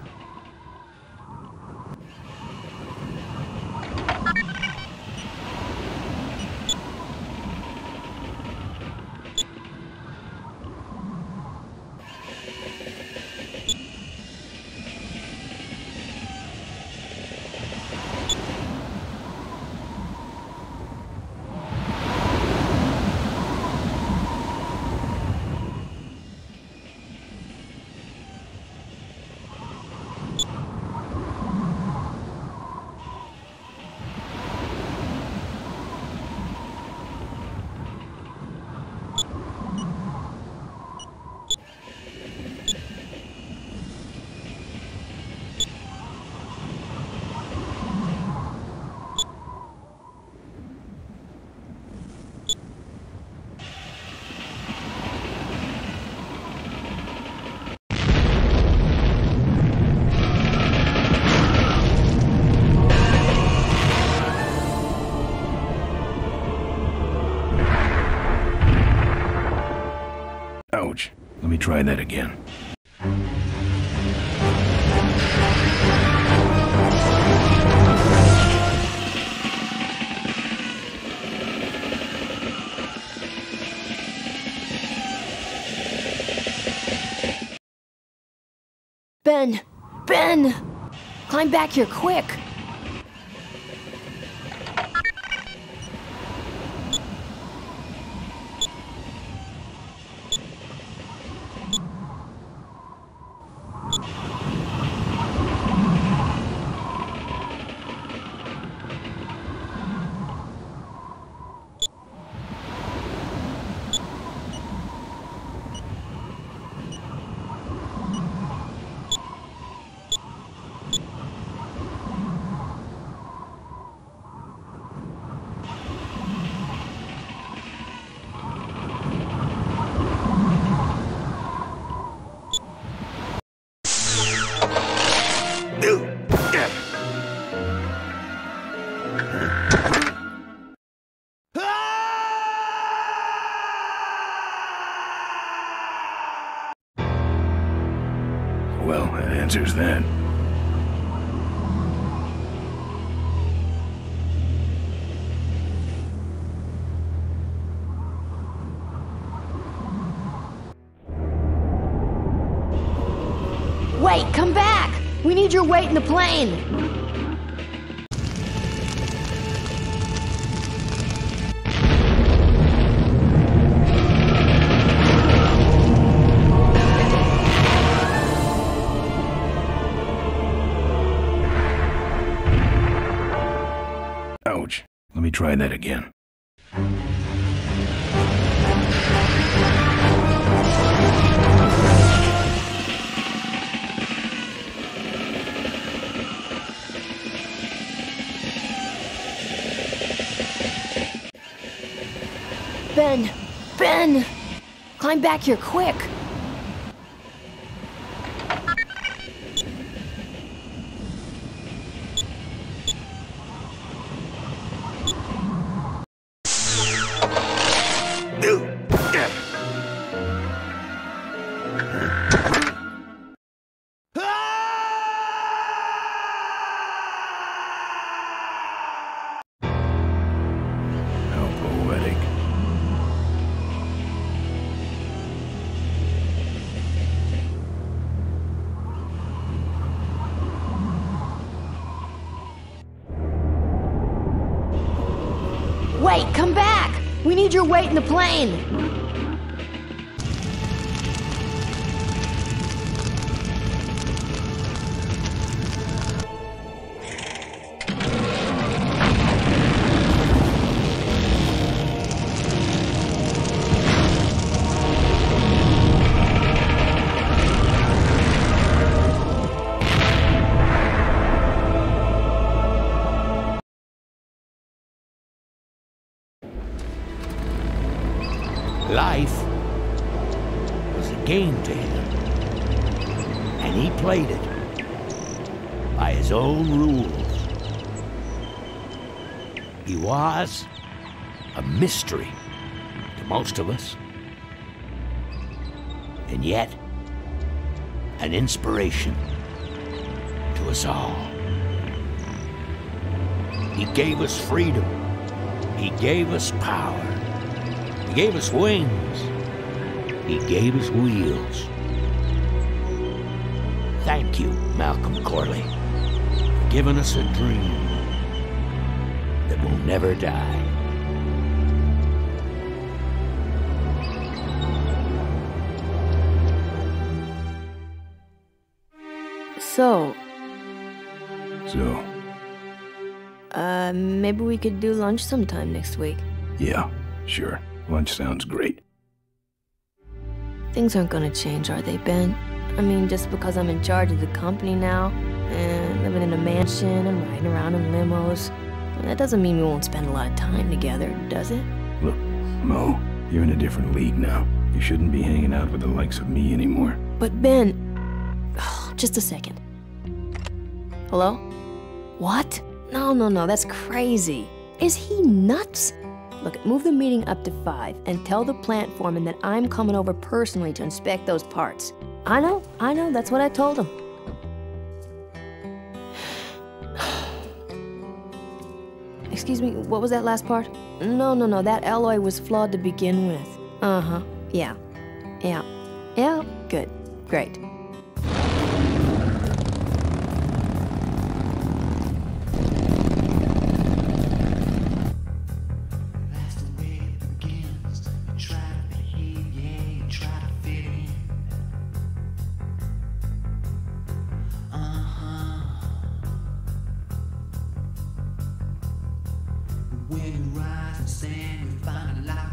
Ouch. Let me try that again.
Ben! Climb back here quick.
Well, that answers that.
Wait, come back! We need your weight in the plane!
Ouch. Let me try that again.
Ben! Ben! Climb back here, quick! Wait, come back! We need your weight in the plane!
Life was a game to him, and he played it by his own rules. He was a mystery to most of us, and yet an inspiration to us all. He gave us freedom. He gave us power. He gave us wings. He gave us wheels. Thank you, Malcolm Corley, for giving us a dream that will never die.
So, maybe we could do lunch sometime next week.
Yeah, sure. Lunch sounds great.
Things aren't gonna change, are they, Ben? I mean, just because I'm in charge of the company now, and living in a mansion and riding around in limos, that doesn't mean we won't spend a lot of time together, does it?
Look, Mo, you're in a different league now. You shouldn't be hanging out with the likes of me anymore.
But Ben... Oh, just a second. Hello? What? No, that's crazy. Is he nuts? Look, move the meeting up to 5 and tell the plant foreman that I'm coming over personally to inspect those parts. I know, that's what I told him. Excuse me, what was that last part? No, that alloy was flawed to begin with. Uh-huh, yeah, good, great.
When you rise and stand, you find a life